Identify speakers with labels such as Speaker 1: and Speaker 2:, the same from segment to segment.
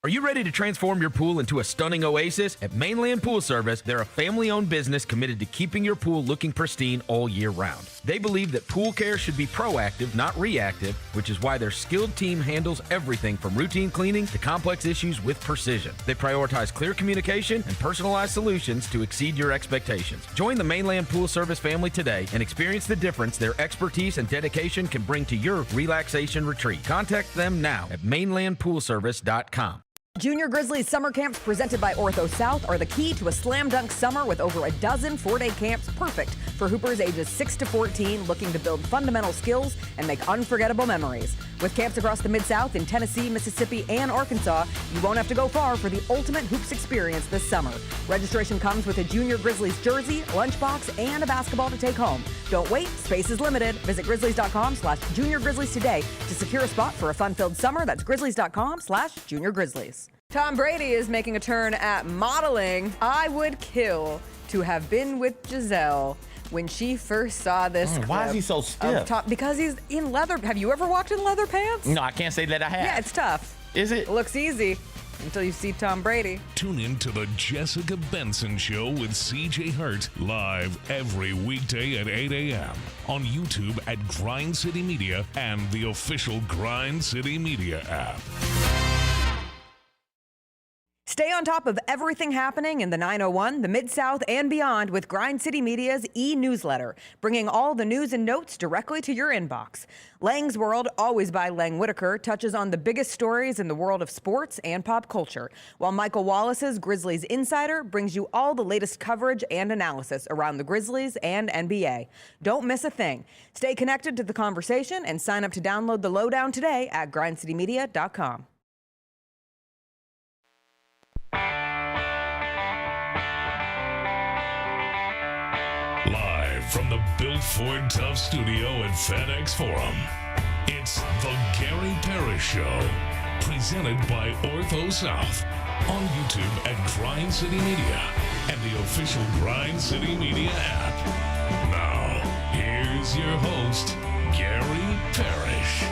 Speaker 1: Are you ready to transform your pool into a stunning oasis? At Mainland Pool Service, they're a family-owned business committed to keeping your pool looking pristine all year round. They believe that pool care should be proactive, not reactive, which is why their skilled team handles everything from routine cleaning to complex issues with precision. They prioritize clear communication and personalized solutions to exceed your expectations. Join the Mainland Pool Service family today and experience the difference their expertise and dedication can bring to your relaxation retreat. Contact them now at mainlandpoolservice.com.
Speaker 2: Junior Grizzlies summer camps presented by Ortho South are the key to a slam dunk summer with over a dozen 4-day camps perfect for hoopers ages 6 to 14 looking to build fundamental skills and make unforgettable memories. With camps across the Mid-South in Tennessee, Mississippi, and Arkansas, you won't have to go far for the ultimate hoops experience this summer. Registration comes with a Junior Grizzlies jersey, lunchbox, and a basketball to take home. Don't wait, space is limited. Visit grizzlies.com/Junior Grizzlies today to secure a spot for a fun-filled summer. That's grizzlies.com/Junior Grizzlies. Tom Brady is making a turn at modeling. I would kill to have been with Giselle when she first saw this clip.
Speaker 3: Why is he so stiff?
Speaker 2: Because he's in leather. Have you ever walked in leather pants?
Speaker 3: No, I can't say that I have.
Speaker 2: Yeah, it's tough.
Speaker 3: Is it?
Speaker 2: It looks easy until you see Tom Brady.
Speaker 4: Tune in to the Jessica Benson Show with CJ Hurt live every weekday at 8 a.m. on YouTube at Grind City Media and the official Grind City Media app.
Speaker 2: Stay on top of everything happening in the 901, the Mid-South, and beyond with Grind City Media's e-newsletter, bringing all the news and notes directly to your inbox. Lang's World, always by Lang Whitaker, touches on the biggest stories in the world of sports and pop culture, while Michael Wallace's Grizzlies Insider brings you all the latest coverage and analysis around the Grizzlies and NBA. Don't miss a thing. Stay connected to the conversation and sign up to download the lowdown today at grindcitymedia.com.
Speaker 4: Live from the Built Ford Tough studio at FedEx Forum, it's the Gary Parrish Show, presented by Ortho South, on YouTube at Grind City Media and the official Grind City Media app. Now, here's your host, Gary Parrish.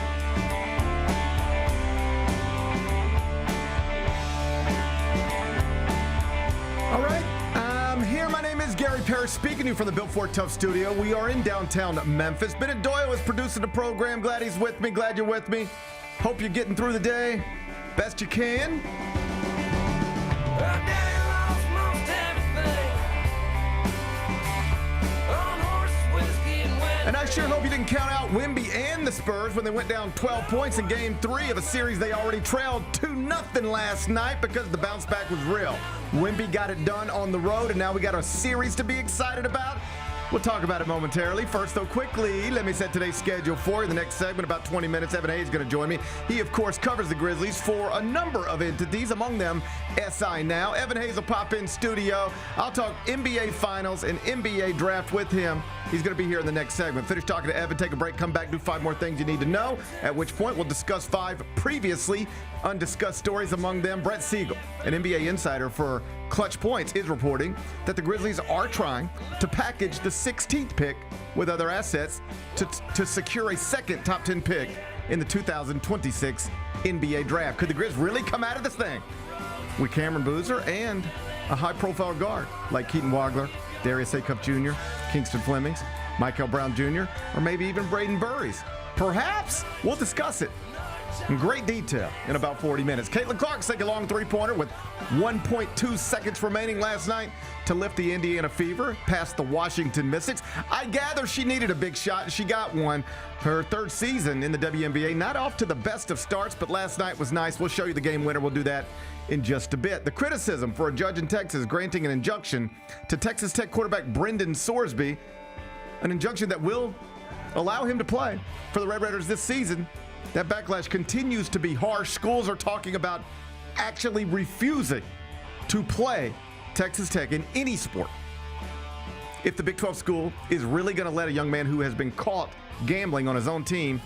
Speaker 5: All right, I'm here. My name is Gary Parrish, speaking to you from the Built Ford Tough studio. We are in downtown Memphis. Bennett Doyle is producing the program. Glad he's with me. Glad you're with me. Hope you're getting through the day best you can. And I sure hope you didn't count out Wemby and the Spurs when they went down 12 points in Game 3 of a series they already trailed 2-0 last night because the bounce back was real. Wemby got it done on the road, and now we got a series to be excited about. We'll talk about it momentarily. First, though, quickly, let me set today's schedule for you. The next segment, about 20 minutes, Evan Hayes is going to join me. He, of course, covers the Grizzlies for a number of entities, among them SI Now. Evan Hayes will pop in studio. I'll talk NBA Finals and NBA Draft with him. He's going to be here in the next segment. Finish talking to Evan, take a break, come back, do 5 more things you need to know, at which point we'll discuss 5 previously undiscussed stories, among them Brett Siegel, an NBA insider for Clutch Points, is reporting that the Grizzlies are trying to package the 16th pick with other assets to secure a second top 10 pick in the 2026 NBA Draft. Could the Grizz really come out of this thing with Cameron Boozer and a high-profile guard like Keaton Wagler, Darius Acuff Jr., Kingston Flemings, Michael Brown Jr., or maybe even Braden Burries? Perhaps. We'll discuss it in great detail in about 40 minutes. Caitlin Clark took a long three-pointer with 1.2 seconds remaining last night to lift the Indiana Fever past the Washington Mystics. I gather she needed a big shot, and she got one. Her third season in the WNBA, not off to the best of starts, but last night was nice. We'll show you the game winner. We'll do that in just a bit. The criticism for a judge in Texas granting an injunction to Texas Tech quarterback Brendan Sorsby, an injunction that will allow him to play for the Red Raiders this season. That backlash continues to be harsh. Schools are talking about actually refusing to play Texas Tech in any sport if the Big 12 school is really going to let a young man who has been caught gambling on his own team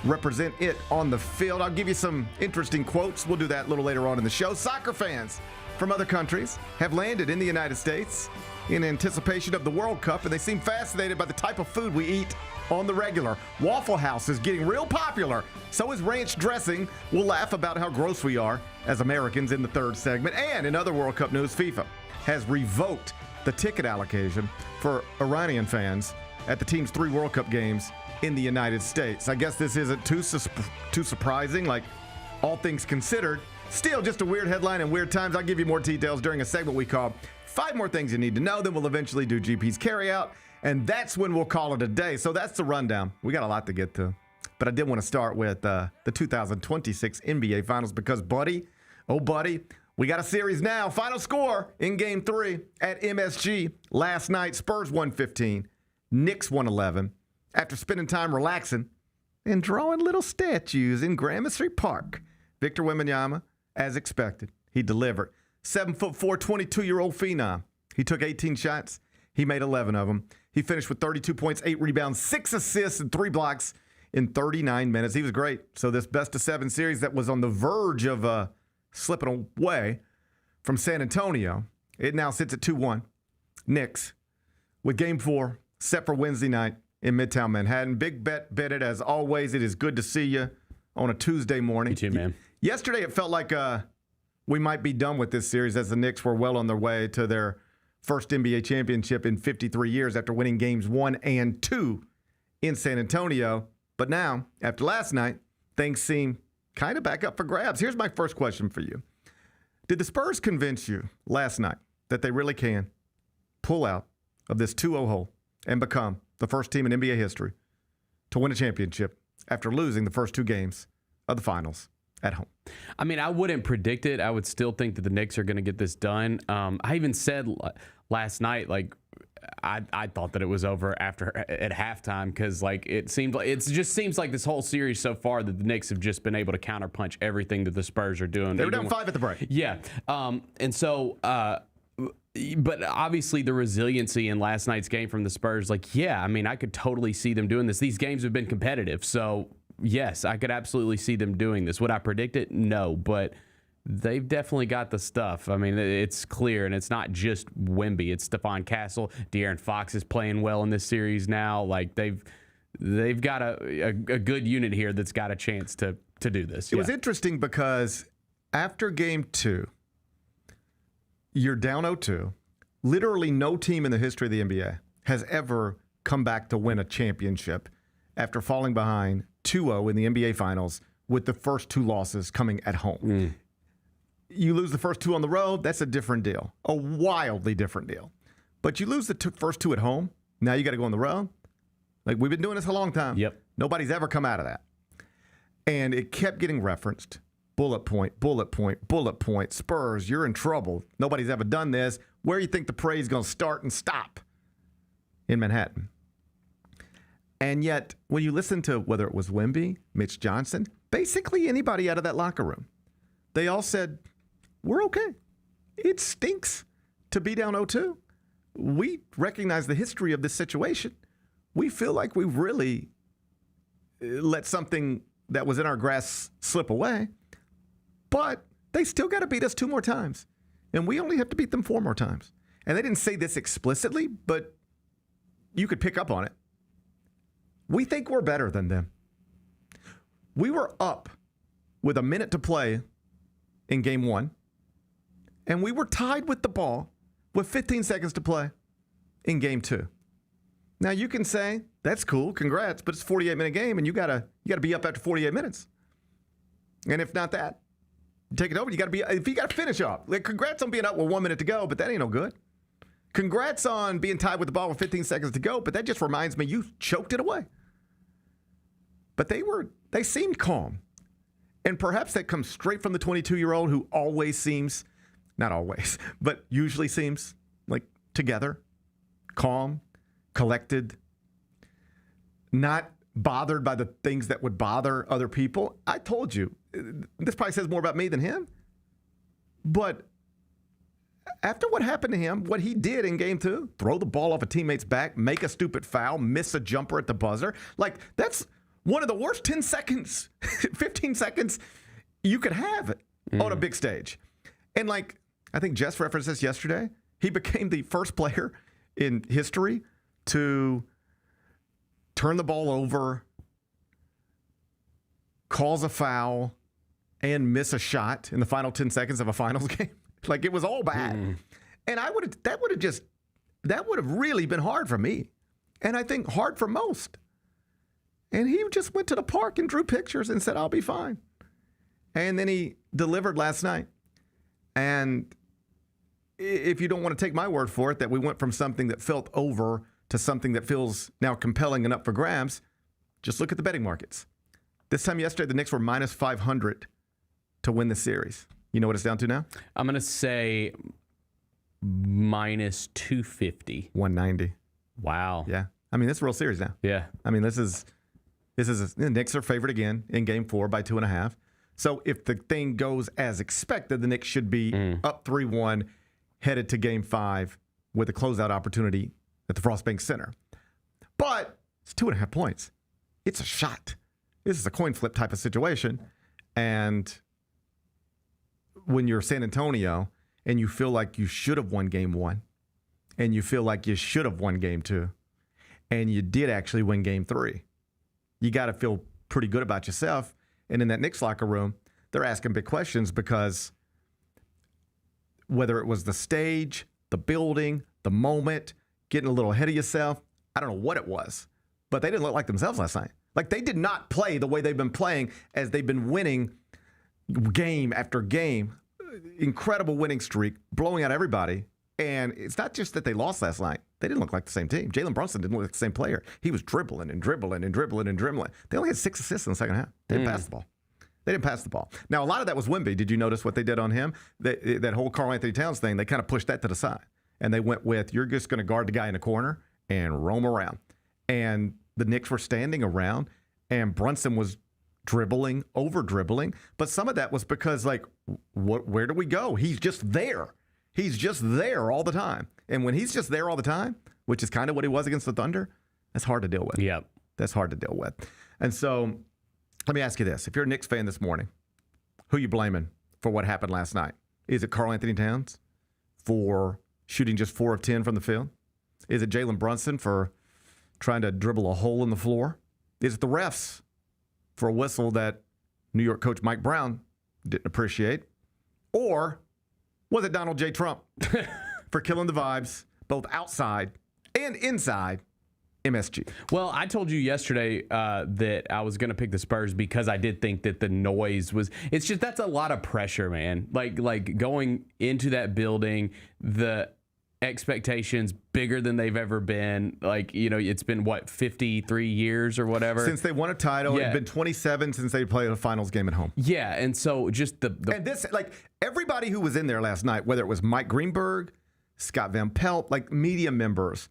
Speaker 5: represent it on the field. I'll give you some interesting quotes. We'll do that a little later on in the show. Soccer fans from other countries have landed in the United States in anticipation of the World Cup, and they seem fascinated by the type of food we eat on the regular. Waffle House is getting real popular. So is ranch dressing. We'll laugh about how gross we are as Americans in the third segment. And in other World Cup news, FIFA has revoked the ticket allocation for Iranian fans at the team's 3 World Cup games in the United States. I guess this isn't too surprising, like all things considered. Still just a weird headline and weird times. I'll give you more details during a segment we call 5 More Things You Need to Know. Then we'll eventually do GP's Carryout, and that's when we'll call it a day. So that's the rundown. We got a lot to get to. But I did want to start with the 2026 NBA Finals because, buddy, we got a series now. Final score in Game 3 at MSG last night. Spurs 115, Knicks 111. After spending time relaxing and drawing little statues in Gramercy Park, Victor Wembanyama, as expected, he delivered. 7'4", 22-year-old phenom. He took 18 shots. He made 11 of them. He finished with 32 points, 8 rebounds, 6 assists, and 3 blocks in 39 minutes. He was great. So this best-of-7 series that was on the verge of slipping away from San Antonio, it now sits at 2-1. Knicks with Game 4 set for Wednesday night in Midtown Manhattan. Big bet it as always. It is good to see you on a Tuesday morning.
Speaker 6: You too, man.
Speaker 5: Yesterday, it felt like we might be done with this series as the Knicks were well on their way to their first NBA championship in 53 years after winning games 1 and 2 in San Antonio. But now, after last night, things seem kind of back up for grabs. Here's my first question for you. Did the Spurs convince you last night that they really can pull out of this 2-0 hole and become the first team in NBA history to win a championship after losing the first 2 games of the finals at home?
Speaker 6: I mean, I wouldn't predict it. I would still think that the Knicks are going to get this done. I even said last night, like, I thought that it was over at halftime because, like, it just seems like this whole series so far that the Knicks have just been able to counterpunch everything that the Spurs are doing.
Speaker 5: They were down 5 at the break.
Speaker 6: Yeah. And so, but obviously the resiliency in last night's game from the Spurs, like, yeah, I mean, I could totally see them doing this. These games have been competitive. So, yes, I could absolutely see them doing this. Would I predict it? No, but they've definitely got the stuff. I mean, it's clear, and it's not just Wemby. It's Stephon Castle. De'Aaron Fox is playing well in this series now. Like, they've got a good unit here that's got a chance to do this.
Speaker 5: It was interesting because after Game 2, you're down 0-2. Literally no team in the history of the NBA has ever come back to win a championship after falling behind 2-0 in the NBA Finals with the first 2 losses coming at home. You lose the first 2 on the road, that's a different deal, a wildly different deal. But you lose the first 2 at home, now you got to go on the road. Like, we've been doing this a long time.
Speaker 6: Yep.
Speaker 5: Nobody's ever come out of that. And it kept getting referenced. Bullet point, bullet point, bullet point. Spurs, you're in trouble. Nobody's ever done this. Where do you think the parade's going to start and stop? In Manhattan. And yet, when you listen to whether it was Wemby, Mitch Johnson, basically anybody out of that locker room, they all said, we're okay. It stinks to be down 0-2. We recognize the history of this situation. We feel like we really let something that was in our grasp slip away, but they still got to beat us 2 more times. And we only have to beat them 4 more times. And they didn't say this explicitly, but you could pick up on it. We think we're better than them. We were up with a minute to play in Game 1, and we were tied with the ball with 15 seconds to play in Game 2. Now, you can say, that's cool, congrats, but it's a 48-minute game, and you gotta be up after 48 minutes. And if not that, take it over. If you gotta finish off. Like, congrats on being up with 1 minute to go, but that ain't no good. Congrats on being tied with the ball with 15 seconds to go, but that just reminds me you choked it away. But they seemed calm. And perhaps that comes straight from the 22-year-old who always seems, not always, but usually seems like together, calm, collected, not bothered by the things that would bother other people. I told you, this probably says more about me than him. But after what happened to him, what he did in Game 2, throw the ball off a teammate's back, make a stupid foul, miss a jumper at the buzzer, like, that's one of the worst 10 seconds, 15 seconds you could have on a big stage. And, like, I think Jess referenced this yesterday. He became the first player in history to turn the ball over, calls a foul, and miss a shot in the final 10 seconds of a finals game. Like, it was all bad. And that would have really been hard for me. And I think hard for most. And he just went to the park and drew pictures and said, I'll be fine. And then he delivered last night. And if you don't want to take my word for it, that we went from something that felt over to something that feels now compelling and up for grabs, just look at the betting markets. This time yesterday, the Knicks were minus 500 to win the series. You know what it's down to now?
Speaker 6: I'm going to say minus 250.
Speaker 5: 190.
Speaker 6: Wow.
Speaker 5: Yeah. I mean, this is a real series now.
Speaker 6: Yeah.
Speaker 5: I mean, the Knicks are favored again in game 4 by 2.5. So if the thing goes as expected, the Knicks should be up 3-1, headed to game 5 with a closeout opportunity at the Frost Bank Center. But it's 2.5 points. It's a shot. This is a coin flip type of situation. And when you're San Antonio and you feel like you should have won game 1 and you feel like you should have won game 2 and you did actually win game 3, you got to feel pretty good about yourself. And in that Knicks locker room, they're asking big questions because whether it was the stage, the building, the moment, getting a little ahead of yourself, I don't know what it was, but they didn't look like themselves last night. Like, they did not play the way they've been playing as they've been winning game after game. Incredible winning streak, blowing out everybody. And it's not just that they lost last night. They didn't look like the same team. Jalen Brunson didn't look like the same player. He was dribbling and dribbling and dribbling and dribbling. They only had 6 assists in the second half. They didn't pass the ball. They didn't pass the ball. Now, a lot of that was Wemby. Did you notice what they did on him? That whole Karl Anthony Towns thing, they kind of pushed that to the side. And they went with, you're just going to guard the guy in the corner and roam around. And the Knicks were standing around, and Brunson was dribbling, over-dribbling. But some of that was because, like, where do we go? He's just there. He's just there all the time. And when he's just there all the time, which is kind of what he was against the Thunder, that's hard to deal with.
Speaker 6: Yep.
Speaker 5: That's hard to deal with. And so let me ask you this. If you're a Knicks fan this morning, who are you blaming for what happened last night? Is it Karl Anthony Towns for shooting just 4 of 10 from the field? Is it Jalen Brunson for trying to dribble a hole in the floor? Is it the refs for a whistle that New York coach Mike Brown didn't appreciate? Or was it Donald J. Trump for killing the vibes, both outside and inside MSG?
Speaker 6: Well, I told you yesterday that I was going to pick the Spurs because I did think that the noise was, it's just, that's a lot of pressure, man. Like going into that building, the expectations bigger than they've ever been. Like, you know, it's been what, 53 years or whatever
Speaker 5: since they won a title.
Speaker 6: Yeah.
Speaker 5: It's been 27 since they played a finals game at home.
Speaker 6: Yeah, and so just the
Speaker 5: and this, like, everybody who was in there last night, whether it was Mike Greenberg, Scott Van Pelt, like media members,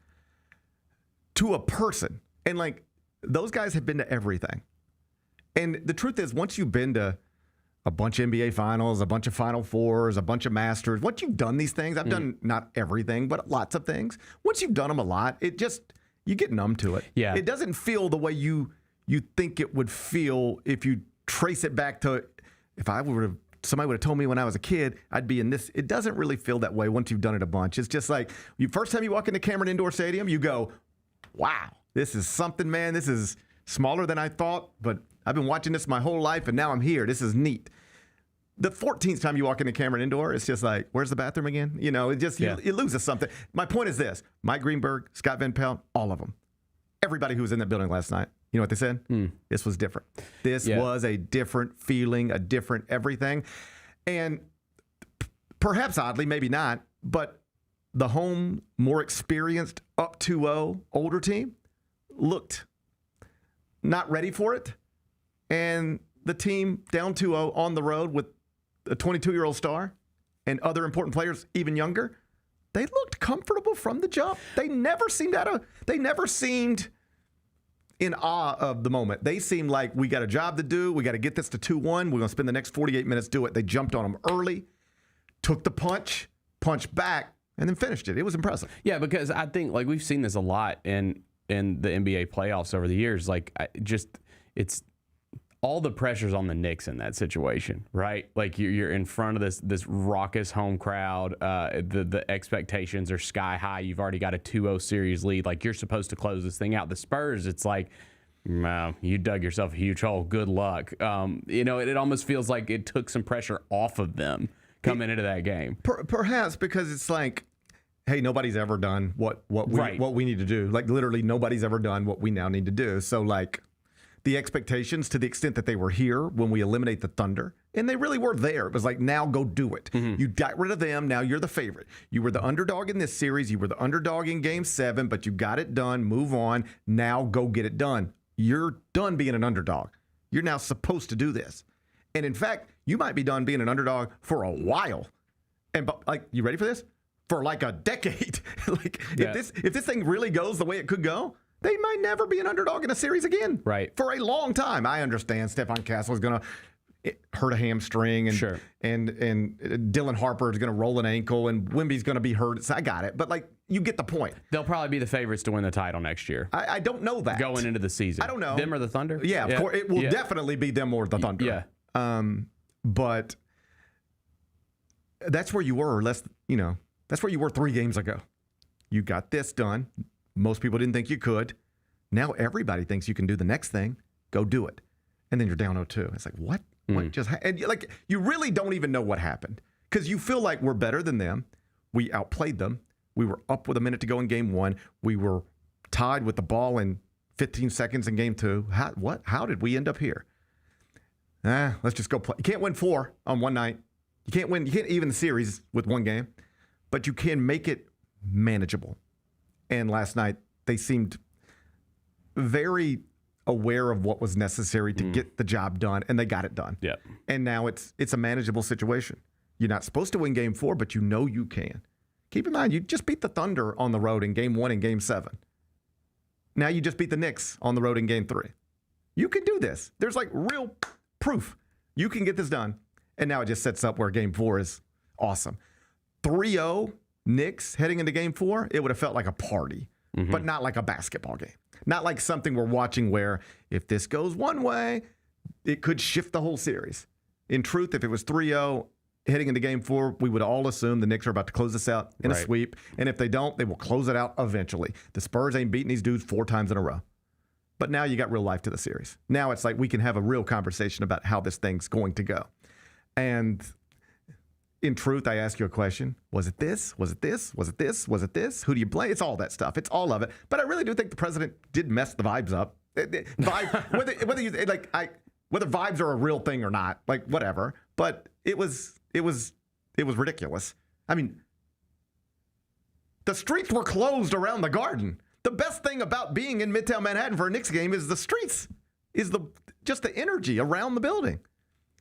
Speaker 5: to a person, and like those guys have been to everything. And the truth is, once you've been to a bunch of NBA finals, a bunch of Final Fours, a bunch of Masters. Once you've done these things, I've done not everything, but lots of things. Once you've done them a lot, it just, you get numb to it.
Speaker 6: Yeah.
Speaker 5: It doesn't feel the way you think it would feel if you trace it back to, if I would have, somebody would have told me when I was a kid, I'd be in this. It doesn't really feel that way once you've done it a bunch. It's just like, first time you walk into Cameron Indoor Stadium, you go, wow, this is something, man. This is smaller than I thought, but I've been watching this my whole life, and now I'm here. This is neat. The 14th time you walk into Cameron Indoor, it's just like, where's the bathroom again? You know, it just, it loses something. My point is this. Mike Greenberg, Scott Van Pelt, all of them. Everybody who was in that building last night, you know what they said? This was different. This was a different feeling, a different everything. And perhaps oddly, maybe not, but the home, more experienced, up 2-0, older team looked not ready for it. And the team down 2-0 on the road with a 22-year-old star and other important players even younger, they looked comfortable from the jump. They never seemed in awe of the moment. They seemed like, we got a job to do. We got to get this to 2-1. We're going to spend the next 48 minutes do it. They jumped on them early, took the punch, punched back, and then finished it. It was impressive.
Speaker 6: Yeah, because I think, like, we've seen this a lot in the NBA playoffs over the years. Like, it's all the pressure's on the Knicks in that situation, right? Like you're in front of this raucous home crowd. The expectations are sky high. You've already got a 2-0 series lead. Like you're supposed to close this thing out. The Spurs, it's like, wow, you dug yourself a huge hole. Good luck. It almost feels like it took some pressure off of them coming into that game.
Speaker 5: Perhaps because it's like, hey, nobody's ever done what we need to do. Like literally nobody's ever done what we now need to do. So like the expectations, to the extent that they were here when we eliminate the Thunder, and they really were there. It was like, now go do it. Mm-hmm. You got rid of them. Now you're the favorite. You were the underdog in this series. You were the underdog in Game 7, but you got it done. Move on. Now go get it done. You're done being an underdog. You're now supposed to do this. And in fact, you might be done being an underdog for a while. And like, you ready for this? For like a decade. If this thing really goes the way it could go, they might never be an underdog in a series again.
Speaker 6: Right.
Speaker 5: For a long time. I understand Stephon Castle is going to hurt a hamstring, and
Speaker 6: sure.
Speaker 5: and Dylan Harper is going to roll an ankle, and Wemby's going to be hurt. So I got it. But like, you get the point.
Speaker 6: They'll probably be the favorites to win the title next year.
Speaker 5: I don't know that.
Speaker 6: Going into the season.
Speaker 5: I don't know.
Speaker 6: Them or the Thunder?
Speaker 5: Yeah, of course. It will definitely be them or the Thunder.
Speaker 6: Yeah.
Speaker 5: But that's where you were. That's where you were 3 games ago. You got this done. Most people didn't think you could. Now everybody thinks you can do the next thing. Go do it. And then you're down 0-2. It's like, what? What just happened? And you really don't even know what happened, because you feel like we're better than them. We outplayed them. We were up with a minute to go in Game 1. We were tied with the ball in 15 seconds in Game 2. How did we end up here? Let's just go play. You can't win 4 on one night. You can't even the series with one game, but you can make it manageable. And last night, they seemed very aware of what was necessary to get the job done, and they got it done.
Speaker 6: Yep.
Speaker 5: And now it's a manageable situation. You're not supposed to win Game 4, but you know you can. Keep in mind, you just beat the Thunder on the road in Game 1 and Game 7. Now you just beat the Knicks on the road in Game 3. You can do this. There's like real proof. You can get this done. And now it just sets up where Game 4 is awesome. 3-0 Knicks heading into Game 4, it would have felt like a party, but not like a basketball game. Not like something we're watching where if this goes one way, it could shift the whole series. In truth, if it was 3-0 heading into Game 4, we would all assume the Knicks are about to close this out in a sweep. And if they don't, they will close it out eventually. The Spurs ain't beating these dudes 4 times in a row. But now you got real life to the series. Now it's like we can have a real conversation about how this thing's going to go. And in truth, I ask you a question. Was it this? Was it this? Was it this? Was it this? Who do you blame? It's all that stuff. It's all of it. But I really do think the president did mess the vibes up. Whether vibes are a real thing or not, like whatever. But it was ridiculous. I mean, the streets were closed around the Garden. The best thing about being in Midtown Manhattan for a Knicks game is the streets, is just the energy around the building.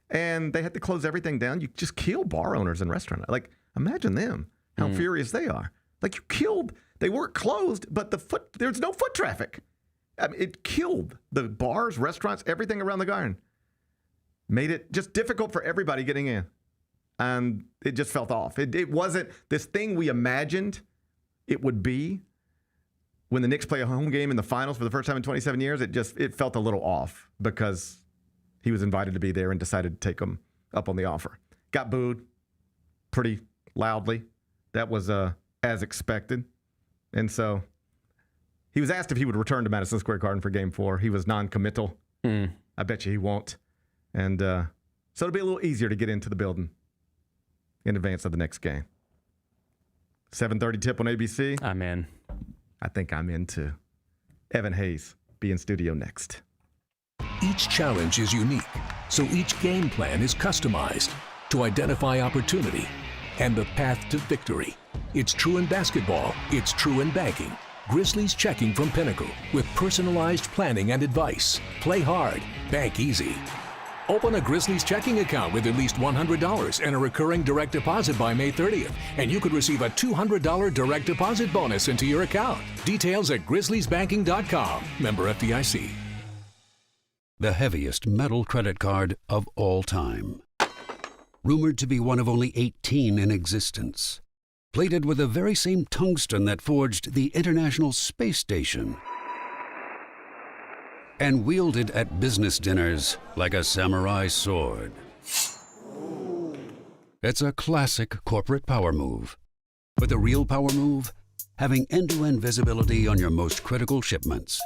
Speaker 5: And they had to close everything down. You just kill bar owners and restaurants. Like, imagine them, how furious they are. Like, they weren't closed, but there's no foot traffic. I mean, it killed the bars, restaurants, everything around the Garden. Made it just difficult for everybody getting in. And it just felt off. It wasn't this thing we imagined it would be. When the Knicks play a home game in the finals for the first time in 27 years, it felt a little off because he was invited to be there and decided to take him up on the offer. Got booed pretty loudly. That was as expected. And so he was asked if he would return to Madison Square Garden for Game 4. He was non-committal. I bet you he won't. And so it'll be a little easier to get into the building in advance of the next game. 7:30 tip on ABC.
Speaker 6: I'm in.
Speaker 5: I think I'm in too. Evan Hayes be in studio next.
Speaker 7: Each challenge is unique, so each game plan is customized to identify opportunity and the path to victory. It's true in basketball. It's true in banking. Grizzlies Checking from Pinnacle with personalized planning and advice. Play hard. Bank easy. Open a Grizzlies checking account with at least $100 and a recurring direct deposit by May 30th, and you could receive a $200 direct deposit bonus into your account. Details at grizzliesbanking.com. Member FDIC.
Speaker 8: The heaviest metal credit card of all time. Rumored to be one of only 18 in existence. Plated with the very same tungsten that forged the International Space Station. and wielded at business dinners like a samurai sword. It's a classic corporate power move. But the real power move? Having end-to-end visibility on your most critical shipments.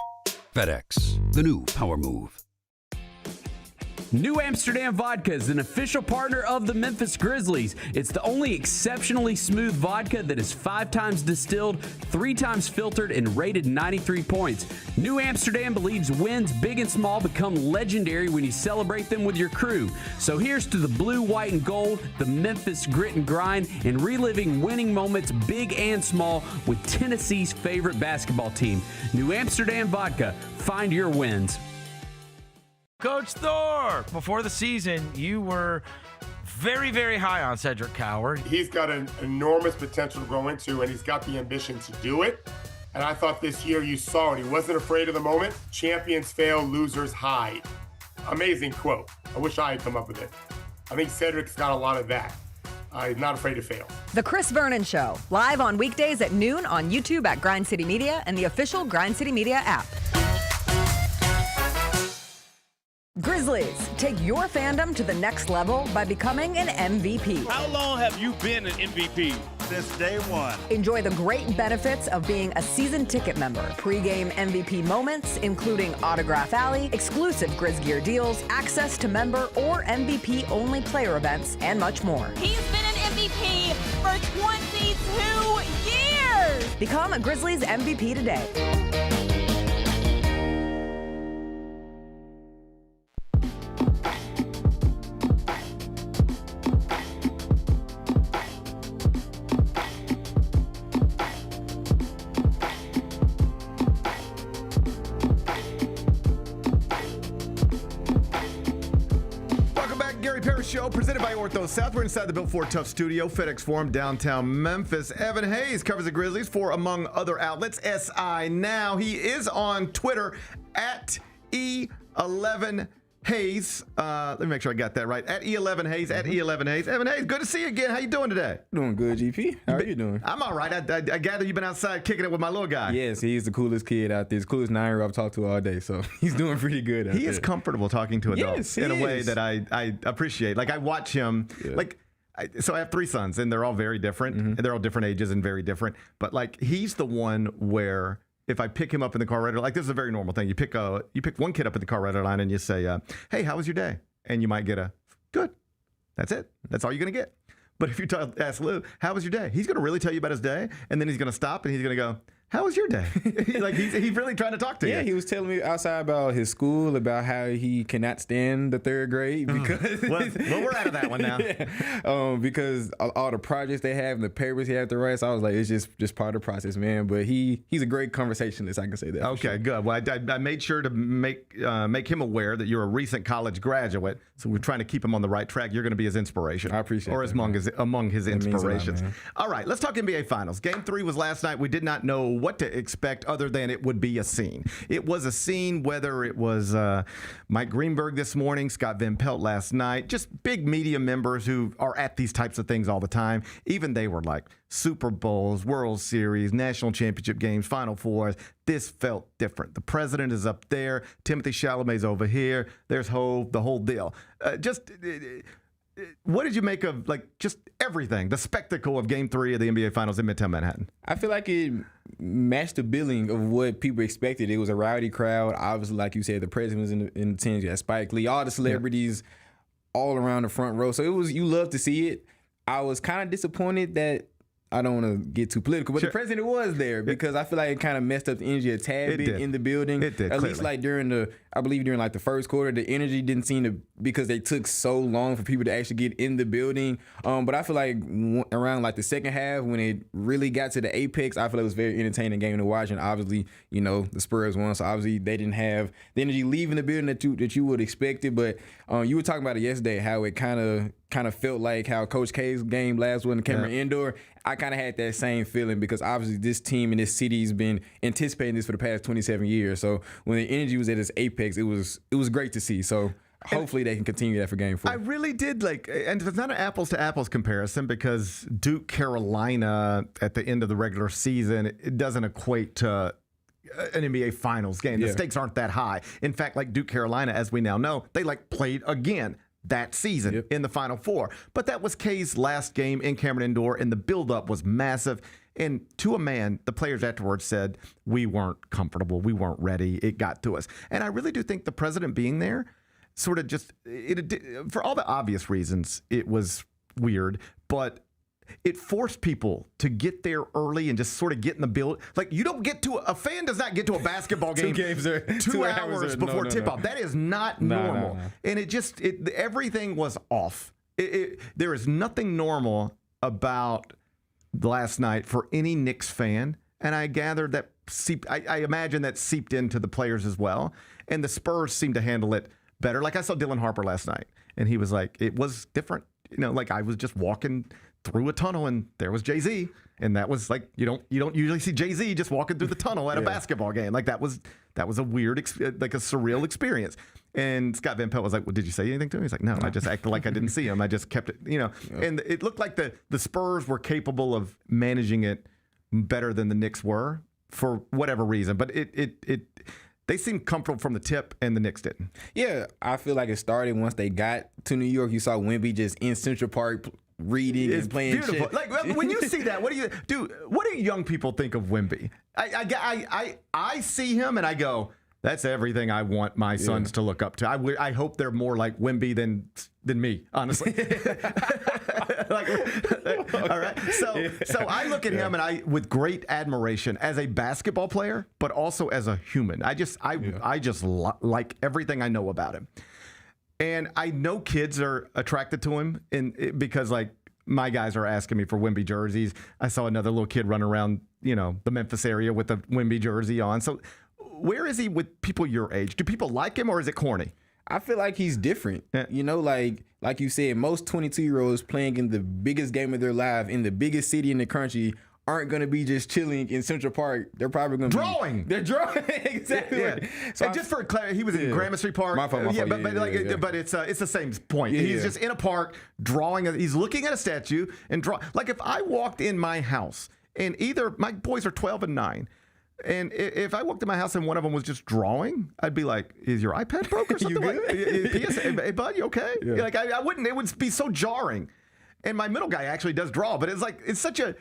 Speaker 8: FedEx, the new power move.
Speaker 6: New Amsterdam Vodka is an official partner of the Memphis Grizzlies. It's the only exceptionally smooth vodka that is 5 times distilled, 3 times filtered, and rated 93 points. New Amsterdam believes wins big and small become legendary when you celebrate them with your crew. So here's to the blue, white, and gold, the Memphis grit and grind, and reliving winning moments big and small with Tennessee's favorite basketball team. New Amsterdam Vodka. Find your wins.
Speaker 1: Coach Thor, before the season, you were very, very high on Cedric Coward.
Speaker 9: He's got an enormous potential to grow into, and he's got the ambition to do it. And I thought this year you saw it. He wasn't afraid of the moment. Champions fail, losers hide. Amazing quote. I wish I had come up with it. I think Cedric's got a lot of that. He's not afraid to fail.
Speaker 2: The Chris Vernon Show, live on weekdays at noon on YouTube at Grind City Media and the official Grind City Media app. Grizzlies, take your fandom to the next level by becoming an MVP.
Speaker 10: How long have you been an MVP? Since day one.
Speaker 2: Enjoy the great benefits of being a season ticket member. Pre-game MVP moments, including Autograph Alley, exclusive Grizz gear deals, access to member or MVP-only player events, and much more.
Speaker 11: He's been an MVP for 22 years!
Speaker 2: Become a Grizzlies MVP today.
Speaker 5: Show presented by Ortho South. We're inside the Built Ford Tough Studio, FedEx Forum, downtown Memphis. Evan Hayes covers the Grizzlies for, among other outlets, SI Now. He is on Twitter at E11Hayes. Let me make sure I got that right. At E11Hayes, at E11Hayes. Evan Hayes, good to see you again. How you doing today?
Speaker 12: Doing good, GP. How are you doing?
Speaker 5: I'm all right. I gather you've been outside kicking it with my little guy.
Speaker 12: Yes, he's the coolest kid out there. He's the coolest 9-year-old I've talked to all day, so he's doing pretty good out there.
Speaker 5: He is comfortable talking to adults in a way that I appreciate. Like, I watch him, so I have 3 sons, and they're all very different, and they're all different ages and very different. But, like, he's the one where if I pick him up in the car right, like, this is a very normal thing. You pick one kid up in the car right line and you say, hey, how was your day? And you might get a good. That's it. That's all you're going to get. But if you ask Lou, how was your day? He's going to really tell you about his day, and then he's going to stop and he's going to go, how was your day? Like, he's really trying to talk to you.
Speaker 12: Yeah, he was telling me outside about his school, about how he cannot stand the 3rd grade because
Speaker 5: well, we're out of that one now.
Speaker 12: Because all the projects they have and the papers he had to write. So I was like, it's just part of the process, man. But he's a great conversationalist. I can say that.
Speaker 5: Okay, good. Well, I made sure to make him aware that you're a recent college graduate. So we're trying to keep him on the right track. You're going to be his inspiration.
Speaker 12: I appreciate
Speaker 5: or
Speaker 12: that.
Speaker 5: Or among his inspirations.
Speaker 12: Lot,
Speaker 5: all right, let's talk NBA Finals. Game 3 was last night. We did not know what to expect other than it would be a scene. It was a scene, whether it was Mike Greenberg this morning, Scott Van Pelt last night, just big media members who are at these types of things all the time. Even they were like Super Bowls, World Series, National Championship games, Final Fours. This felt different. The president is up there. Timothy Chalamet's over here. There's the whole deal. What did you make of, like, just everything, the spectacle of Game 3 of the NBA Finals in Midtown Manhattan?
Speaker 12: I feel like it matched the billing of what people expected. It was a rowdy crowd. Obviously, like you said, the president was in attendance. You had Spike Lee, all the celebrities all around the front row. So you love to see it. I was kind of disappointed that, I don't want to get too political, but the president was there because I feel like it kind of messed up the energy a tad bit in the building.
Speaker 5: It did,
Speaker 12: At least like during the first quarter, the energy didn't seem to, because they took so long for people to actually get in the building. But I feel like around like the second half, when it really got to the apex, I feel like it was a very entertaining game to watch. And obviously, the Spurs won, so obviously they didn't have the energy leaving the building that you would expect it. But you were talking about it yesterday, how it kind of felt like how Coach K's game last one, Cameron Indoor. I kind of had that same feeling because obviously this team and this city has been anticipating this for the past 27 years. So when the energy was at its apex, it was great to see. So hopefully they can continue that for Game 4.
Speaker 5: I really did and it's not an apples to apples comparison because Duke Carolina at the end of the regular season, it doesn't equate to an NBA Finals game. The stakes aren't that high. In fact, like Duke Carolina, as we now know, they played again that season in the Final Four. But that was K's last game in Cameron Indoor, and the buildup was massive. And to a man, the players afterwards said, we weren't comfortable. We weren't ready. It got to us. And I really do think the president being there sort of just, for all the obvious reasons, it was weird, but it forced people to get there early and just sort of get in the build. Like, you don't get to a fan does not get to a basketball game 2 hours before tip-off. That is not normal. And everything was off. There is nothing normal about last night for any Knicks fan, and I gather that I imagine that seeped into the players as well. And the Spurs seemed to handle it better. Like, I saw Dylan Harper last night, and he was like, it was different. Like, I was just walking through a tunnel, and there was Jay-Z, and that was like, you don't usually see Jay-Z just walking through the tunnel at a basketball game. Like, that was a weird, like a surreal experience. And Scott Van Pelt was like, well, did you say anything to him? He's like, no, I just acted like I didn't see him. I just kept it, And it looked like the Spurs were capable of managing it better than the Knicks were for whatever reason. But they seemed comfortable from the tip, and the Knicks didn't.
Speaker 12: Yeah, I feel like it started once they got to New York. You saw Wemby just in Central Park reading and playing
Speaker 5: beautiful.
Speaker 12: shit.
Speaker 5: Like, when you see that, what do young people think of Wemby? I see him and I go, that's everything I want my sons to look up to. I hope they're more like Wemby than me, honestly. All right. So I look at him and with great admiration as a basketball player, but also as a human. I just like everything I know about him. And I know kids are attracted to him because, like, my guys are asking me for Wemby jerseys. I saw another little kid run around, the Memphis area with a Wemby jersey on. So where is he with people your age? Do people like him, or is it corny?
Speaker 12: I feel like he's different. Like you said, most 22-year-olds playing in the biggest game of their life in the biggest city in the country aren't going to be just chilling in Central Park. They're probably going to be
Speaker 5: drawing.
Speaker 12: They're drawing. Exactly.
Speaker 5: Yeah. So and just for clarity, he was in Gramercy Park.
Speaker 12: My fault.
Speaker 5: But it's the same point. He's just in a park drawing. He's looking at a statue and draw. Like, if I walked in my house and either my boys are 12 and 9. And if I walked in my house and one of them was just drawing, I'd be like, "Is your iPad broke or something?" Hey, bud, you okay? Yeah. Like, I wouldn't. It would be so jarring. And my middle guy actually does draw, but it's such a.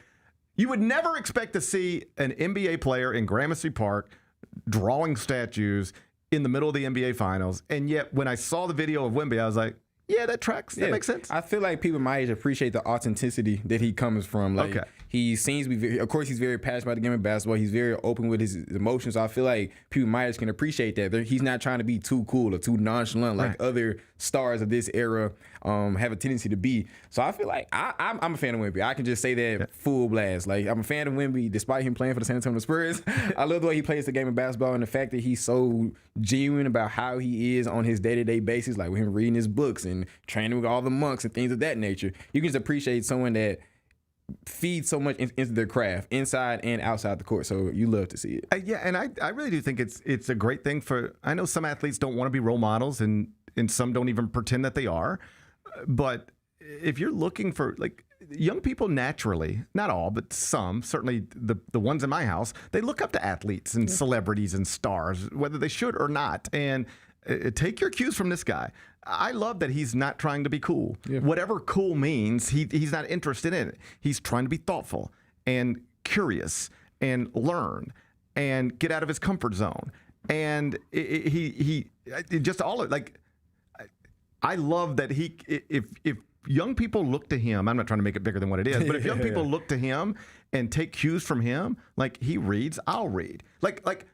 Speaker 5: You would never expect to see an NBA player in Gramercy Park drawing statues in the middle of the NBA Finals, and yet when I saw the video of Wemby, I was like, yeah, that tracks. That makes sense.
Speaker 12: I feel like people my age appreciate the authenticity that he comes from. Like, he seems to be, of course, he's very passionate about the game of basketball. He's very open with his emotions. So I feel like people my age can appreciate that. He's not trying to be too cool or too nonchalant like other stars of this era have a tendency to be. So I feel like I'm a fan of Wemby. I can just say that full blast. Like, I'm a fan of Wemby despite him playing for the San Antonio Spurs. I love the way he plays the game of basketball and the fact that he's so genuine about how he is on his day-to-day basis, like with him reading his books and training with all the monks and things of that nature. You can just appreciate someone that feeds so much into their craft inside and outside the court. So you love to see it.
Speaker 5: And I really do think it's a great thing for. I know some athletes don't want to be role models, and some don't even pretend that they are. But if you're looking for, like, young people naturally, not all, but some, certainly the ones in my house, they look up to athletes and celebrities and stars, whether they should or not. And take your cues from this guy. I love that he's not trying to be cool. Yeah. Whatever cool means, he's not interested in it. He's trying to be thoughtful and curious and learn and get out of his comfort zone. And he just all of, like, I love that if young people look to him, I'm not trying to make it bigger than what it is, but if young people look to him and take cues from him, like, he reads, I'll read. Like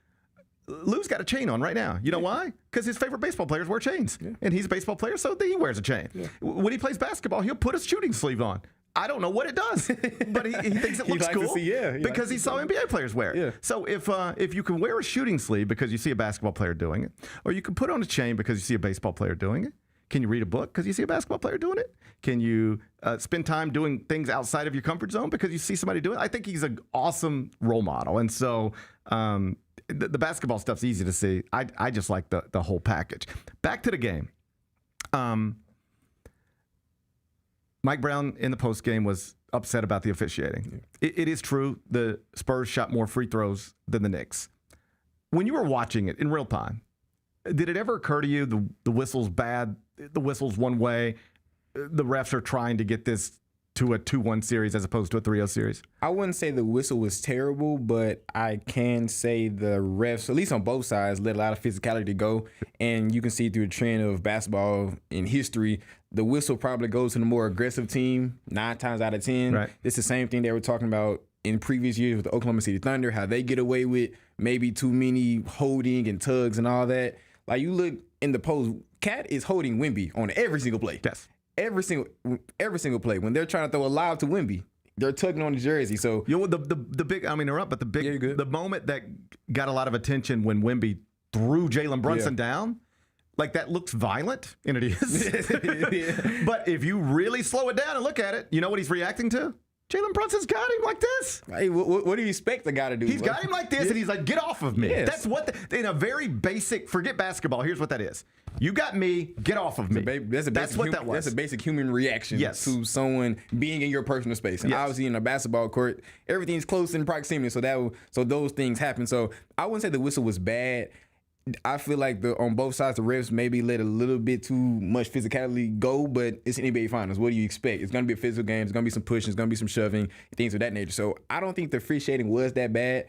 Speaker 5: Lou's got a chain on right now. You know why? Because his favorite baseball players wear chains. Yeah. And he's a baseball player, so he wears a chain. Yeah. When he plays basketball, he'll put his shooting sleeve on. I don't know what it does, but he thinks it looks cool because he saw NBA players wear it. Yeah. So if you can wear a shooting sleeve because you see a basketball player doing it, or you can put on a chain because you see a baseball player doing it, can you read a book because you see a basketball player doing it? Can you spend time doing things outside of your comfort zone because you see somebody doing it? I think he's an awesome role model. And so the basketball stuff's easy to see. I just like the whole package. Back to the game. Mike Brown in the postgame was upset about the officiating. It is true the Spurs shot more free throws than the Knicks.
Speaker 13: when you were watching it in real time, did it ever occur to you the whistle's bad, the whistle's one way, the refs are trying to get this to a 2-1 series as opposed to a 3-0 series?
Speaker 12: I wouldn't say the whistle was terrible, but I can say the refs, at least on both sides, let a lot of physicality go. And you can see through the trend of basketball in history, the whistle probably goes to the more aggressive team 9 times out of 10.
Speaker 13: Right.
Speaker 12: It's the same thing they were talking about in previous years with the Oklahoma City Thunder, how they get away with maybe too many holding and tugs and all that. Like, you look in the post, Cat is holding Wemby on every single play.
Speaker 13: Yes.
Speaker 12: Every single play. When they're trying to throw a lob to Wemby, they're tugging on the jersey. So
Speaker 13: the big, I mean, interrupt, but the moment that got a lot of attention when Wemby threw Jalen Brunson down, like, that looks violent, and it is. But if you really slow it down and look at it, you know what he's reacting to? Jalen Brunson's got him like this.
Speaker 12: Hey, what do you expect the guy to do?
Speaker 13: He's got him like this, and he's like, get off of me.
Speaker 12: Yes.
Speaker 13: That's what, in a very basic, forget basketball, here's what that is. You got me, get off of me.
Speaker 12: That's what that was. That's a basic human reaction to someone being in your personal space. And obviously in a basketball court, everything's close in proximity, so those things happen. So I wouldn't say the whistle was bad. I feel like on both sides, the refs maybe let a little bit too much physicality go, but it's NBA Finals. What do you expect? It's going to be a physical game. There's going to be some pushing. There's going to be some shoving, things of that nature. So I don't think the officiating was that bad.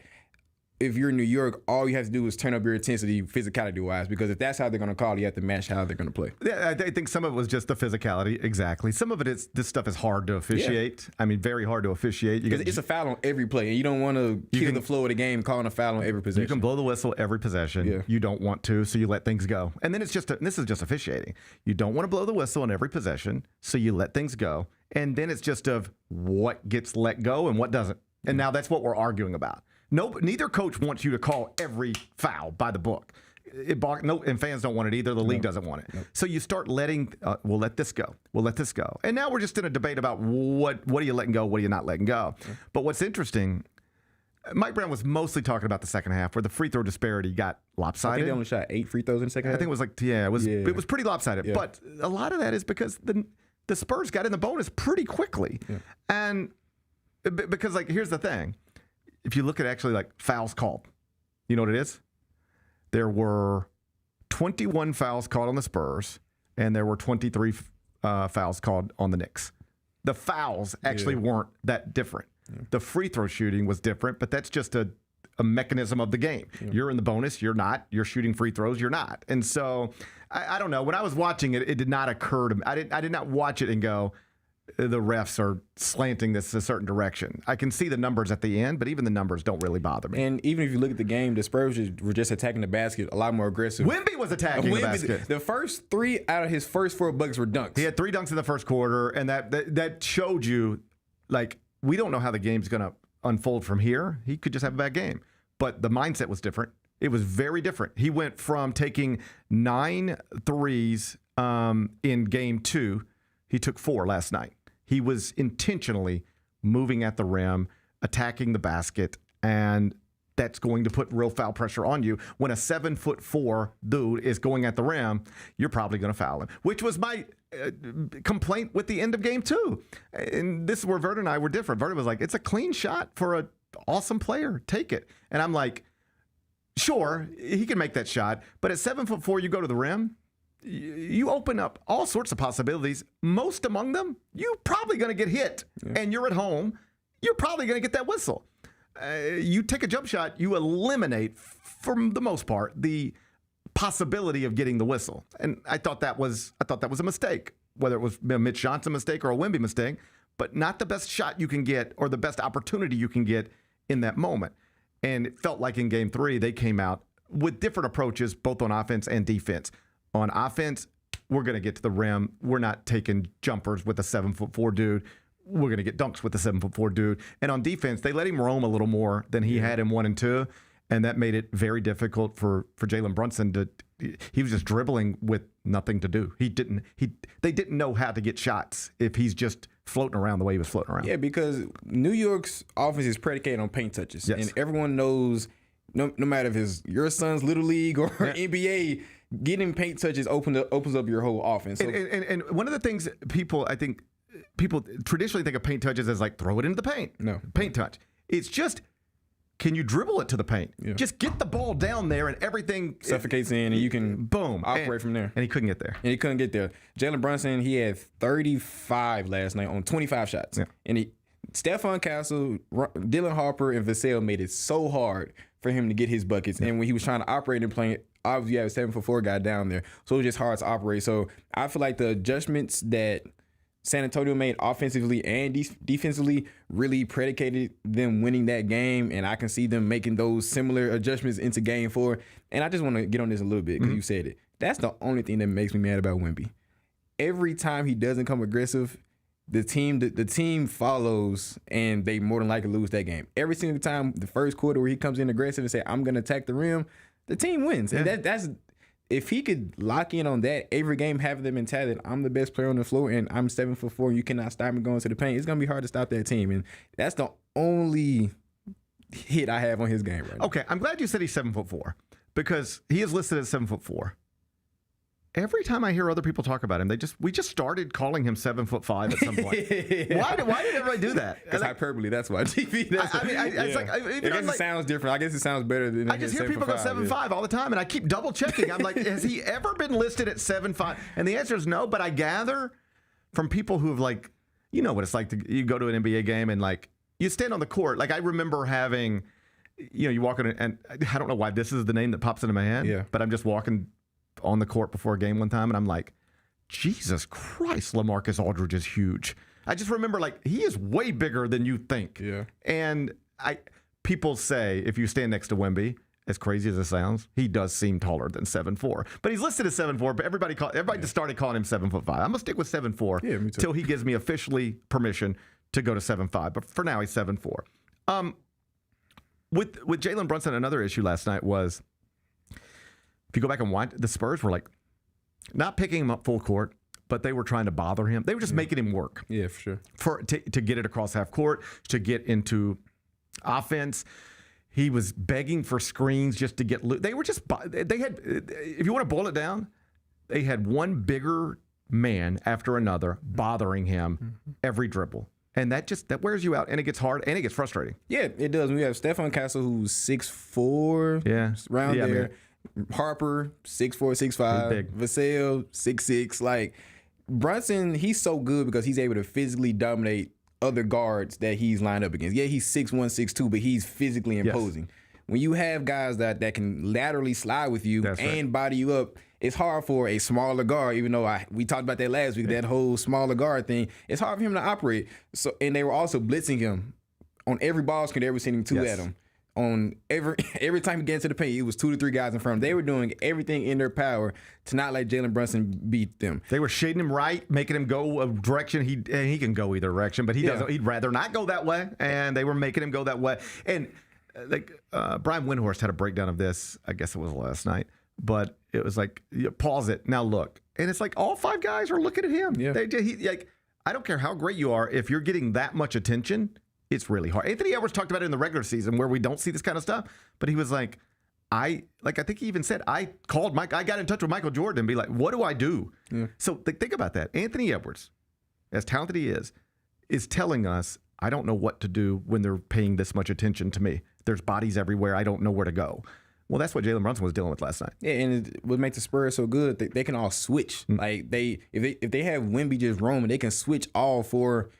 Speaker 12: If you're in New York, all you have to do is turn up your intensity physicality-wise, because if that's how they're going to call it, you have to match how they're going to play.
Speaker 13: Yeah, I think some of it was just the physicality, exactly. Some of it is, this stuff is hard to officiate. I mean, very hard to officiate.
Speaker 12: Because it's a foul on every play, and you don't want to kill the flow of the game calling a foul on every possession.
Speaker 13: You can blow the whistle every possession. Yeah. You don't want to, so you let things go. And then this is just officiating. You don't want to blow the whistle on every possession, so you let things go. And then it's just of what gets let go and what doesn't. And now that's what we're arguing about. Neither coach wants you to call every foul by the book. And fans don't want it either. The league doesn't want it. So you start letting, we'll let this go. We'll let this go. And now we're just in a debate about what are you letting go, what are you not letting go. But what's interesting, Mike Brown was mostly talking about the second half where the free throw disparity got lopsided.
Speaker 12: I think they only shot 8 free throws in the second half.
Speaker 13: I think it was it was pretty lopsided. Yeah. But a lot of that is because the Spurs got in the bonus pretty quickly. Yeah. And because, like, here's the thing. If you look at actually, like, fouls called, you know what it is? There were 21 fouls called on the Spurs, and there were 23 fouls called on the Knicks. The fouls actually weren't that different. Yeah. The free throw shooting was different, but that's just a mechanism of the game. Yeah. You're in the bonus, you're not. You're shooting free throws, you're not. And so, I don't know. When I was watching it, it did not occur to me. I did not watch it and go, the refs are slanting this a certain direction. I can see the numbers at the end, but even the numbers don't really bother me.
Speaker 12: And even if you look at the game, the Spurs were just attacking the basket a lot more aggressive.
Speaker 13: Wemby was attacking the basket.
Speaker 12: The first 3 out of his first 4 buckets were dunks.
Speaker 13: He had 3 dunks in the first quarter, and that showed you, like, we don't know how the game's going to unfold from here. He could just have a bad game. But the mindset was different. It was very different. He went from taking 9 threes in game 2. He took 4 last night. He was intentionally moving at the rim, attacking the basket, and that's going to put real foul pressure on you. When a 7'4" dude is going at the rim, you're probably going to foul him, which was my complaint with the end of game 2. And this is where Vernon and I were different. Vernon was like, it's a clean shot for an awesome player. Take it. And I'm like, sure, he can make that shot, but at 7'4", you go to the rim, you open up all sorts of possibilities. Most among them, you're probably going to get hit, and you're at home. You're probably going to get that whistle. You take a jump shot, you eliminate, for the most part, the possibility of getting the whistle. And I thought that was a mistake, whether it was a Mitch Johnson mistake or a Wemby mistake, but not the best shot you can get or the best opportunity you can get in that moment. And it felt like in game 3, they came out with different approaches, both on offense and defense. On offense, we're going to get to the rim. We're not taking jumpers with a 7'4" dude. We're going to get dunks with a 7'4" dude. And on defense, they let him roam a little more than he had in 1 and 2, and that made it very difficult for Jalen Brunson to. He was just dribbling with nothing to do. They didn't know how to get shots if he's just floating around the way he was floating around.
Speaker 12: Yeah, because New York's offense is predicated on paint touches, and everyone knows. No matter if it's your son's Little League or NBA, getting paint touches opens up your whole offense. So,
Speaker 13: and one of the things people traditionally think of paint touches as like throw it into the paint.
Speaker 12: No.
Speaker 13: Paint touch. It's just can you dribble it to the paint?
Speaker 12: Yeah.
Speaker 13: Just get the ball down there and everything
Speaker 12: suffocates in, and you can
Speaker 13: boom
Speaker 12: operate from there.
Speaker 13: And he couldn't get there.
Speaker 12: And he couldn't get there. Jalen Brunson, he had 35 last night on 25 shots.
Speaker 13: Yeah.
Speaker 12: And Stephon Castle, Dylan Harper, and Vassell made it so hard for him to get his buckets. And when he was trying to operate and play, obviously you have a 7-4 guy down there. So it was just hard to operate. So I feel like the adjustments that San Antonio made offensively and defensively really predicated them winning that game, and I can see them making those similar adjustments into Game 4. And I just want to get on this a little bit because you said it. That's the only thing that makes me mad about Wemby. Every time he doesn't come aggressive, the team follows, and they more than likely lose that game. Every single time, the first quarter where he comes in aggressive and say, "I'm going to attack the rim," the team wins.
Speaker 13: Yeah.
Speaker 12: And that's if he could lock in on that every game, having the mentality that I'm the best player on the floor and I'm 7-4 and you cannot stop me going to the paint, it's gonna be hard to stop that team. And that's the only hit I have on his game right now.
Speaker 13: Okay, I'm glad you said he's 7'4" because he is listed as 7'4". Every time I hear other people talk about him, we just started calling him 7'5" at some point. Why did everybody do that?
Speaker 12: That's hyperbole. That's why TV.
Speaker 13: It's like
Speaker 12: I guess it sounds different. I guess it sounds better than
Speaker 13: I just hear people go 7'5" all the time, and I keep double checking. I'm like, has he ever been listed at 7'5"? And the answer is no. But I gather from people who have what it's like you go to an NBA game and you stand on the court. Like I remember having, you walk in and I don't know why this is the name that pops into my head.
Speaker 12: Yeah.
Speaker 13: But I'm just walking on the court before a game one time, and I'm like, Jesus Christ, LaMarcus Aldridge is huge. I just remember he is way bigger than you think.
Speaker 12: Yeah.
Speaker 13: And people say if you stand next to Wemby, as crazy as it sounds, he does seem taller than 7'4". But he's listed as 7'4", but everybody just started calling him 7'5". I'm gonna stick with 7'4" till he gives me officially permission to go to 7'5". But for now, he's 7'4". With Jalen Brunson, another issue last night was, if you go back and watch, the Spurs were not picking him up full court, but they were trying to bother him. They were just making him work.
Speaker 12: Yeah, for sure.
Speaker 13: To get it across half court, to get into offense. He was begging for screens just to get loose. They had, if you want to boil it down, they had one bigger man after another bothering him every dribble. And that wears you out, and it gets hard, and it gets frustrating.
Speaker 12: Yeah, it does. We have Stephon Castle, who's 6'4", around there. Man. Harper, 6'4", 6'5". Vassell, 6'6". Brunson, he's so good because he's able to physically dominate other guards that he's lined up against. Yeah, he's 6'1", 6'2", but he's physically imposing. Yes. When you have guys that can laterally slide with you body you up, it's hard for a smaller guard, even though we talked about that last week, that whole smaller guard thing. It's hard for him to operate. So, and they were also blitzing him on every ball screen. They were sending two at him. On every time he gets into the paint, it was 2 to 3 guys in front of him. They were doing everything in their power to not let Jalen Brunson beat them.
Speaker 13: They were shading him right, making him go a direction. He can go either direction, but he'd rather not go that way, and they were making him go that way. And Brian Windhorst had a breakdown of this, I guess it was last night, but it was pause it, now look. And it's all 5 guys are looking at him. Yeah. I don't care how great you are, if you're getting that much attention, it's really hard. Anthony Edwards talked about it in the regular season where we don't see this kind of stuff, but he was I think he even said, I got in touch with Michael Jordan and be like, what do I do? Yeah. So think about that. Anthony Edwards, as talented he is telling us, I don't know what to do when they're paying this much attention to me. There's bodies everywhere. I don't know where to go. Well, that's what Jalen Brunson was dealing with last night.
Speaker 12: Yeah, and what makes the Spurs so good, they can all switch. If they have Wemby just roaming, they can switch all 4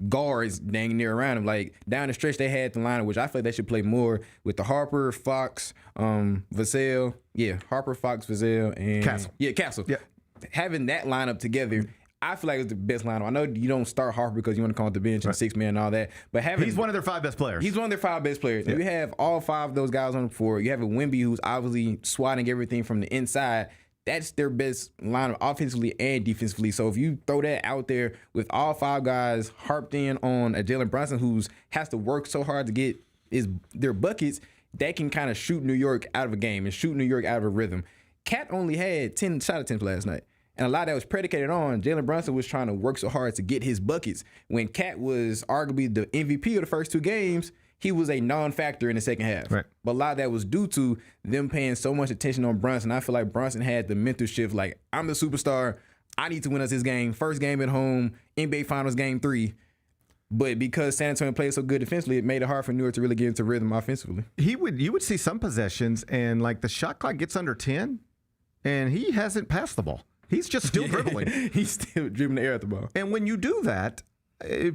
Speaker 12: guards dang near around him. Down the stretch, they had the lineup, which I feel like they should play more with the Harper, Fox, Vassell. Yeah, Harper, Fox, Vassell, and
Speaker 13: Castle.
Speaker 12: Yeah, Castle. Yeah. Having that lineup together, I feel like it's the best lineup. I know you don't start Harper because you want to come off the bench and 6-man and all that, but he's
Speaker 13: one of their 5 best players.
Speaker 12: He's one of their 5 best players. Yeah. You have all 5 of those guys on the floor. You have a Wemby who's obviously swatting everything from the inside. That's their best lineup offensively and defensively. So if you throw that out there with all 5 guys harped in on a Jalen Brunson who has to work so hard to get their buckets, that can kind of shoot New York out of a game and shoot New York out of a rhythm. Cat only had 10 shot attempts last night. And a lot of that was predicated on Jalen Brunson was trying to work so hard to get his buckets. When Cat was arguably the MVP of the first 2 games, he was a non-factor in the second half. Right. But a lot of that was due to them paying so much attention on Brunson. I feel like Brunson had the mental shift, I'm the superstar. I need to win us this game. First game at home, NBA Finals game 3. But because San Antonio played so good defensively, it made it hard for Newark to really get into rhythm offensively.
Speaker 13: You would see some possessions, and like the shot clock gets under 10, and he hasn't passed the ball. He's just still dribbling.
Speaker 12: He's still dribbling the air at the ball.
Speaker 13: And when you do that,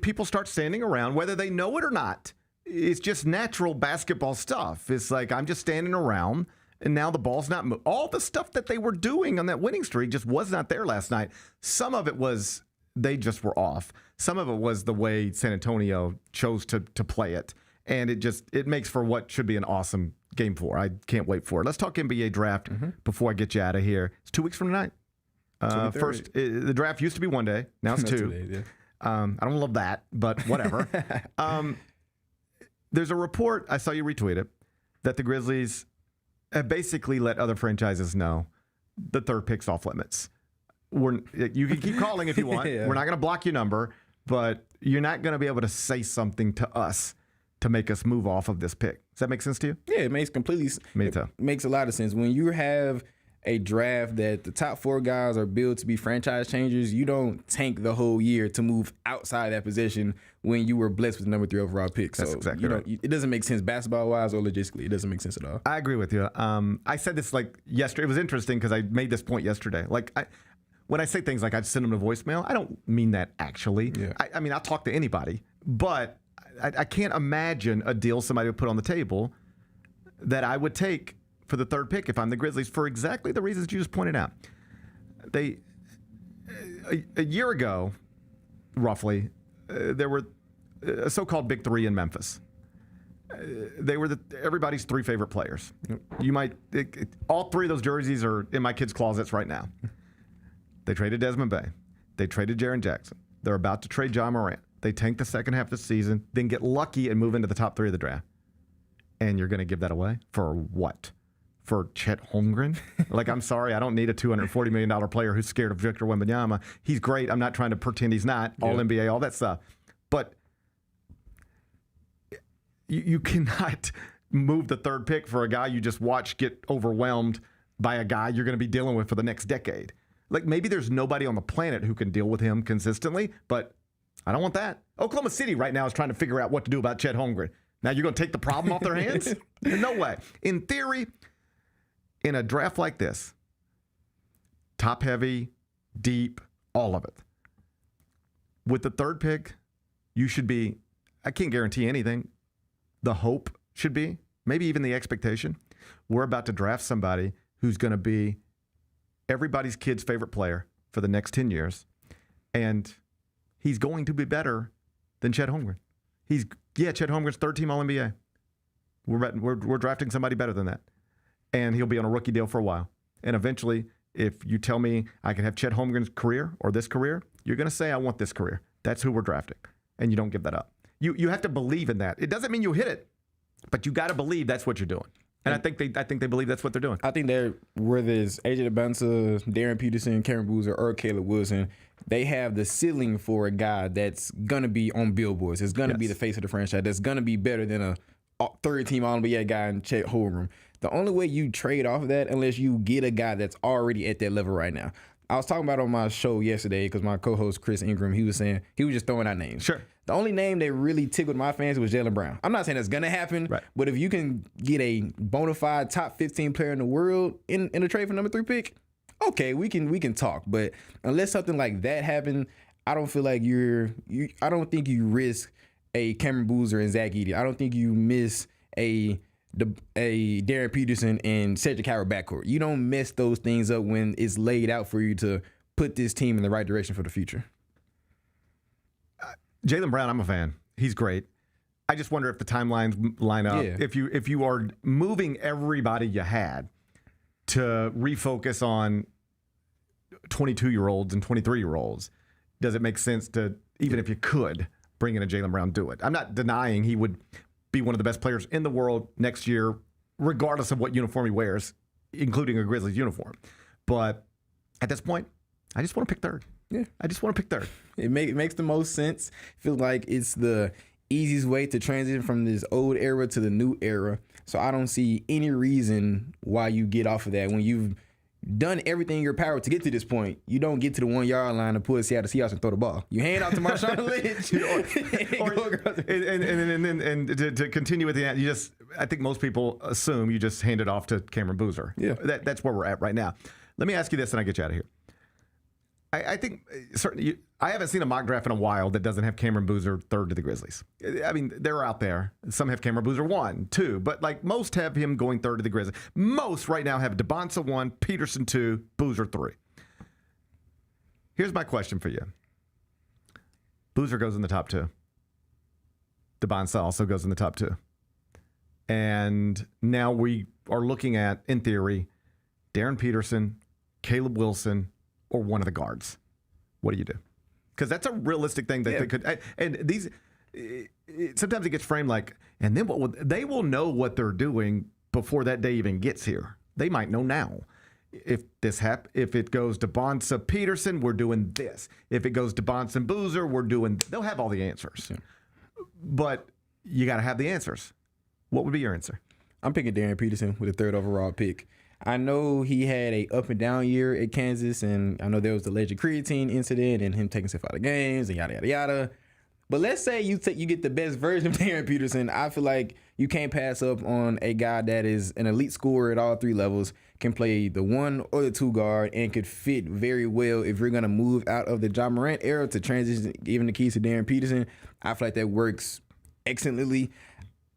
Speaker 13: people start standing around, whether they know it or not. It's just natural basketball stuff. It's like, I'm just standing around, and now the ball's not moving. All the stuff that they were doing on that winning streak just was not there last night. Some of it was they just were off. Some of it was the way San Antonio chose to play it. And it makes for what should be an awesome Game 4. I can't wait for it. Let's talk NBA draft before I get you out of here. It's 2 weeks from tonight. First, the draft used to be 1 day. Now it's 2.
Speaker 12: 2 days, yeah.
Speaker 13: I don't love that, but whatever. There's a report, I saw you retweet it, that the Grizzlies have basically let other franchises know the third pick's off limits. You can keep calling if you want.
Speaker 12: Yeah.
Speaker 13: We're not going to block your number, but you're not going to be able to say something to us to make us move off of this pick. Does that make sense to you?
Speaker 12: Yeah, it makes makes a lot of sense. When you have a draft that the top 4 guys are built to be franchise changers, you don't tank the whole year to move outside that position when you were blessed with the number 3 overall pick.
Speaker 13: That's exactly right.
Speaker 12: It doesn't make sense basketball-wise or logistically. It doesn't make sense at all.
Speaker 13: I agree with you. I said this like yesterday. It was interesting because I made this point yesterday. When I say things like I'd send them to voicemail, I don't mean that actually.
Speaker 12: Yeah.
Speaker 13: I mean, I'll talk to anybody, but I can't imagine a deal somebody would put on the table that I would take for the third pick if I'm the Grizzlies for exactly the reasons you just pointed out. A year ago, roughly, there were a so-called Big Three in Memphis. They were everybody's 3 favorite players. All 3 of those jerseys are in my kids' closets right now. They traded Desmond Bay. They traded Jaren Jackson. They're about to trade John Morant. They tank the second half of the season, then get lucky and move into the top 3 of the draft. And you're going to give that away for what? For Chet Holmgren? I'm sorry, I don't need a $240 million player who's scared of Victor Wembanyama. He's great. I'm not trying to pretend he's not. All NBA, all that stuff. But you cannot move the third pick for a guy you just watched get overwhelmed by a guy you're going to be dealing with for the next decade. Maybe there's nobody on the planet who can deal with him consistently, but I don't want that. Oklahoma City right now is trying to figure out what to do about Chet Holmgren. Now you're going to take the problem off their hands? No way. In theory, in a draft like this, top heavy, deep, all of it. With the third pick, you should be, I can't guarantee anything. The hope should be, maybe even the expectation, we're about to draft somebody who's going to be everybody's kid's favorite player for the next 10 years. And he's going to be better than Chet Holmgren. Chet Holmgren's third-team All-NBA. We're drafting somebody better than that. And he'll be on a rookie deal for a while. And eventually, if you tell me I can have Chet Holmgren's career or this career, you're going to say, I want this career. That's who we're drafting. And you don't give that up. You have to believe in that. It doesn't mean you hit it, but you got to believe that's what you're doing. And I think they believe that's what they're doing.
Speaker 12: I think that whether it's AJ DeBanza, Darren Peterson, Cameron Boozer, or Caleb Wilson, they have the ceiling for a guy that's going to be on billboards. It's going to be the face of the franchise. That's going to be better than a third-team All-NBA guy in Chet Holmgren. The only way you trade off of that, unless you get a guy that's already at that level right now. I was talking about on my show yesterday because my co-host Chris Ingram, he was just throwing out names.
Speaker 13: Sure.
Speaker 12: The only name that really tickled my fans was Jaylen Brown. I'm not saying that's going to happen,
Speaker 13: right,
Speaker 12: but if you can get a bona fide top 15 player in the world in a trade for number 3 pick, okay, we can talk. But unless something like that happened, I don't feel like I don't think you risk a Cameron Boozer and Zach Edey. I don't think you miss a Darren Peterson and Cedric Howard backcourt. You don't mess those things up when it's laid out for you to put this team in the right direction for the future.
Speaker 13: Jaylen Brown, I'm a fan. He's great. I just wonder if the timelines line up.
Speaker 12: Yeah.
Speaker 13: If you are moving everybody you had to refocus on 22-year-olds and 23-year-olds, does it make sense to, even if you could, bring in a Jaylen Brown, do it? I'm not denying he would be one of the best players in the world next year, regardless of what uniform he wears, including a Grizzlies uniform. But at this point, I just want to pick third.
Speaker 12: Yeah,
Speaker 13: I just want to pick third.
Speaker 12: It makes the most sense. Feels like it's the easiest way to transition from this old era to the new era. So I don't see any reason why you get off of that when you've done everything in your power to get to this point. You don't get to the 1 yard line and pull the Seattle Seahawks and throw the ball. You hand off to Marshawn Lynch.
Speaker 13: and to continue with the, I think most people assume you just hand it off to Cameron Boozer.
Speaker 12: Yeah,
Speaker 13: that's where we're at right now. Let me ask you this, and I get you out of here. I think certainly I haven't seen a mock draft in a while that doesn't have Cameron Boozer third to the Grizzlies. I mean, they're out there. Some have Cameron Boozer 1, 2, but like most have him going third to the Grizzlies. Most right now have DeBonsa 1, Peterson 2, Boozer 3. Here's my question for you. Boozer goes in the top 2. DeBonsa also goes in the top 2. And now we are looking at, in theory, Darren Peterson, Caleb Wilson, or one of the guards. What do you do? Because that's a realistic thing that they could. And these, sometimes it gets framed like, and then they will know what they're doing before that day even gets here. They might know now. If it goes to Bonsa Peterson, we're doing this. If it goes to Bonsa Boozer, they'll have all the answers. Yeah. But you got to have the answers. What would be your answer?
Speaker 12: I'm picking Darren Peterson with the 3rd overall pick. I know he had a up and down year at Kansas, and I know there was the alleged creatine incident and him taking stuff out of games and yada, yada, yada. But let's say you get the best version of Darren Peterson. I feel like you can't pass up on a guy that is an elite scorer at all 3 levels, can play the 1 or the 2 guard, and could fit very well if you're going to move out of the Ja Morant era to transition, giving the keys to Darren Peterson. I feel like that works excellently.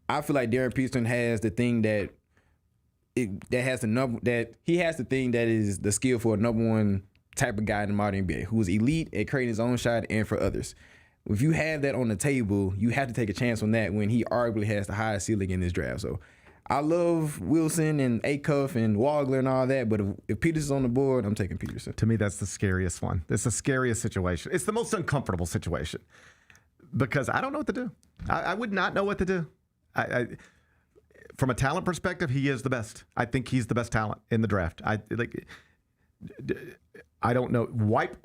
Speaker 12: I feel like Darren Peterson has the thing that he has the thing that is the skill for a number 1 type of guy in the modern NBA, who is elite at creating his own shot and for others. If you have that on the table, you have to take a chance on that when he arguably has the highest ceiling in this draft. So I love Wilson and Acuff and Wagler and all that, but if Peterson's on the board, I'm taking Peterson.
Speaker 13: To me, that's the scariest one. It's the scariest situation. It's the most uncomfortable situation because I don't know what to do. I would not know what to do. From a talent perspective, he is the best. I think he's the best talent in the draft. I don't know.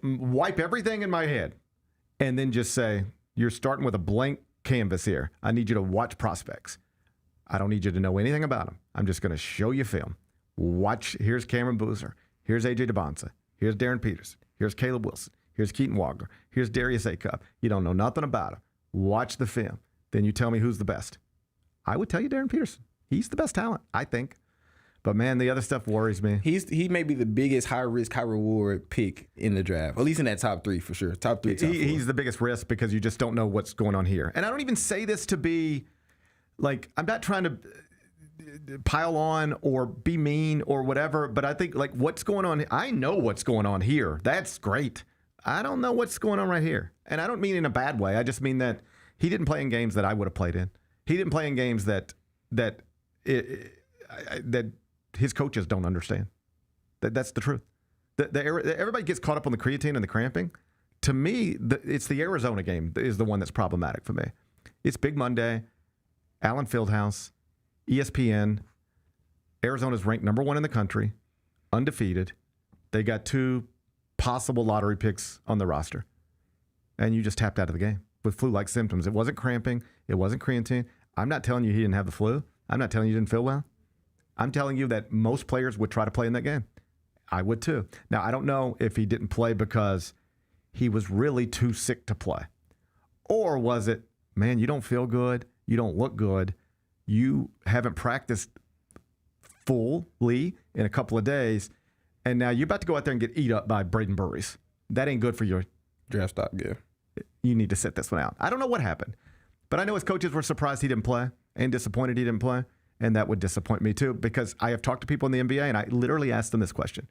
Speaker 13: Wipe everything in my head and then just say, you're starting with a blank canvas here. I need you to watch prospects. I don't need you to know anything about them. I'm just going to show you film. Watch. Here's Cameron Boozer. Here's A.J. DeBonsa. Here's Darren Peterson. Here's Caleb Wilson. Here's Keaton Wagler. Here's Darius Acuff. You don't know nothing about him. Watch the film. Then you tell me who's the best. I would tell you Darren Peterson. He's the best talent, I think. But, man, the other stuff worries me.
Speaker 12: He may be the biggest high-risk, high-reward pick in the draft, at least in that top 3 for sure. Top 3, top 4.
Speaker 13: He's the biggest risk because you just don't know what's going on here. And I don't even say this to be, like, I'm not trying to pile on or be mean or whatever, but I think, like, what's going on? I know what's going on here. That's great. I don't know what's going on right here. And I don't mean in a bad way. I just mean that he didn't play in games that I would have played in. He didn't play in games that his coaches don't understand. That's the truth. Everybody gets caught up on the creatine and the cramping. To me, it's the Arizona game is the one that's problematic for me. It's Big Monday, Allen Fieldhouse, ESPN. Arizona's ranked number 1 in the country, undefeated. They got 2 possible lottery picks on the roster. And you just tapped out of the game with flu-like symptoms. It wasn't cramping. It wasn't creatine. I'm not telling you he didn't have the flu. I'm not telling you he didn't feel well. I'm telling you that most players would try to play in that game. I would too. Now, I don't know if he didn't play because he was really too sick to play. Or was it, man, you don't feel good. You don't look good. You haven't practiced fully in a couple of days. And now you're about to go out there and get eat up by Braden Burries. That ain't good for your
Speaker 12: draft stock, yeah.
Speaker 13: You need to sit this one out. I don't know what happened. But I know his coaches were surprised he didn't play and disappointed he didn't play. And that would disappoint me too, because I have talked to people in the NBA and I literally asked them this question.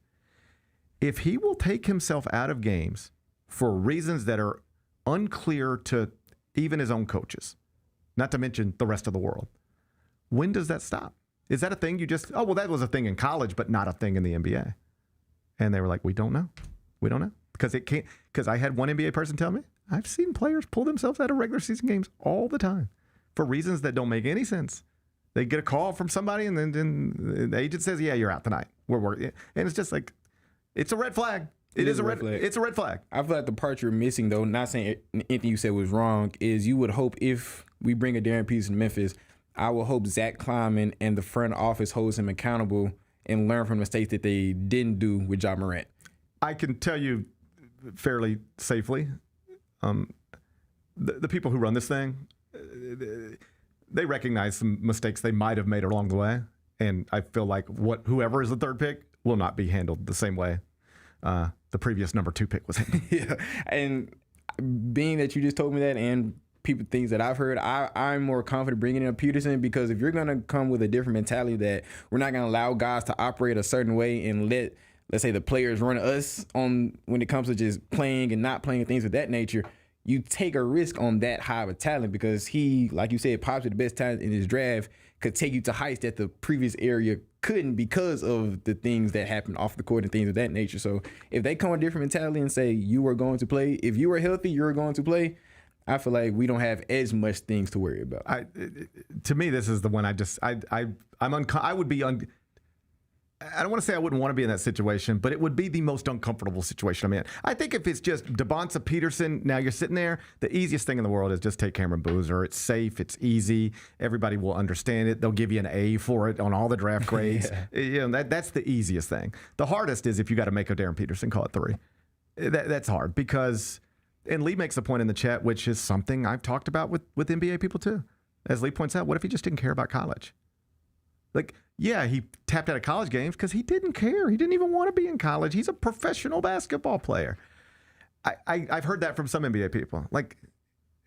Speaker 13: If he will take himself out of games for reasons that are unclear to even his own coaches, not to mention the rest of the world, when does that stop? Is that a thing you just, that was a thing in college, but not a thing in the NBA? And they were like, we don't know. We don't know. Because I had one NBA person tell me, I've seen players pull themselves out of regular season games all the time for reasons that don't make any sense. They get a call from somebody, and then the agent says, yeah, you're out tonight. We're working. And it's just like, it's a red flag. It is a red flag. It's a red flag.
Speaker 12: I feel like the part you're missing, though, not saying anything you said was wrong, is you would hope if we bring a Darren Peterson to Memphis, I would hope Zach Kleiman and the front office holds him accountable and learn from the mistakes that they didn't do with Ja Morant.
Speaker 13: I can tell you fairly safely, the people who run this thing, they recognize some mistakes they might have made along the way. And I feel like whoever is the third pick will not be handled the same way the previous number 2 pick was handled.
Speaker 12: Yeah, and being that you just told me that and things that I've heard, I'm more confident bringing in Peterson, because if you're going to come with a different mentality that we're not going to allow guys to operate a certain way and let's say the players run us on when it comes to just playing and not playing and things of that nature, you take a risk on that high of a talent, because he, like you said, possibly the best talent in his draft, could take you to heights that the previous area couldn't because of the things that happened off the court and things of that nature. So if they come with a different mentality and say you are going to play, if you are healthy, you're going to play, I feel like we don't have as much things to worry about.
Speaker 13: To me, this is the one I would be I don't want to say I wouldn't want to be in that situation, but it would be the most uncomfortable situation I'm in. I think if it's just Devonta Peterson, now you're sitting there, the easiest thing in the world is just take Cameron Boozer. It's safe. It's easy. Everybody will understand it. They'll give you an A for it on all the draft grades. Yeah. You know, that's the easiest thing. The hardest is if you got to make a Darren Peterson call it 3. That's hard because, and Lee makes a point in the chat, which is something I've talked about with NBA people too. As Lee points out, what if he just didn't care about college? Like, yeah, he tapped out of college games because he didn't care. He didn't even want to be in college. He's a professional basketball player. I've heard that from some NBA people. Like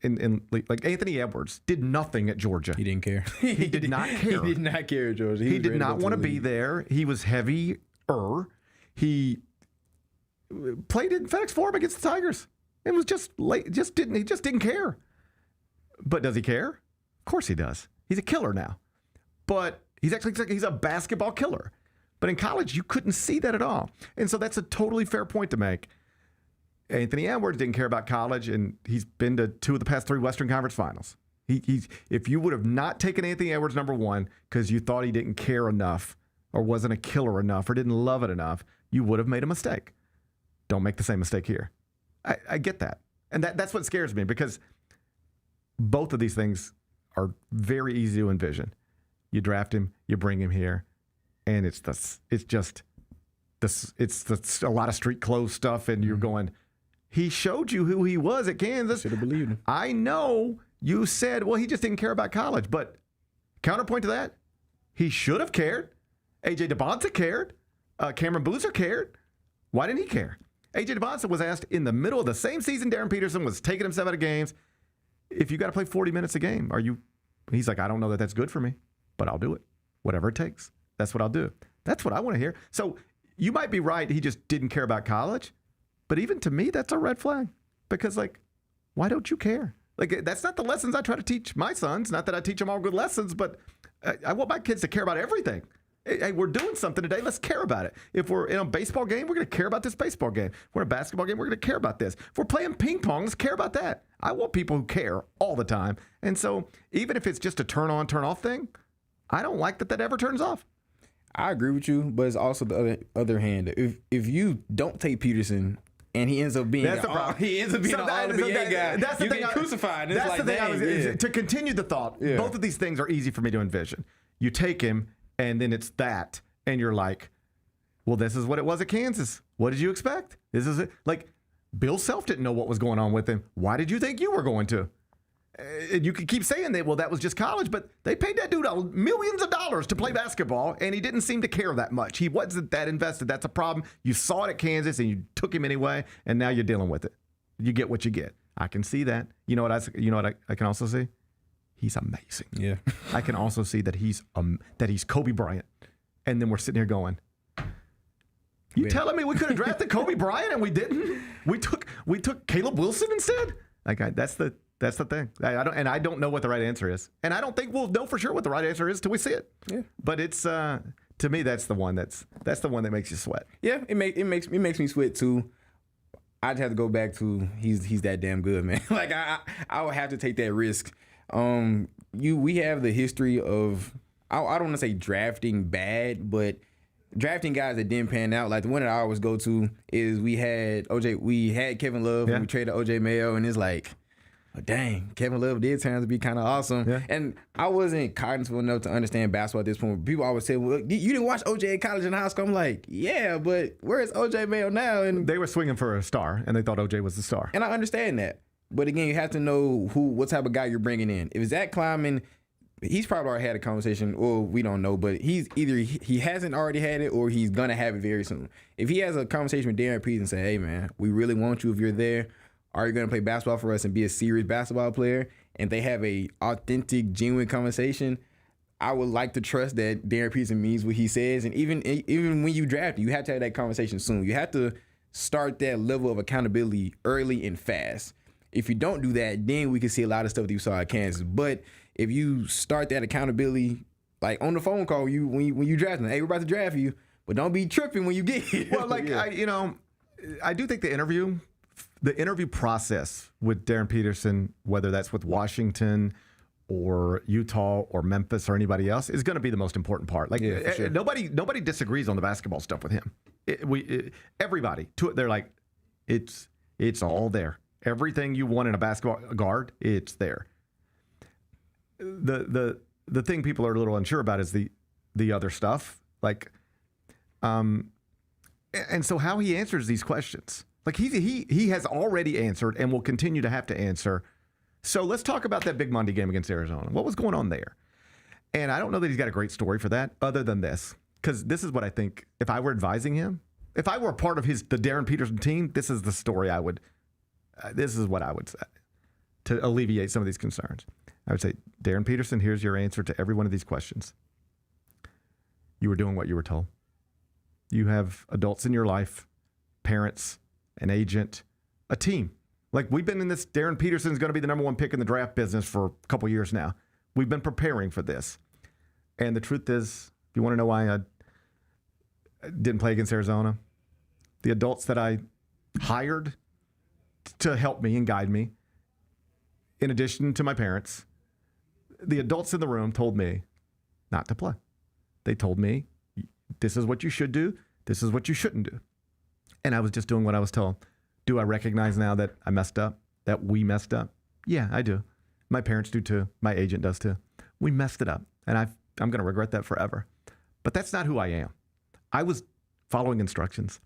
Speaker 13: Anthony Edwards did nothing at Georgia.
Speaker 12: He didn't care.
Speaker 13: He did not care.
Speaker 12: He did not care at Georgia.
Speaker 13: He did not want to be there. He was heavier. He played in FedEx Forum against the Tigers. It was just late. He just didn't care. But does he care? Of course he does. He's a killer now. But he's a basketball killer. But in college, you couldn't see that at all. And so that's a totally fair point to make. Anthony Edwards didn't care about college, and he's been to 2 of the past 3 Western Conference Finals. If you would have not taken Anthony Edwards number 1 because you thought he didn't care enough or wasn't a killer enough or didn't love it enough, you would have made a mistake. Don't make the same mistake here. I get that. And that's what scares me, because both of these things are very easy to envision. You draft him, you bring him here, and it's a lot of street clothes stuff, and you're going, he showed you who he was at Kansas.
Speaker 12: Should have believed him.
Speaker 13: I know you said, well, he just didn't care about college, but counterpoint to that, he should have cared. A.J. DeBonta cared. Cameron Boozer cared. Why didn't he care? A.J. DeBonta was asked in the middle of the same season Darren Peterson was taking himself out of games, if you got to play 40 minutes a game, he's like, I don't know that that's good for me, but I'll do it. Whatever it takes. That's what I'll do. That's what I want to hear. So you might be right. He just didn't care about college. But even to me, that's a red flag. Because, why don't you care? That's not the lessons I try to teach my sons. Not that I teach them all good lessons, but I want my kids to care about everything. Hey, we're doing something today. Let's care about it. If we're in a baseball game, we're going to care about this baseball game. If we're in a basketball game, we're going to care about this. If we're playing ping pong, let's care about that. I want people who care all the time. And so even if it's just a turn on, turn off thing, I don't like that ever turns off.
Speaker 12: I agree with you, but it's also the other hand. If you don't take Peterson and he ends up being an All-NBA guy,
Speaker 13: that's the
Speaker 12: you
Speaker 13: thing
Speaker 12: get crucified. And
Speaker 13: that's the thing. To continue the thought, both of these things are easy for me to envision. You take him, and then it's that, and you're like, well, this is what it was at Kansas. What did you expect? This is it. Bill Self didn't know what was going on with him. Why did you think you were going to? And you could keep saying that, well, that was just college, but they paid that dude millions of dollars to play basketball, and he didn't seem to care that much. He wasn't that invested. That's a problem. You saw it at Kansas, and you took him anyway, and now you're dealing with it. You get what you get. I can see that. You know what I can also see? He's amazing.
Speaker 12: Yeah.
Speaker 13: I can also see that he's Kobe Bryant, and then we're sitting here going, "You telling me we could have drafted Kobe Bryant and we didn't? We took Caleb Wilson instead." That's the thing. I don't know what the right answer is, and I don't think we'll know for sure what the right answer is till we see it.
Speaker 12: Yeah.
Speaker 13: But it's to me that's the one that makes you sweat.
Speaker 12: Yeah, it makes me sweat too. I just have to go back to he's that damn good, man. I would have to take that risk. We have the history of I don't want to say drafting bad, but drafting guys that didn't pan out. Like the one that I always go to is we had Kevin Love and we traded OJ Mayo, and it's like dang, Kevin Love did turn out to be kind of awesome.
Speaker 5: Yeah.
Speaker 12: And I wasn't cognizant enough to understand basketball at this point. People always say, well, you didn't watch OJ in college and high school. I'm like, yeah, but where's OJ Mayo now? And
Speaker 5: They were swinging for a star, and they thought OJ was the star.
Speaker 12: And I understand that. But again, you have to know what type of guy you're bringing in. If Zach Kleiman, he's probably already had a conversation, or we don't know, but he's either he hasn't already had it or he's going to have it very soon. If he has a conversation with Darren Pease and say, hey, man, we really want you if you're there. Are you going to play basketball for us and be a serious basketball player? And they have a authentic, genuine conversation. I would like to trust that Darren Peterson means what he says. And even when you draft, you have to have that conversation soon. You have to start that level of accountability early and fast. If you don't do that, then we can see a lot of stuff that you saw at Kansas. But if you start that accountability, like on the phone call, when you draft them, hey, we're about to draft you, but don't be tripping when you get here.
Speaker 5: Well, like,
Speaker 12: yeah.
Speaker 5: I do think the interview process with Darren Peterson, whether that's with Washington or Utah or Memphis or anybody else, is going to be the most important part. Like,
Speaker 12: sure.
Speaker 5: nobody disagrees on the basketball stuff with him. Everybody, they're like, it's all there. Everything you want in a basketball guard, it's there. The thing people are a little unsure about is the other stuff, like, and so how he answers these questions. Like he has already answered and will continue to have to answer. So let's talk about that big Monday game against Arizona. What was going on there? And I don't know that he's got a great story for that other than this, because this is what I think. If I were advising him, if I were a part of the Darren Peterson team, this is the story I would. This is what I would say to alleviate some of these concerns. I would say, Darren Peterson, here's your answer to every one of these questions. You were doing what you were told. You have adults in your life, parents, an agent, a team. Like, we've been in this, Darren Peterson's going to be the number one pick in the draft business for a couple years now. We've been preparing for this. And the truth is, if you want to know why I didn't play against Arizona, the adults that I hired to help me and guide me, in addition to my parents, the adults in the room told me not to play. They told me, this is what you should do, this is what you shouldn't do. And I was just doing what I was told. Do I recognize now that I messed up, that we messed up? Yeah, I do. My parents do too. My agent does too. We messed it up, and I'm going to regret that forever. But that's not who I am. I was following instructions.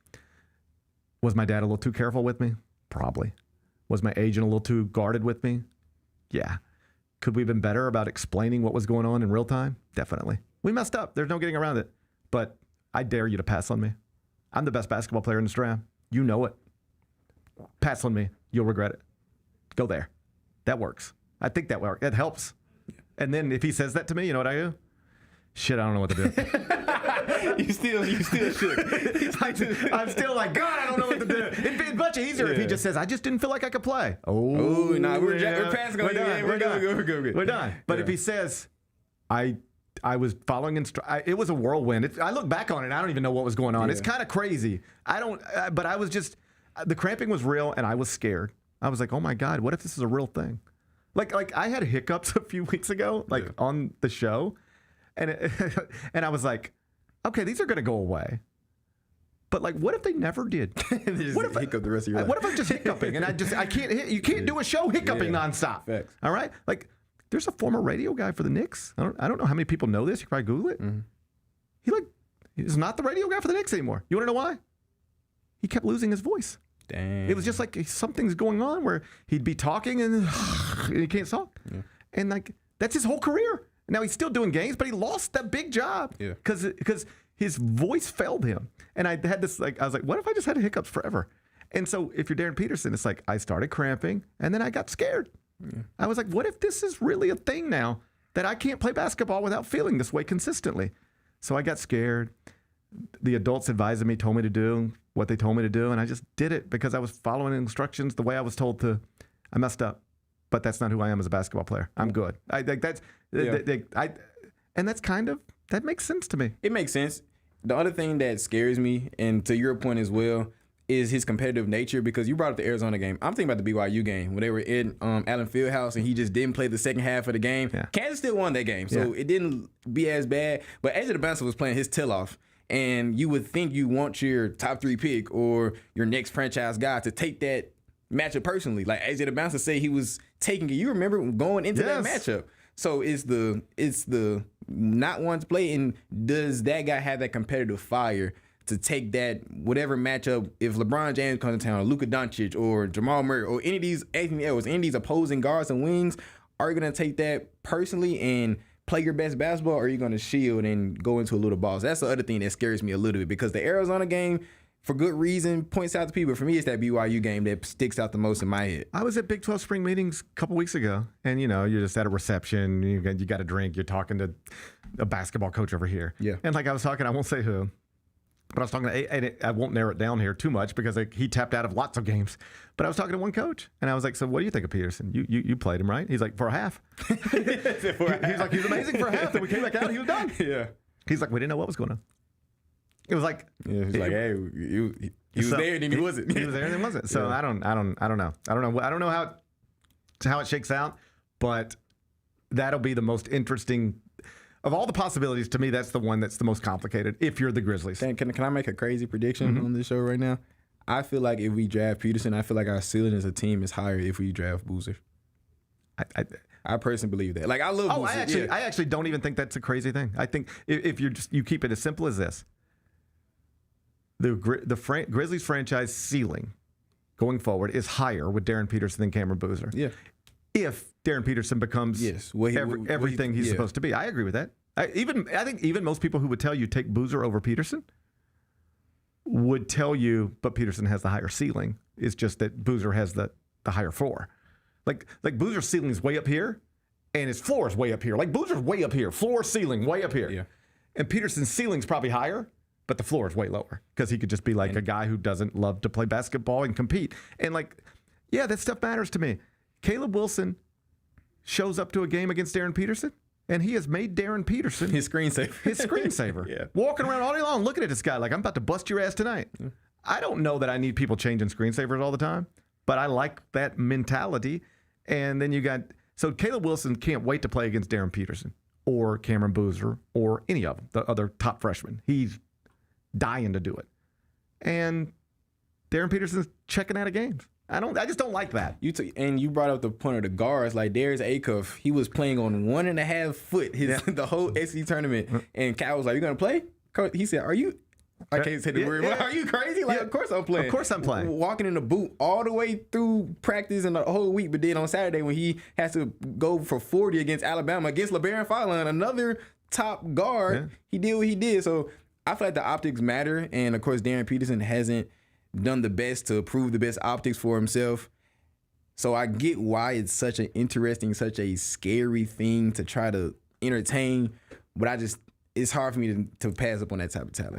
Speaker 5: Was my dad a little too careful with me? Probably. Was my agent a little too guarded with me? Yeah. Could we have been better about explaining what was going on in real time? Definitely. We messed up. There's no getting around it. But I dare you to pass on me. I'm the best basketball player in this draft. You know it. Pass on me. You'll regret it. Go there. That works. I think that works. It helps. And then if he says that to me, you know what I do? Shit, I don't know what to do.
Speaker 12: You still shook.
Speaker 5: I'm still like, God, I don't know what to do. It'd be much easier if he just says, I just didn't feel like I could play.
Speaker 12: Oh, no, we're passing on you.
Speaker 5: We're done. We're done. But
Speaker 12: yeah.
Speaker 5: if he says, I was following it was a whirlwind. I look back on it, I don't even know what was going on. Yeah. It's kind of crazy. But I was just, the cramping was real, and I was scared. I was like, oh my God, what if this is a real thing? Like I had hiccups a few weeks ago, on the show, and I was like, okay, these are going to go away. But like, what if they never did?
Speaker 12: What if hiccup the rest of your life?
Speaker 5: What if I'm just hiccuping and I can't? You can't do a show hiccuping nonstop.
Speaker 12: Facts.
Speaker 5: All right, like there's a former radio guy for the Knicks. I don't know how many people know this. You can probably Google it. Mm-hmm. He's not the radio guy for the Knicks anymore. You want to know why? He kept losing his voice.
Speaker 12: Dang.
Speaker 5: It was just like something's going on where he'd be talking and he can't talk. Yeah. And like that's his whole career. Now he's still doing games, but he lost that big job because his voice failed him. And I had this I was like, what if I just had hiccups forever? And so if you're Darren Peterson, it's like I started cramping and then I got scared. Yeah. I was like, what if this is really a thing now that I can't play basketball without feeling this way consistently? So I got scared. The adults advising me told me to do what they told me to do, and I just did it because I was following instructions the way I was told to. I messed up, but that's not who I am as a basketball player. I'm good. And that's that makes sense to me.
Speaker 12: It makes sense. The other thing that scares me, and to your point as well, is his competitive nature, because you brought up the Arizona game. I'm thinking about the BYU game when they were in Allen Fieldhouse and he just didn't play the second half of the game. Yeah. Kansas still won that game, so it didn't be as bad. But Angela Bouncer was playing his tail off. And you would think you want your top 3 pick or your next franchise guy to take that matchup personally. Like AJ the Bouncer said, he was taking it. You remember going into that matchup. So it's the not one to play, and does that guy have that competitive fire to take that whatever matchup? If LeBron James comes to town, or Luka Doncic, or Jamal Murray, or any of these Anthony Edwards, any of these opposing guards and wings, are you gonna take that personally and play your best basketball, or are you gonna shield and go into a little balls? That's the other thing that scares me a little bit, because the Arizona game, for good reason, points out to people. For me, it's that BYU game that sticks out the most in my head.
Speaker 13: I was at Big 12 spring meetings a couple weeks ago, and you're just at a reception, you got a drink, you're talking to a basketball coach over here.
Speaker 12: Yeah.
Speaker 13: And like I was talking, I won't say who, but I was talking to, and I won't narrow it down here too much because he tapped out of lots of games. But I was talking to one coach, and I was like, so what do you think of Peterson? You played him, right? He's like, for a half. He's like, he was amazing for a half. Then we came back out, he was done.
Speaker 12: Yeah.
Speaker 13: He's like, we didn't know what was going on. It was like,
Speaker 12: he was there and then he wasn't.
Speaker 13: He was there and then wasn't. So I don't know. I don't know how it shakes out, but that'll be the most interesting of all the possibilities. To me, that's the one that's the most complicated. If you're the Grizzlies,
Speaker 12: can I make a crazy prediction on this show right now? I feel like if we draft Peterson, I feel like our ceiling as a team is higher if we draft Boozer. I personally believe that. Like, I love Boozer.
Speaker 13: I actually don't even think that's a crazy thing. I think if you keep it as simple as this. The Grizzlies franchise ceiling going forward is higher with Darren Peterson than Cameron Boozer.
Speaker 12: Yeah.
Speaker 13: If Darren Peterson becomes everything he's supposed to be. I agree with that. I think even most people who would tell you take Boozer over Peterson would tell you, but Peterson has the higher ceiling. It's just that Boozer has the higher floor. Like Boozer's ceiling is way up here, and his floor is way up here. Like Boozer's way up here, floor, ceiling, way up here.
Speaker 12: Yeah.
Speaker 13: And Peterson's ceiling's probably higher, but the floor is way lower because he could just be like a guy who doesn't love to play basketball and compete. And that stuff matters to me. Caleb Wilson shows up to a game against Darren Peterson, and he has made Darren Peterson
Speaker 12: his screensaver.
Speaker 13: Yeah. Walking around all day long looking at this guy like, I'm about to bust your ass tonight. Yeah. I don't know that I need people changing screensavers all the time, but I like that mentality. And then so Caleb Wilson can't wait to play against Darren Peterson or Cameron Boozer or any of them, the other top freshmen. He's dying to do it. And Darren Peterson's checking out of games. I just don't like that.
Speaker 12: And you brought up the point of the guards, like Darius Acuff. He was playing on 1.5 foot the whole SEC tournament. And Cal was like, "You gonna play?" He said, "Are you?" I can't say the word. Yeah. Are you crazy? Like, of course I'm playing.
Speaker 13: Of course I'm playing.
Speaker 12: Walking in the boot all the way through practice and the whole week, but then on Saturday when he has to go for 40 against Alabama against LeBaron Fallon, another top guard, he did what he did. So I feel like the optics matter, and of course Darren Peterson hasn't done the best to prove the best optics for himself. So I get why it's such an interesting, such a scary thing to try to entertain, but it's hard for me to pass up on that type of talent.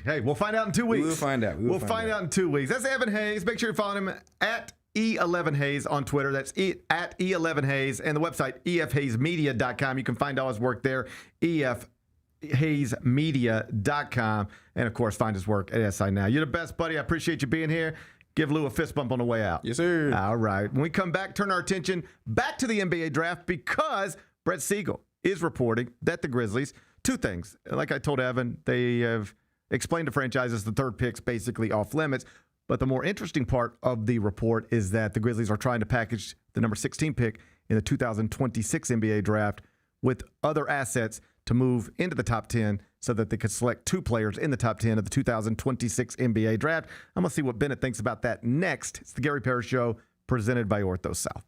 Speaker 13: Hey, we'll find out in 2 weeks.
Speaker 12: We'll find out.
Speaker 13: We'll find out in 2 weeks. That's Evan Hayes. Make sure you're following him at E11Hayes on Twitter. That's at E11Hayes, and the website efhayesmedia.com. You can find all his work there, efhayesmedia.com. And, of course, find his work at SI Now. You're the best, buddy. I appreciate you being here. Give Lou a fist bump on the way out.
Speaker 12: Yes, sir.
Speaker 13: All right. When we come back, turn our attention back to the NBA draft because Brett Siegel is reporting that the Grizzlies, two things. Like I told Evan, they have explained to franchises the third pick's basically off limits. But the more interesting part of the report is that the Grizzlies are trying to package the number 16 pick in the 2026 NBA draft with other assets to move into the top 10 so that they could select two players in the top 10 of the 2026 NBA draft. I'm going to see what Bennett thinks about that next. It's the Gary Parrish Show presented by Ortho South.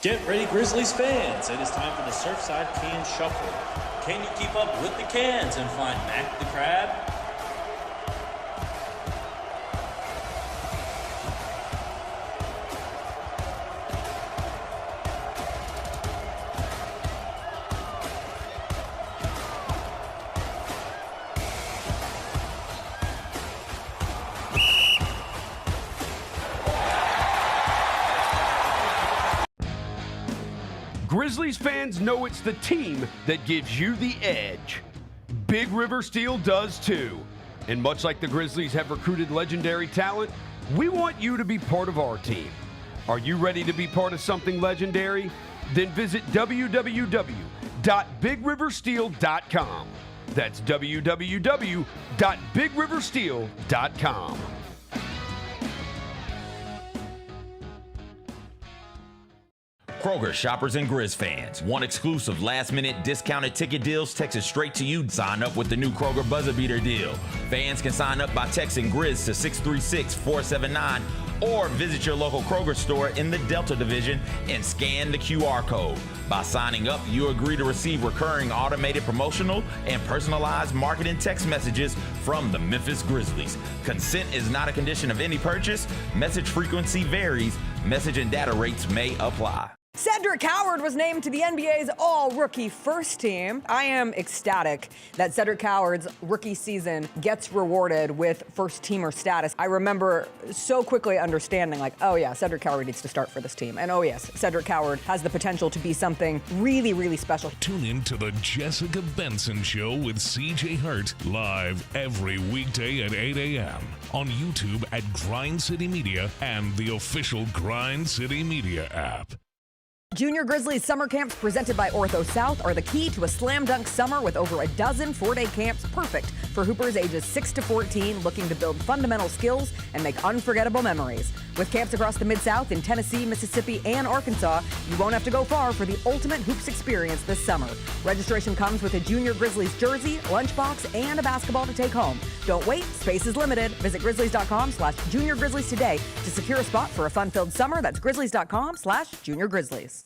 Speaker 14: Get ready, Grizzlies fans. It is time for the Surfside Can Shuffle. Can you keep up with the cans and find Mac the Crab?
Speaker 15: Grizzlies fans know it's the team that gives you the edge. Big River Steel does too. And much like the Grizzlies have recruited legendary talent, we want you to be part of our team. Are you ready to be part of something legendary? Then visit www.bigriversteel.com. That's www.bigriversteel.com.
Speaker 1: Kroger, shoppers, and Grizz fans. One exclusive last-minute discounted ticket deals texted straight to you. Sign up with the new Kroger Buzzer Beater deal. Fans can sign up by texting Grizz to 636-479 or visit your local Kroger store in the Delta Division and scan the QR code. By signing up, you agree to receive recurring automated promotional and personalized marketing text messages from the Memphis Grizzlies. Consent is not a condition of any purchase. Message frequency varies. Message and data rates may apply.
Speaker 2: Cedric Howard was named to the NBA's all-rookie first team. I am ecstatic that Cedric Howard's rookie season gets rewarded with first-teamer status. I remember so quickly understanding, like, oh yeah, Cedric Howard needs to start for this team. And oh yes, Cedric Howard has the potential to be something really, really special.
Speaker 4: Tune in to the Jessica Benson Show with CJ Hurt, live every weekday at 8 a.m. on YouTube at Grind City Media and the official Grind City Media app.
Speaker 2: Junior Grizzlies summer camps presented by Ortho South are the key to a slam dunk summer with over a dozen 4-day camps perfect for hoopers ages 6 to 14 looking to build fundamental skills and make unforgettable memories. With camps across the Mid-South in Tennessee, Mississippi, and Arkansas, you won't have to go far for the ultimate hoops experience this summer. Registration comes with a Junior Grizzlies jersey, lunchbox, and a basketball to take home. Don't wait, space is limited. Visit Grizzlies.com/Junior Grizzlies today to secure a spot for a fun-filled summer. That's Grizzlies.com/Junior Grizzlies.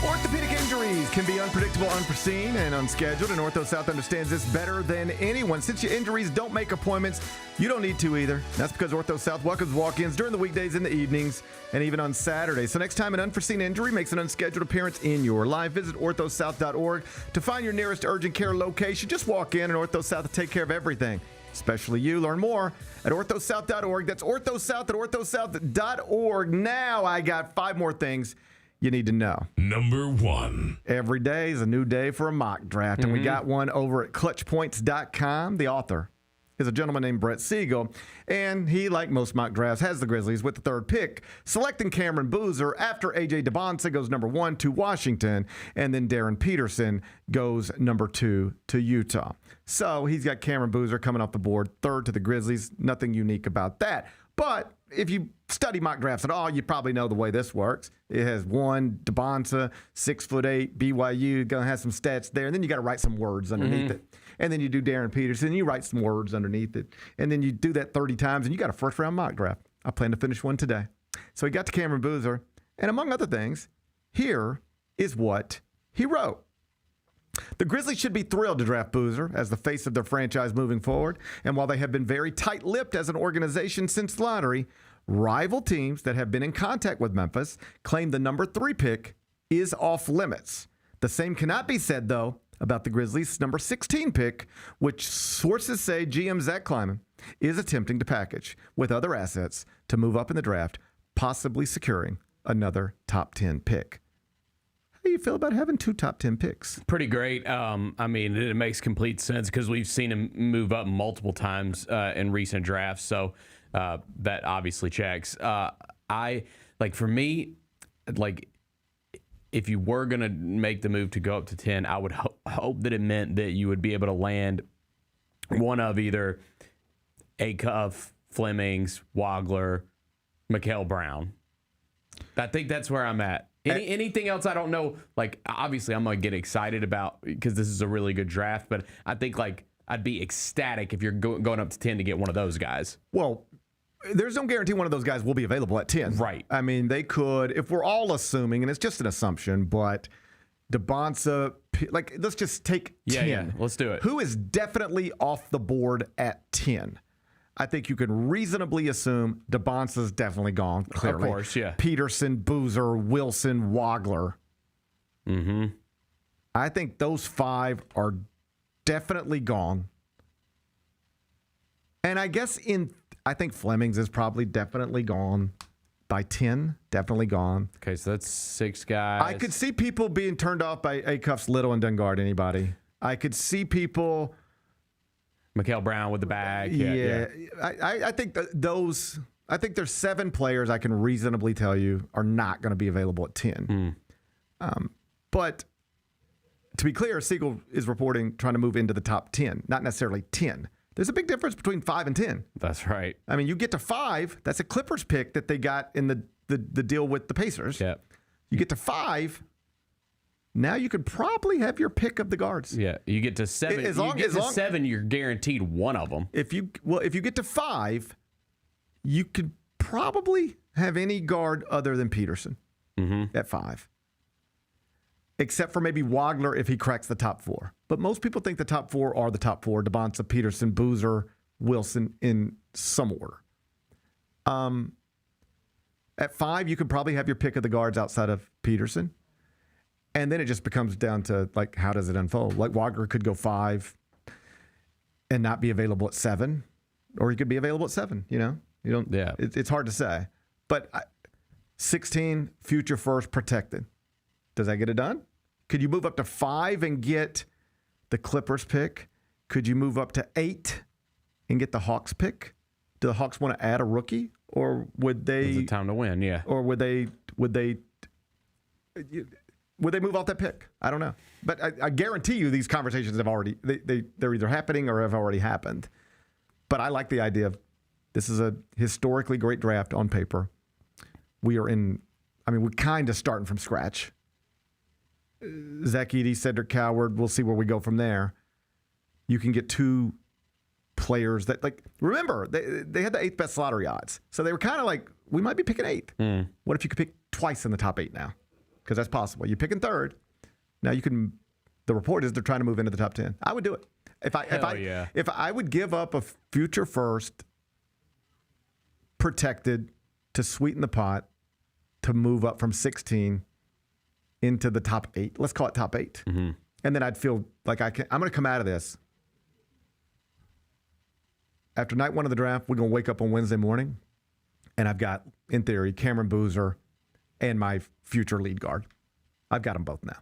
Speaker 13: Orthopedic injuries can be unpredictable, unforeseen, and unscheduled, and Ortho South understands this better than anyone. Since your injuries don't make appointments, you don't need to either. That's because Ortho South welcomes walk-ins during the weekdays and the evenings, and even on Saturdays. So next time an unforeseen injury makes an unscheduled appearance in your life, visit orthosouth.org to find your nearest urgent care location. Just walk in, and Ortho South will take care of everything, especially you. Learn more at orthosouth.org. That's orthosouth at orthosouth.org. Now I got 5 more things you need to know.
Speaker 4: Number 1.
Speaker 13: Every day is a new day for a mock draft, and we got one over at clutchpoints.com. The author is a gentleman named Brett Siegel, and he, like most mock drafts, has the Grizzlies with the 3rd pick, selecting Cameron Boozer after A.J. DeBonsa goes number 1 to Washington, and then Darren Peterson goes number 2 to Utah. So he's got Cameron Boozer coming off the board, 3rd to the Grizzlies. Nothing unique about that. But if you study mock drafts at all, you probably know the way this works. It has 1, DeBonsa, 6'8", BYU, going to have some stats there. And then you got to write some words underneath it. And then you do Darren Peterson, and you write some words underneath it. And then you do that 30 times, and you got a first-round mock draft. I plan to finish one today. So he got to Cameron Boozer. And among other things, here is what he wrote. The Grizzlies should be thrilled to draft Boozer as the face of their franchise moving forward. And while they have been very tight-lipped as an organization since the lottery, rival teams that have been in contact with Memphis claim the number 3 pick is off limits. The same cannot be said, though, about the Grizzlies' number 16 pick, which sources say GM Zach Kleiman is attempting to package with other assets to move up in the draft, possibly securing another top 10 pick. How do you feel about having 2 top 10 picks?
Speaker 6: Pretty great. I mean, it makes complete sense because we've seen him move up multiple times in recent drafts. So that obviously checks. For me, if you were going to make the move to go up to 10, I would hope that it meant that you would be able to land one of either Acuff, Flemings, Wagler, Mikael Brown. I think that's where I'm at. Anything else I don't know, obviously I'm going to get excited about because this is a really good draft, but I think I'd be ecstatic if you're going up to 10 to get one of those guys.
Speaker 13: Well, there's no guarantee one of those guys will be available at 10.
Speaker 6: Right.
Speaker 13: I mean, they could, if we're all assuming, and it's just an assumption, but DeBonsa, let's just take 10.
Speaker 6: Yeah, let's do it.
Speaker 13: Who is definitely off the board at 10? I think you can reasonably assume DeBonsa's definitely gone, clearly.
Speaker 6: Of course, yeah.
Speaker 13: Peterson, Boozer, Wilson, Wagler.
Speaker 6: Mm-hmm.
Speaker 13: I think those 5 are definitely gone. And I guess I think Flemings is probably definitely gone by 10. Definitely gone.
Speaker 6: Okay, so that's 6 guys.
Speaker 13: I could see people being turned off by Acuff's, Little, and Dungard. Anybody? I could see people.
Speaker 6: Mikael Brown with the bag.
Speaker 13: Yeah. I think those. I think there's 7 players I can reasonably tell you are not going to be available at 10. But to be clear, Siegel is reporting trying to move into the top 10, not necessarily 10. There's a big difference between 5 and 10.
Speaker 6: That's right.
Speaker 13: I mean, you get to 5, that's a Clippers pick that they got in the deal with the Pacers.
Speaker 6: Yeah.
Speaker 13: You get to 5, now you could probably have your pick of the guards.
Speaker 6: Yeah, you get to 7.
Speaker 13: As long as
Speaker 6: 7, you're guaranteed one of them.
Speaker 13: If you get to 5, you could probably have any guard other than Peterson at 5. Except for maybe Wagner if he cracks the top 4. But most people think the top 4 are the top 4. DeBonsa, Peterson, Boozer, Wilson in some order. At 5, you could probably have your pick of the guards outside of Peterson. And then it just becomes down to, like, how does it unfold? Like, Wagner could go 5 and not be available at 7. Or he could be available at 7, you know? You don't. Yeah. It's hard to say. But 16, future first, protected. Does that get it done? Could you move up to 5 and get the Clippers pick? Could you move up to 8 and get the Hawks pick? Do the Hawks want to add a rookie, or would they?
Speaker 6: It's a time to win, yeah.
Speaker 13: Or would they move off that pick? I don't know, but I guarantee you these conversations have already they're either happening or have already happened. But I like the idea of this is a historically great draft on paper. We're kind of starting from scratch. Zach Edey, Cedric Coward, we'll see where we go from there. You can get 2 players that, like, remember, they had the 8th best lottery odds. So they were kind of like, we might be picking 8th. What if you could pick twice in the top 8 now? Because that's possible. You pick in 3rd. Now you can, the report is they're trying to move into the top 10. I would do it. If I would give up a future first protected to sweeten the pot to move up from 16 into the top 8. Let's call it top 8. And then I'd feel like I'm going to come out of this. After night 1 of the draft, we're going to wake up on Wednesday morning, and I've got, in theory, Cameron Boozer and my future lead guard. I've got them both now.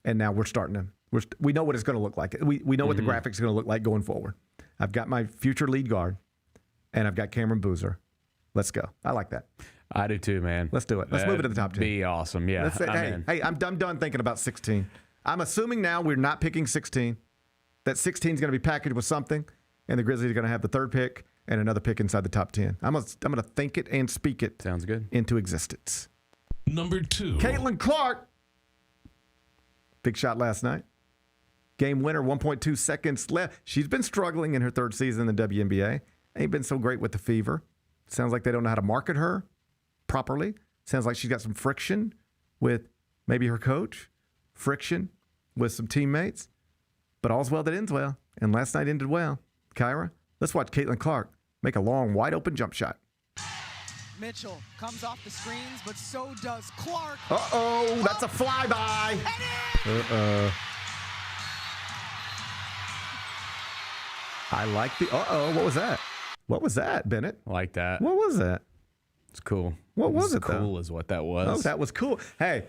Speaker 13: And now we're starting to, we know what it's going to look like. We know what the graphics is going to look like going forward. I've got my future lead guard, and I've got Cameron Boozer. Let's go. I like that.
Speaker 6: I do too, man.
Speaker 13: Let's do it. Let's move it to the top 10.
Speaker 6: Be awesome, yeah.
Speaker 13: I'm done thinking about 16. I'm assuming now we're not picking 16. That 16 is going to be packaged with something, and the Grizzlies are going to have the 3rd pick and another pick inside the top 10. I'm going to think it and speak it.
Speaker 6: Sounds good.
Speaker 13: Into existence.
Speaker 4: Number 2.
Speaker 13: Caitlin Clark. Big shot last night. Game winner, 1.2 seconds left. She's been struggling in her 3rd season in the WNBA. Ain't been so great with the fever. Sounds like they don't know how to market her properly. Sounds like she's got some friction with maybe her coach, friction with some teammates. But all's well that ends well. And last night ended well. Kyra, let's watch Caitlin Clark make a long, wide-open jump shot.
Speaker 16: Mitchell comes off the screens, but so does Clark.
Speaker 13: Uh-oh, that's a flyby. I like the, what was that? What was that, Bennett?
Speaker 6: I like that.
Speaker 13: What was that?
Speaker 6: It's cool.
Speaker 13: What was it,
Speaker 6: cool
Speaker 13: though?
Speaker 6: Is what that was.
Speaker 13: Oh, that was cool. Hey,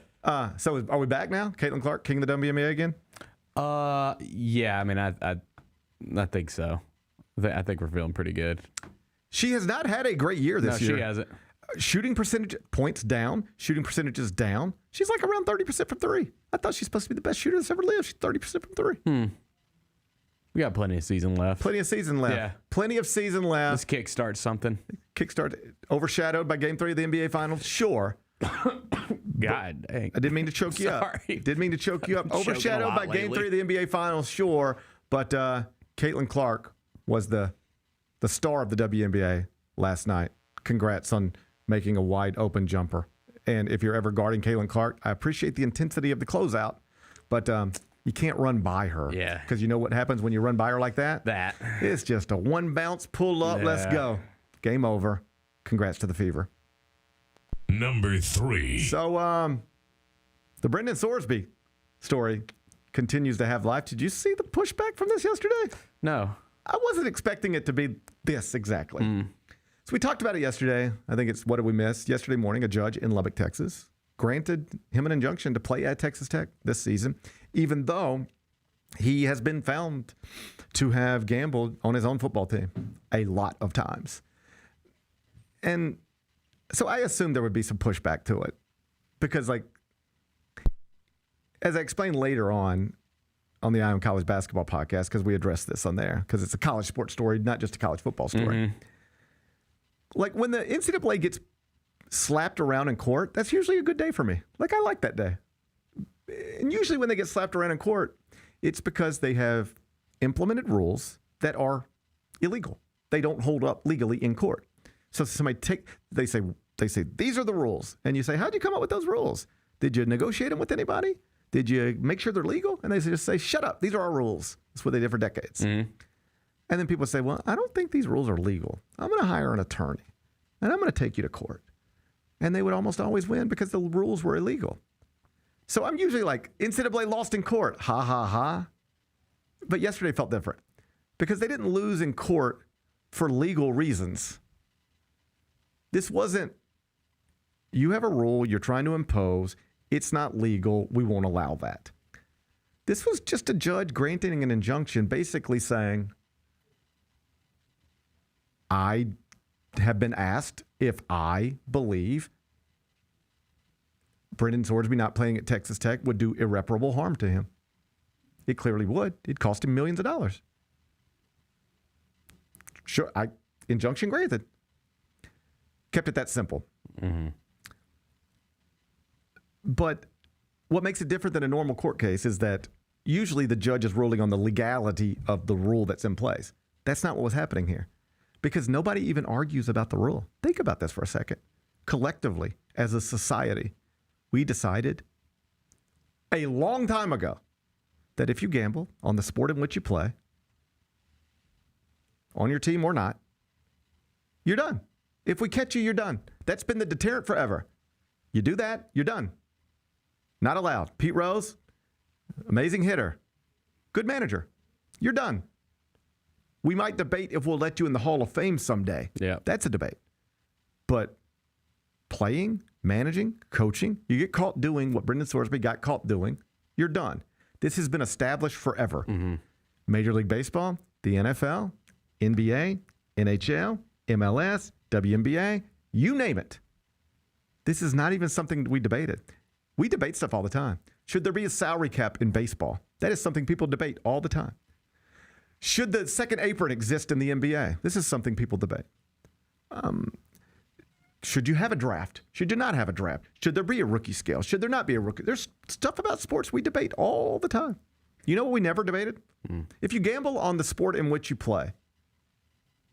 Speaker 13: so are we back now? Caitlin Clark, king of the WNBA again?
Speaker 6: Yeah, I mean, I think so. I think we're feeling pretty good.
Speaker 13: She has not had a great year this year.
Speaker 6: No, she hasn't.
Speaker 13: Shooting percentage, points down. Shooting percentages down. She's like around 30% from 3. I thought she's supposed to be the best shooter that's ever lived. She's 30% from 3.
Speaker 6: We got plenty of season left.
Speaker 13: Plenty of season left.
Speaker 6: Yeah.
Speaker 13: Plenty of season left.
Speaker 6: Let's kickstart something.
Speaker 13: Kickstart overshadowed by Game 3 of the NBA Finals. Sure.
Speaker 6: God dang.
Speaker 13: I didn't mean to choke you up.
Speaker 6: Sorry.
Speaker 13: Didn't mean to choke you up. Overshadowed by Game 3 of the NBA Finals. Sure. But Caitlin Clark was the star of the WNBA last night. Congrats on making a wide open jumper. And if you're ever guarding Caitlin Clark, I appreciate the intensity of the closeout, but you can't run by her.
Speaker 6: Yeah.
Speaker 13: Because you know what happens when you run by her like that? It's just a one bounce, pull up, let's go. Game over. Congrats to the Fever.
Speaker 4: Number 3.
Speaker 13: So the Brendan Sorsby story continues to have life. Did you see the pushback from this yesterday?
Speaker 6: No.
Speaker 13: I wasn't expecting it to be this exactly. So we talked about it yesterday. I think it's, what did we miss? Yesterday morning, a judge in Lubbock, Texas, granted him an injunction to play at Texas Tech this season, even though he has been found to have gambled on his own football team a lot of times. And so I assumed there would be some pushback to it because, like, as I explained later on, on the Eye on College Basketball podcast because we address this on there because it's a college sports story, not just a college football story. Like when the NCAA gets slapped around in court, that's usually a good day for me. Like I like that day. And usually when they get slapped around in court, it's because they have implemented rules that are illegal. They don't hold up legally in court. So they say these are the rules, and you say, how'd you come up with those rules? Did you negotiate them with anybody? Did you make sure they're legal? And they just say, shut up. These are our rules. That's what they did for decades. And then people say, well, I don't think these rules are legal. I'm going to hire an attorney, and I'm going to take you to court. And they would almost always win because the rules were illegal. So I'm usually like, NCAA lost in court. Ha, ha, ha. But yesterday felt different because they didn't lose in court for legal reasons. This wasn't, you have a rule you're trying to impose. It's not legal. We won't allow that. This was just a judge granting an injunction, basically saying, I have been asked if I believe Brendan Sorsby not playing at Texas Tech would do irreparable harm to him. It clearly would. It'd cost him millions of dollars. Sure, injunction granted. Kept it that simple. But what makes it different than a normal court case is that usually the judge is ruling on the legality of the rule that's in place. That's not what was happening here because nobody even argues about the rule. Think about this for a second. Collectively, as a society, we decided a long time ago that if you gamble on the sport in which you play, on your team or not, you're done. If we catch you, you're done. That's been the deterrent forever. You do that, you're done. Not allowed. Pete Rose, amazing hitter, good manager. You're done. We might debate if we'll let you in the Hall of Fame someday.
Speaker 6: Yeah.
Speaker 13: That's a debate. But playing, managing, coaching, you get caught doing what Brendan Sorsby got caught doing, you're done. This has been established forever. Major League Baseball, the NFL, NBA, NHL, MLS, WNBA, you name it. This is not even something we debated. We debate stuff all the time. Should there be a salary cap in baseball? That is something people debate all the time. Should the second apron exist in the NBA? This is something people debate. Should you have a draft? Should you not have a draft? Should there be a rookie scale? Should there not be a rookie? There's stuff about sports we debate all the time. You know what we never debated? If you gamble on the sport in which you play,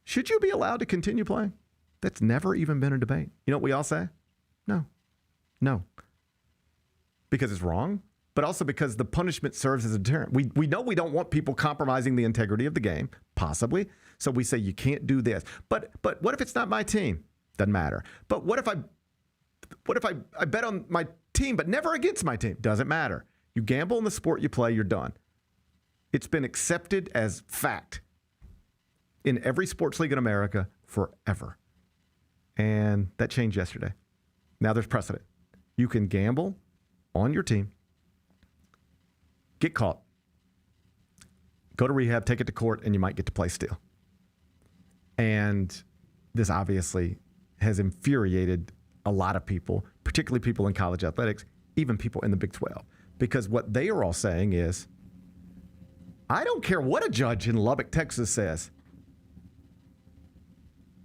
Speaker 13: should you be allowed to continue playing? That's never even been a debate. You know what we all say? No. No. Because it's wrong, but also because the punishment serves as a deterrent. We know we don't want people compromising the integrity of the game, possibly. So we say you can't do this. But what if it's not my team? Doesn't matter. But what if I bet on my team, but never against my team? Doesn't matter. You gamble in the sport you play, you're done. It's been accepted as fact in every sports league in America forever. And that changed yesterday. Now there's precedent. You can gamble on your team, get caught, go to rehab, take it to court, and you might get to play still. And this obviously has infuriated a lot of people, particularly people in college athletics, even people in the Big 12. Because what they are all saying is, I don't care what a judge in Lubbock, Texas says.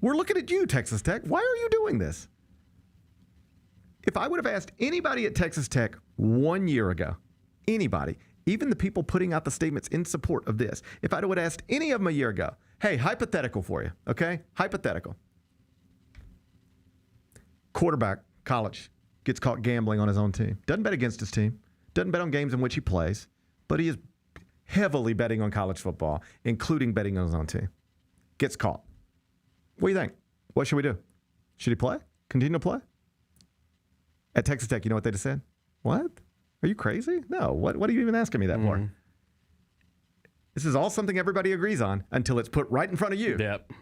Speaker 13: We're looking at you, Texas Tech. Why are you doing this? If I would have asked anybody at Texas Tech 1 year ago, anybody, even the people putting out the statements in support of this, if I would have asked any of them a year ago, hey, hypothetical for you, okay? Hypothetical. Quarterback, college, gets caught gambling on his own team. Doesn't bet against his team. Doesn't bet on games in which he plays. But he is heavily betting on college football, including betting on his own team. Gets caught. What do you think? What should we do? Should he play? Continue to play? At Texas Tech, you know what they just said? What? Are you crazy? No. What are you even asking me that for? This is all something everybody agrees on until it's put right in front of you.
Speaker 6: Yep.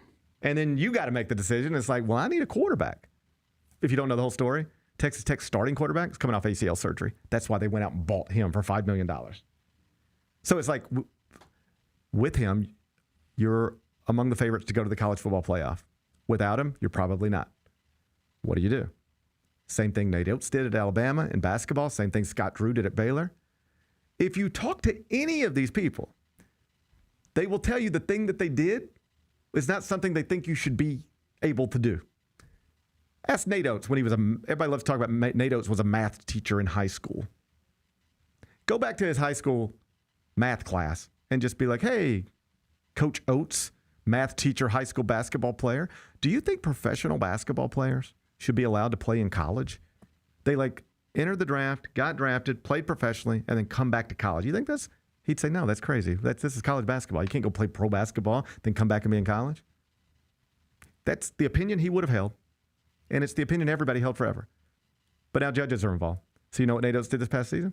Speaker 13: And then you got to make the decision. It's like, well, I need a quarterback. If you don't know the whole story, Texas Tech's starting quarterback is coming off ACL surgery. That's why they went out and bought him for $5 million. So it's like, with him, you're among the favorites to go to the college football playoff. Without him, you're probably not. What do you do? Same thing Nate Oates did at Alabama in basketball. Same thing Scott Drew did at Baylor. If you talk to any of these people, they will tell you the thing that they did is not something they think you should be able to do. Ask Nate Oates when he was everybody loves to talk about Nate Oates was a math teacher in high school. Go back to his high school math class and just be like, hey, Coach Oates, math teacher, high school basketball player, do you think professional basketball players should be allowed to play in college? They entered the draft, got drafted, played professionally, and then come back to college. You think that's, he'd say, no, that's crazy. This is college basketball. You can't go play pro basketball, then come back and be in college. That's the opinion he would have held. And it's the opinion everybody held forever. But now judges are involved. So you know what Nate Oates did this past season?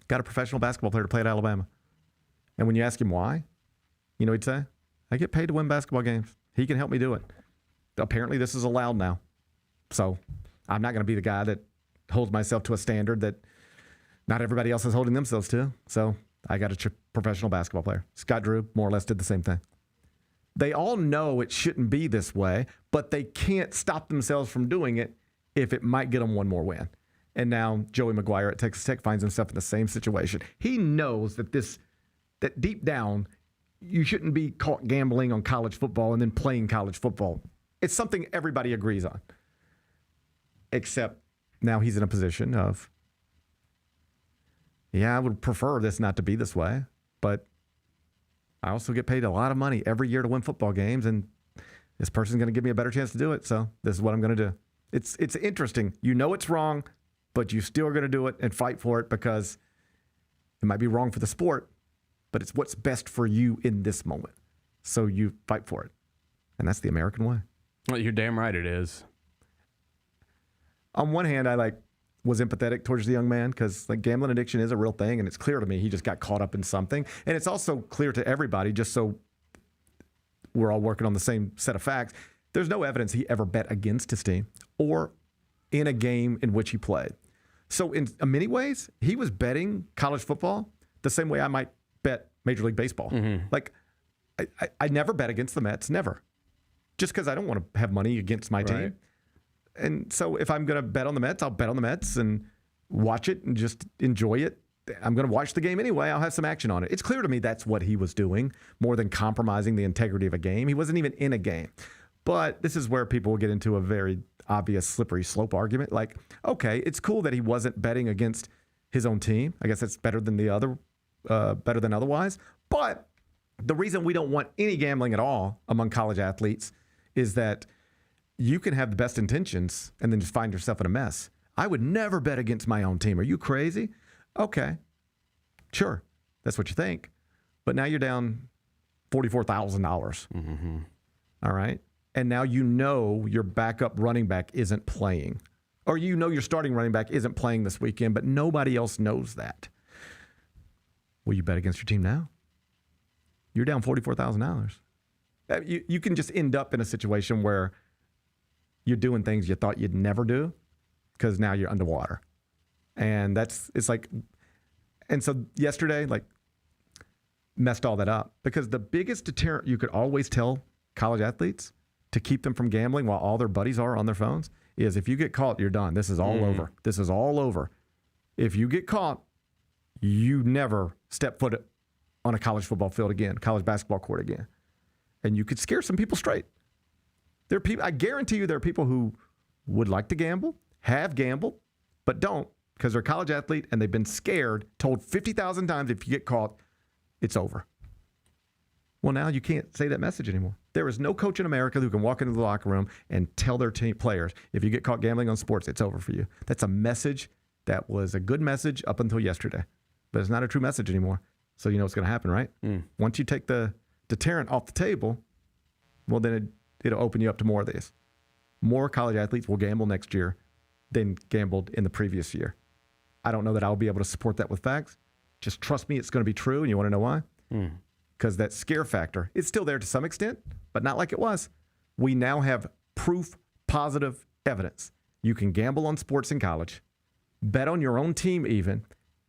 Speaker 13: Got a professional basketball player to play at Alabama. And when you ask him why, you know what he'd say? I get paid to win basketball games. He can help me do it. Apparently this is allowed now. So I'm not going to be the guy that holds myself to a standard that not everybody else is holding themselves to. So I got a professional basketball player. Scott Drew more or less did the same thing. They all know it shouldn't be this way, but they can't stop themselves from doing it if it might get them one more win. And now Joey McGuire at Texas Tech finds himself in the same situation. He knows that that deep down, you shouldn't be caught gambling on college football and then playing college football. It's something everybody agrees on. Except now he's in a position of, I would prefer this not to be this way, but I also get paid a lot of money every year to win football games, and this person's going to give me a better chance to do it, so this is what I'm going to do. It's interesting. You know it's wrong, but you still are going to do it and fight for it because it might be wrong for the sport, but it's what's best for you in this moment. So you fight for it. And that's the American way.
Speaker 6: Well, you're damn right it is.
Speaker 13: On one hand, I was empathetic towards the young man because gambling addiction is a real thing, and it's clear to me he just got caught up in something. And it's also clear to everybody, just so we're all working on the same set of facts, there's no evidence he ever bet against his team or in a game in which he played. So in many ways, he was betting college football the same way I might bet Major League Baseball. Mm-hmm. I never bet against the Mets, never. Just because I don't want to have money against my team. And so if I'm going to bet on the Mets, I'll bet on the Mets and watch it and just enjoy it. I'm going to watch the game anyway. I'll have some action on it. It's clear to me that's what he was doing, more than compromising the integrity of a game. He wasn't even in a game. But this is where people will get into a very obvious slippery slope argument. Okay, it's cool that he wasn't betting against his own team. I guess that's better than better than otherwise. But the reason we don't want any gambling at all among college athletes is that you can have the best intentions and then just find yourself in a mess. I would never bet against my own team. Are you crazy? Okay, sure. That's what you think. But now you're down $44,000. Mm-hmm. All right? And now you know your backup running back isn't playing. Or you know your starting running back isn't playing this weekend, but nobody else knows that. Will you bet against your team now? You're down $44,000. You can just end up in a situation where you're doing things you thought you'd never do because now you're underwater. And and so yesterday, messed all that up because the biggest deterrent you could always tell college athletes to keep them from gambling while all their buddies are on their phones is if you get caught, you're done. This is all over. This is all over. If you get caught, you never step foot on a college football field again, college basketball court again. And you could scare some people straight. There are people, I guarantee you there are people who would like to gamble, have gambled, but don't because they're a college athlete and they've been scared, told 50,000 times if you get caught, it's over. Well, now you can't say that message anymore. There is no coach in America who can walk into the locker room and tell their team players, if you get caught gambling on sports, it's over for you. That's a message that was a good message up until yesterday, but it's not a true message anymore. So you know what's going to happen, right? Once you take the deterrent off the table, well, then it'll open you up to more of these. More college athletes will gamble next year than gambled in the previous year. I don't know that I'll be able to support that with facts. Just trust me, it's going to be true, and you want to know why? Because that scare factor is still there to some extent, but not like it was. We now have proof, positive evidence. You can gamble on sports in college, bet on your own team even,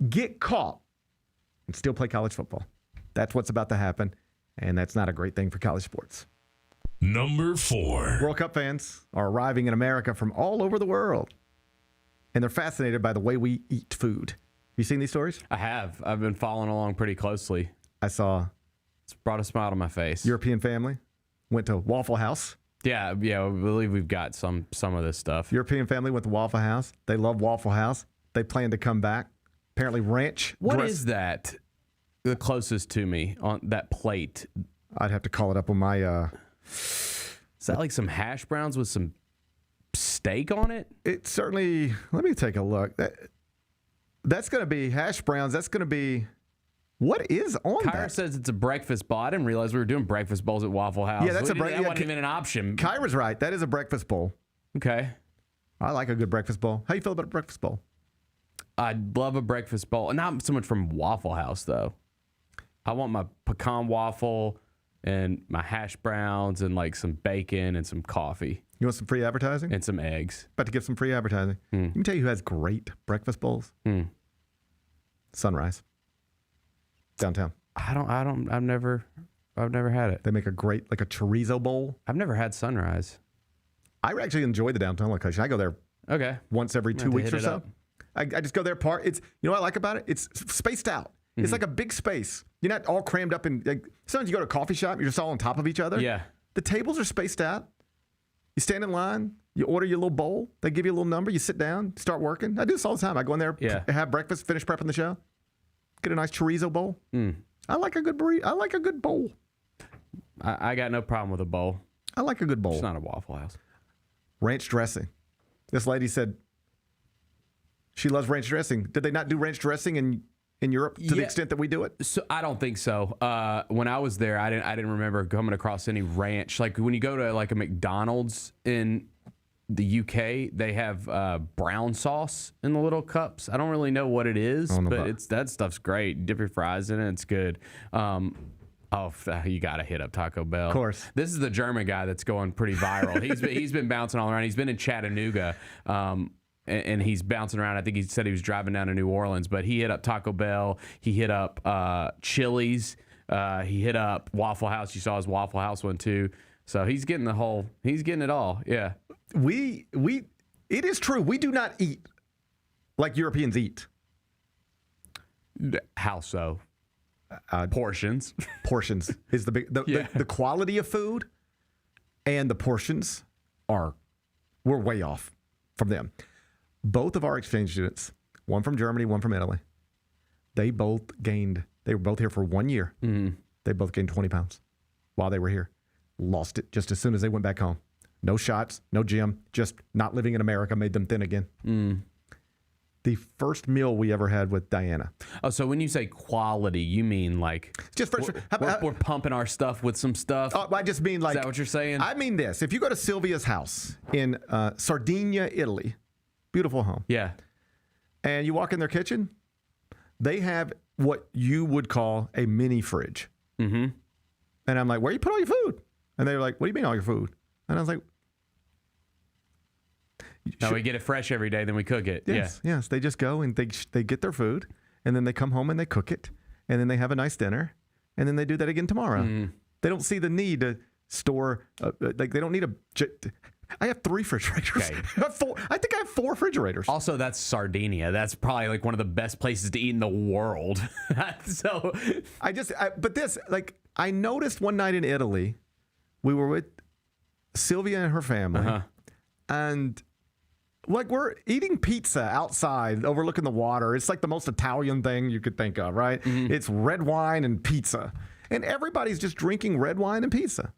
Speaker 13: get caught, and still play college football. That's what's about to happen, and that's not a great thing for college sports.
Speaker 4: Number 4.
Speaker 13: World Cup fans are arriving in America from all over the world, and they're fascinated by the way we eat food. You seen these stories?
Speaker 6: I have. I've been following along pretty closely.
Speaker 13: I saw.
Speaker 6: It's brought a smile to my face.
Speaker 13: European family went to Waffle House.
Speaker 6: Yeah, I believe we've got some of this stuff.
Speaker 13: European family went to Waffle House. They love Waffle House. They plan to come back. Apparently, ranch.
Speaker 6: What is that? The closest to me on that plate.
Speaker 13: I'd have to call it up on my.
Speaker 6: Is that like some hash browns with some steak on it?
Speaker 13: It certainly. Let me take a look. That's going to be hash browns. That's going to be. What is on
Speaker 6: Kyra
Speaker 13: that?
Speaker 6: says it's a breakfast bowl. I didn't realize we were doing breakfast bowls at Waffle House.
Speaker 13: Yeah, that
Speaker 6: wasn't even an option.
Speaker 13: Kyra's right. That is a breakfast bowl.
Speaker 6: Okay.
Speaker 13: I like a good breakfast bowl. How you feel about a breakfast bowl?
Speaker 6: I love a breakfast bowl. Not so much from Waffle House, though. I want my pecan waffle and my hash browns and like some bacon and some coffee.
Speaker 13: You want some free advertising?
Speaker 6: And some eggs.
Speaker 13: About to give some free advertising. Let me tell you who has great breakfast bowls. Sunrise. Downtown.
Speaker 6: I've never had it.
Speaker 13: They make a great, like a chorizo bowl.
Speaker 6: I've never had Sunrise.
Speaker 13: I actually enjoy the downtown location. I go there once every 2 weeks or so. I just go there. You know what I like about it? It's spaced out. It's like a big space. You're not all crammed up in. Like, sometimes you go to a coffee shop, you're just all on top of each other.
Speaker 6: Yeah.
Speaker 13: The tables are spaced out. You stand in line. You order your little bowl. They give you a little number. You sit down, start working. I do this all the time. I go in there, have breakfast, finish prepping the show, get a nice chorizo bowl. I like a good burrito. I like a good bowl.
Speaker 6: I got no problem with a bowl.
Speaker 13: I like a good bowl.
Speaker 6: It's not a Waffle House.
Speaker 13: Ranch dressing. This lady said she loves ranch dressing. Did they not do ranch dressing in Europe to the extent that we do it?
Speaker 6: So I don't think so. When I was there, I didn't remember coming across any ranch. Like when you go to like a McDonald's in the UK, they have brown sauce in the little cups. I don't really know what it is, but that stuff's great. Dip your fries in it, it's good. You got to hit up Taco Bell.
Speaker 13: Of course.
Speaker 6: This is the German guy that's going pretty viral. He's been bouncing all around. He's been in Chattanooga. And he's bouncing around. I think he said he was driving down to New Orleans, but he hit up Taco Bell. He hit up Chili's. He hit up Waffle House. You saw his Waffle House one too. So he's getting it all. Yeah.
Speaker 13: It is true. We do not eat like Europeans eat.
Speaker 6: How so? Portions.
Speaker 13: Portions is the quality of food, and the portions we're way off from them. Both of our exchange students, one from Germany, one from Italy, they were both here for 1 year. They both gained 20 pounds while they were here. Lost it just as soon as they went back home. No shots, no gym, just not living in America made them thin again. The first meal we ever had with Diana.
Speaker 6: Oh, so when you say quality, you mean like
Speaker 13: just
Speaker 6: we're pumping our stuff with some stuff?
Speaker 13: I just mean like.
Speaker 6: Is that what you're saying?
Speaker 13: I mean this. If you go to Sylvia's house in Sardinia, Italy, beautiful home.
Speaker 6: Yeah.
Speaker 13: And you walk in their kitchen, they have what you would call a mini fridge. And I'm like, where you put all your food? And they were like, what do you mean all your food? And I was like,
Speaker 6: no, we get it fresh every day, then we cook it.
Speaker 13: Yes. They just go and they get their food, and then they come home and they cook it, and then they have a nice dinner, and then they do that again tomorrow. They don't see the need to store, they don't need I have 3 refrigerators.
Speaker 6: Okay.
Speaker 13: I think I have 4 refrigerators.
Speaker 6: Also, that's Sardinia. That's probably like one of the best places to eat in the world. So
Speaker 13: I noticed one night in Italy, we were with Sylvia and her family, and like we're eating pizza outside overlooking the water. It's like the most Italian thing you could think of, right? It's red wine and pizza. And everybody's just drinking red wine and pizza.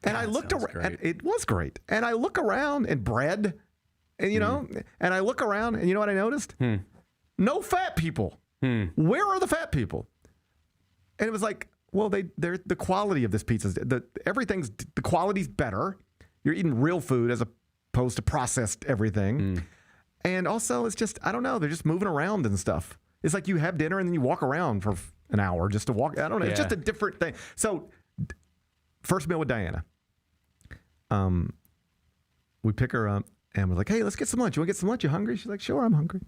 Speaker 13: And I looked around, and it was great. And I look around and bread, and and I look around, and you know what I noticed? No fat people. Where are the fat people? And it was like, well, they're the quality of this pizza, the quality's better. You're eating real food as opposed to processed everything. And also, it's just, I don't know, they're just moving around and stuff. It's like you have dinner and then you walk around for an hour just to walk. I don't know. It's just a different thing. So, first meal with Diana. We pick her up and we're like, hey, let's get some lunch. You want to get some lunch? You hungry? She's like, sure, I'm hungry.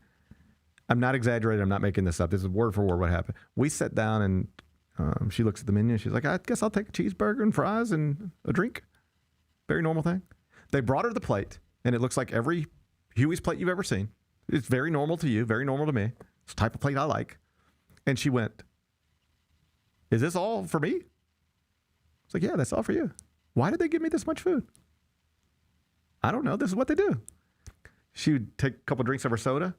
Speaker 13: I'm not exaggerating. I'm not making this up. This is word for word what happened. We sat down and she looks at the menu and she's like, I guess I'll take a cheeseburger and fries and a drink. Very normal thing. They brought her the plate, and it looks like every Huey's plate you've ever seen. It's very normal to you, very normal to me. It's the type of plate I like. And she went, is this all for me? It's like, yeah, that's all for you. Why did they give me this much food? I don't know. This is what they do. She would take a couple drinks of her soda,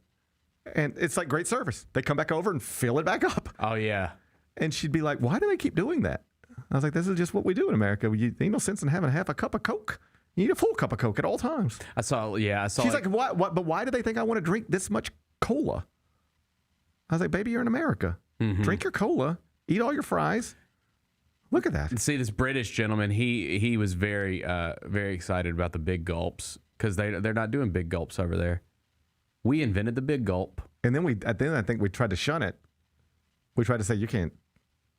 Speaker 13: and it's like great service. They come back over and fill it back up.
Speaker 6: Oh, yeah.
Speaker 13: And she'd be like, why do they keep doing that? I was like, this is just what we do in America. Ain't no sense in having half a cup of Coke. You need a full cup of Coke at all times.
Speaker 6: I saw.
Speaker 13: She's like, what? But why do they think I want to drink this much cola? I was like, baby, you're in America.
Speaker 6: Mm-hmm.
Speaker 13: Drink your cola, eat all your fries. Look at that.
Speaker 6: See, this British gentleman, he was very very excited about the big gulps because they're not doing big gulps over there. We invented the big gulp.
Speaker 13: And then I think we tried to shun it. We tried to say, you can't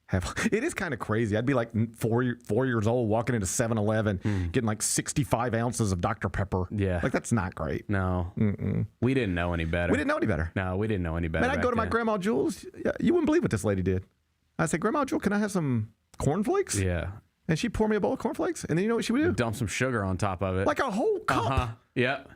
Speaker 13: have. It is kind of crazy. I'd be like 4 years old walking into 7-Eleven, getting like 65 ounces of Dr. Pepper.
Speaker 6: Yeah.
Speaker 13: Like, that's not great.
Speaker 6: No. We didn't know any better.
Speaker 13: We didn't know any better.
Speaker 6: No, we didn't know any better.
Speaker 13: Man, I'd go to my Grandma Jewel's. You wouldn't believe what this lady did. I'd say, Grandma Jewel, can I have some cornflakes?
Speaker 6: Yeah.
Speaker 13: And she'd pour me a bowl of cornflakes. And then you know what she would do?
Speaker 6: Dump some sugar on top of it.
Speaker 13: Like a whole cup.
Speaker 6: Yep.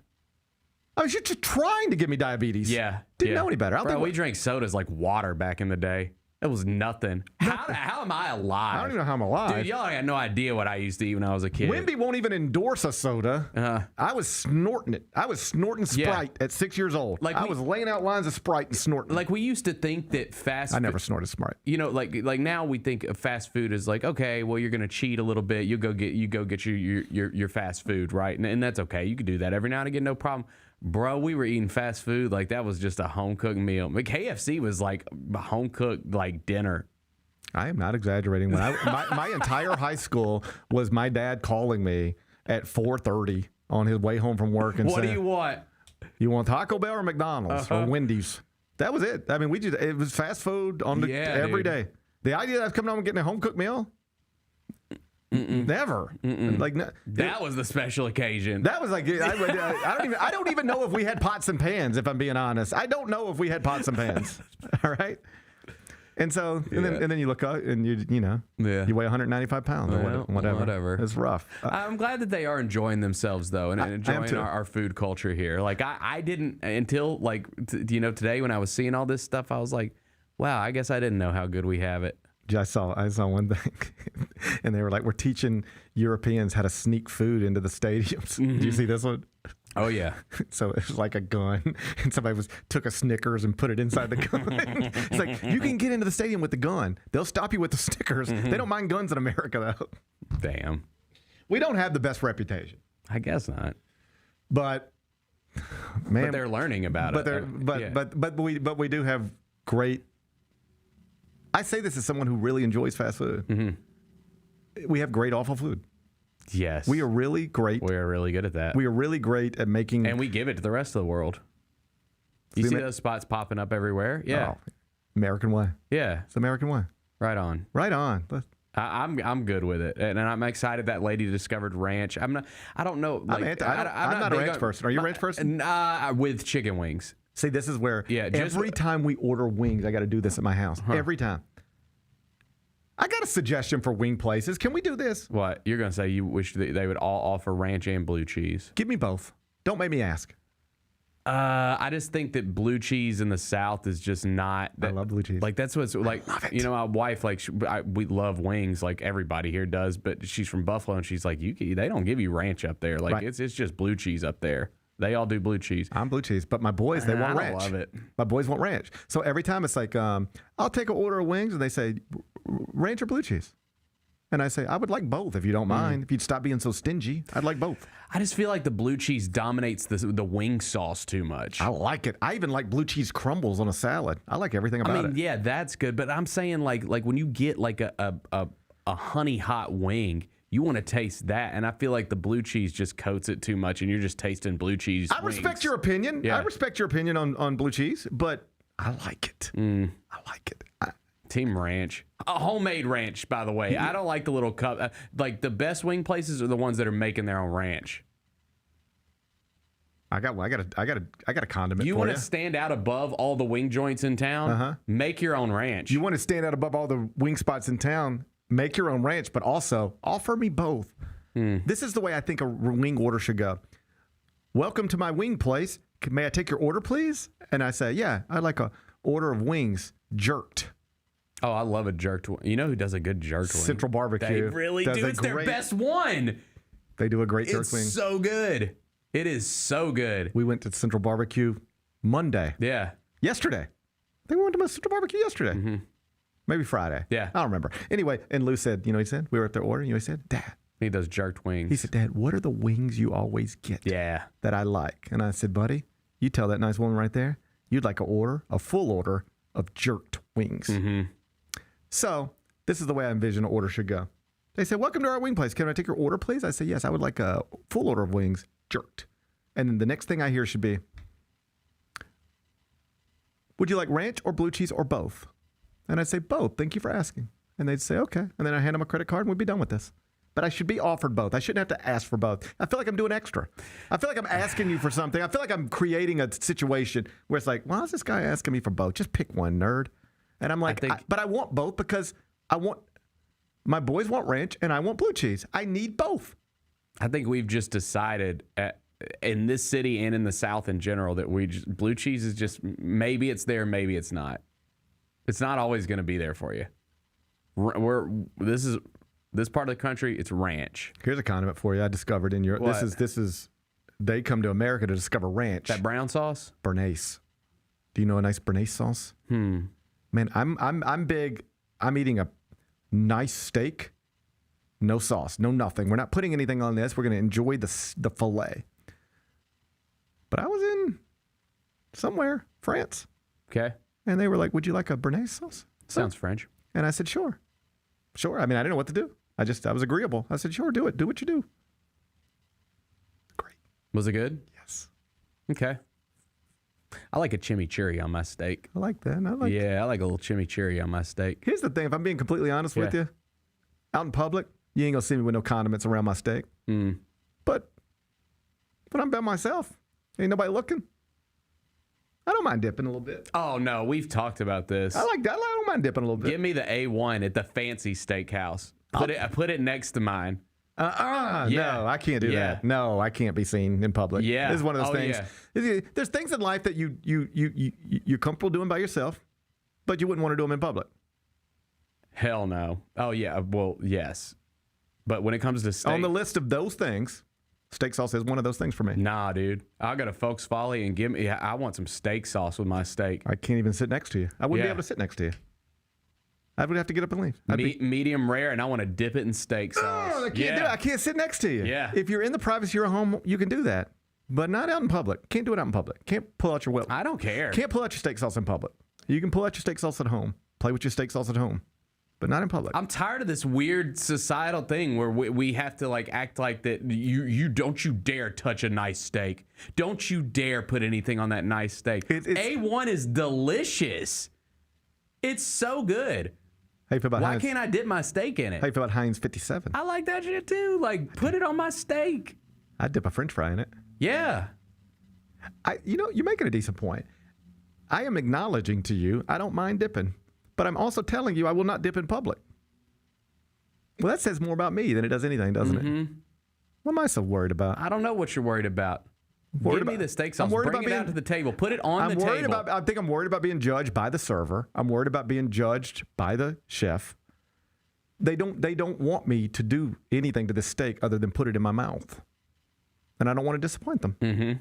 Speaker 13: I was just trying to give me diabetes.
Speaker 6: Yeah.
Speaker 13: Didn't know any better.
Speaker 6: Bro, we drank sodas like water back in the day. It was nothing. How am I alive?
Speaker 13: I don't even know how I'm alive.
Speaker 6: Dude, y'all had no idea what I used to eat when I was a kid.
Speaker 13: Wemby won't even endorse a soda. I was snorting it. I was snorting Sprite at 6 years old. Like I was laying out lines of Sprite and snorting.
Speaker 6: Like we used to think that fast.
Speaker 13: I never snorted Sprite.
Speaker 6: You know, like now we think of fast food is like, okay, well you're gonna cheat a little bit. You go get your fast food, right? And that's okay. You can do that every now and again, no problem. Bro, we were eating fast food like that was just a home cooked meal. But KFC was like a home cooked like dinner.
Speaker 13: I am not exaggerating. When my entire high school was my dad calling me at 4:30 on his way home from work and
Speaker 6: what
Speaker 13: saying,
Speaker 6: do you want?
Speaker 13: You want Taco Bell or McDonald's or Wendy's? That was it. I mean, it was fast food on every day. The idea that I was coming home and getting a home cooked meal. Never. Like
Speaker 6: that was the special occasion.
Speaker 13: That was like I don't even know if we had pots and pans. If I'm being honest, I don't know if we had pots and pans. All right. And so and then you look up and you weigh 195 pounds or whatever. It's rough.
Speaker 6: I'm glad that they are enjoying themselves though and enjoying our food culture here. Like I didn't until like today when I was seeing all this stuff, I was like, wow, I guess I didn't know how good we have it.
Speaker 13: I saw one thing, and they were like, "We're teaching Europeans how to sneak food into the stadiums." Mm-hmm. Did you see this one?
Speaker 6: Oh yeah.
Speaker 13: So it was like a gun, and somebody took a Snickers and put it inside the gun. It's like you can get into the stadium with the gun. They'll stop you with the Snickers. Mm-hmm. They don't mind guns in America though.
Speaker 6: Damn.
Speaker 13: We don't have the best reputation.
Speaker 6: I guess not.
Speaker 13: But man,
Speaker 6: but they're learning about it.
Speaker 13: But we do have great. I say this as someone who really enjoys fast food. Mm-hmm. We have great awful food.
Speaker 6: Yes.
Speaker 13: We are really great.
Speaker 6: We are really good at that.
Speaker 13: We are really great at making...
Speaker 6: And we give it to the rest of the world. You see those spots popping up everywhere? Yeah.
Speaker 13: Oh, American way.
Speaker 6: Yeah.
Speaker 13: It's the American way.
Speaker 6: Right on.
Speaker 13: Right on.
Speaker 6: I'm good with it, and I'm excited that lady discovered ranch. I don't know. Like,
Speaker 13: I'm not a ranch person. Are you a ranch person?
Speaker 6: With chicken wings.
Speaker 13: See, this is where every time we order wings, I got to do this at my house. Every time. I got a suggestion for wing places. Can we do this?
Speaker 6: What? You're going to say you wish they would all offer ranch and blue cheese?
Speaker 13: Give me both. Don't make me ask.
Speaker 6: I just think that blue cheese in the South is just not.
Speaker 13: I love blue cheese.
Speaker 6: Like that's what's like. My wife we love wings like everybody here does, but she's from Buffalo and she's like, they don't give you ranch up there. Like it's just blue cheese up there. They all do blue cheese.
Speaker 13: I'm blue cheese, but my boys, they want ranch.
Speaker 6: I love it.
Speaker 13: My boys want ranch. So every time it's like, I'll take an order of wings, and they say, ranch or blue cheese? And I say, I would like both if you don't mind. If you'd stop being so stingy, I'd like both.
Speaker 6: I just feel like the blue cheese dominates the wing sauce too much.
Speaker 13: I like it. I even like blue cheese crumbles on a salad. I like everything about it.
Speaker 6: Yeah, that's good. But I'm saying like when you get like a honey hot wing, you want to taste that, and I feel like the blue cheese just coats it too much, and you're just tasting blue cheese.
Speaker 13: I respect your opinion. Yeah. I respect your opinion on blue cheese, but I like it. I like it.
Speaker 6: Team ranch, a homemade ranch, by the way. I don't like the little cup. Like the best wing places are the ones that are making their own ranch.
Speaker 13: I got a condiment.
Speaker 6: You want to stand out above all the wing joints in town? Make your own ranch.
Speaker 13: You want to stand out above all the wing spots in town? Make your own ranch, but also offer me both. This is the way I think a wing order should go. Welcome to my wing place. May I take your order, please? And I say, yeah, I'd like a order of wings jerked.
Speaker 6: Oh, I love a jerked one. You know who does a good jerked wing?
Speaker 13: Central Barbecue.
Speaker 6: They really do. It's their best one.
Speaker 13: They do a great jerk wing.
Speaker 6: It's so good. It is so good.
Speaker 13: We went to Central Barbecue Monday.
Speaker 6: Yeah.
Speaker 13: Yesterday. I think we went to Central Barbecue yesterday.
Speaker 6: Mm-hmm.
Speaker 13: Maybe Friday.
Speaker 6: Yeah.
Speaker 13: I don't remember. Anyway, and Lou said, you know what he said? We were at their order. You know what he said? Dad.
Speaker 6: He does jerked wings.
Speaker 13: He said, Dad, what are the wings you always get?
Speaker 6: Yeah.
Speaker 13: That I like? And I said, buddy, you tell that nice woman right there, you'd like a full order of jerked wings.
Speaker 6: Mm-hmm.
Speaker 13: So this is the way I envision an order should go. They said, welcome to our wing place. Can I take your order, please? I said, yes, I would like a full order of wings, jerked. And then the next thing I hear should be, would you like ranch or blue cheese or both? And I'd say, both. Thank you for asking. And they'd say, okay. And then I hand them a credit card and we'd be done with this. But I should be offered both. I shouldn't have to ask for both. I feel like I'm doing extra. I feel like I'm asking you for something. I feel like I'm creating a situation where it's like, why is this guy asking me for both? Just pick one, nerd. And I'm like, but I want both because my boys want ranch and I want blue cheese. I need both.
Speaker 6: I think we've just decided in this city and in the South in general that blue cheese is just, maybe it's there, maybe it's not. It's not always going to be there for you. This part of the country, it's ranch.
Speaker 13: Here's a condiment for you I discovered in Europe. This is they come to America to discover ranch.
Speaker 6: That brown sauce?
Speaker 13: Bernaise. Do you know a nice Bernaise sauce? Man, I'm big. I'm eating a nice steak, no sauce, no nothing. We're not putting anything on this. We're going to enjoy the fillet. But I was in somewhere, France.
Speaker 6: Okay.
Speaker 13: And they were like, would you like a Bernaise sauce?
Speaker 6: Sounds French.
Speaker 13: And I said, sure. Sure. I mean, I didn't know what to do. I was agreeable. I said, sure, do it. Do what you do. Great.
Speaker 6: Was it good?
Speaker 13: Yes.
Speaker 6: Okay. I like a chimichurri on my steak.
Speaker 13: I like that.
Speaker 6: I like a little chimichurri on my steak.
Speaker 13: Here's the thing. If I'm being completely honest with you, out in public, you ain't going to see me with no condiments around my steak. But when I'm by myself, ain't nobody looking. I don't mind dipping a little bit.
Speaker 6: Oh, no. We've talked about this.
Speaker 13: I like that. I don't mind dipping a little bit.
Speaker 6: Give me the A1 at the fancy steakhouse. Put it next to mine.
Speaker 13: No, I can't do that. No, I can't be seen in public.
Speaker 6: Yeah.
Speaker 13: This is one of those things. Yeah. There's things in life that you're comfortable doing by yourself, but you wouldn't want to do them in public.
Speaker 6: Hell no. Oh, yeah. Well, yes. But when it comes to steak.
Speaker 13: On the list of those things, steak sauce is one of those things for me.
Speaker 6: Nah, dude. I'll go to Folks Folly and I want some steak sauce with my steak.
Speaker 13: I can't even sit next to you. I wouldn't be able to sit next to you. I would have to get up and leave.
Speaker 6: Medium rare, and I want to dip it in steak sauce.
Speaker 13: I can't do it. I can't sit next to you.
Speaker 6: Yeah.
Speaker 13: If you're in the privacy of your home, you can do that. But not out in public. Can't do it out in public. Can't pull out your whip.
Speaker 6: I don't care.
Speaker 13: Can't pull out your steak sauce in public. You can pull out your steak sauce at home. Play with your steak sauce at home. But not in public.
Speaker 6: I'm tired of this weird societal thing where we have to act like that. You don't dare touch a nice steak. Don't you dare put anything on that nice steak. A1 is delicious. It's so good. Why can't I dip my steak in it?
Speaker 13: How you feel about Heinz 57?
Speaker 6: I like that shit too. Put it on my steak.
Speaker 13: I'd dip a French fry in it.
Speaker 6: Yeah.
Speaker 13: You're making a decent point. I am acknowledging to you, I don't mind dipping. But I'm also telling you I will not dip in public. Well, that says more about me than it does anything, doesn't it? What am I so worried about?
Speaker 6: I don't know what you're worried about. Give me the steak sauce. Bring it out to the table. Put it on the table.
Speaker 13: I think I'm worried about being judged by the server. I'm worried about being judged by the chef. They don't want me to do anything to this steak other than put it in my mouth. And I don't want to disappoint them.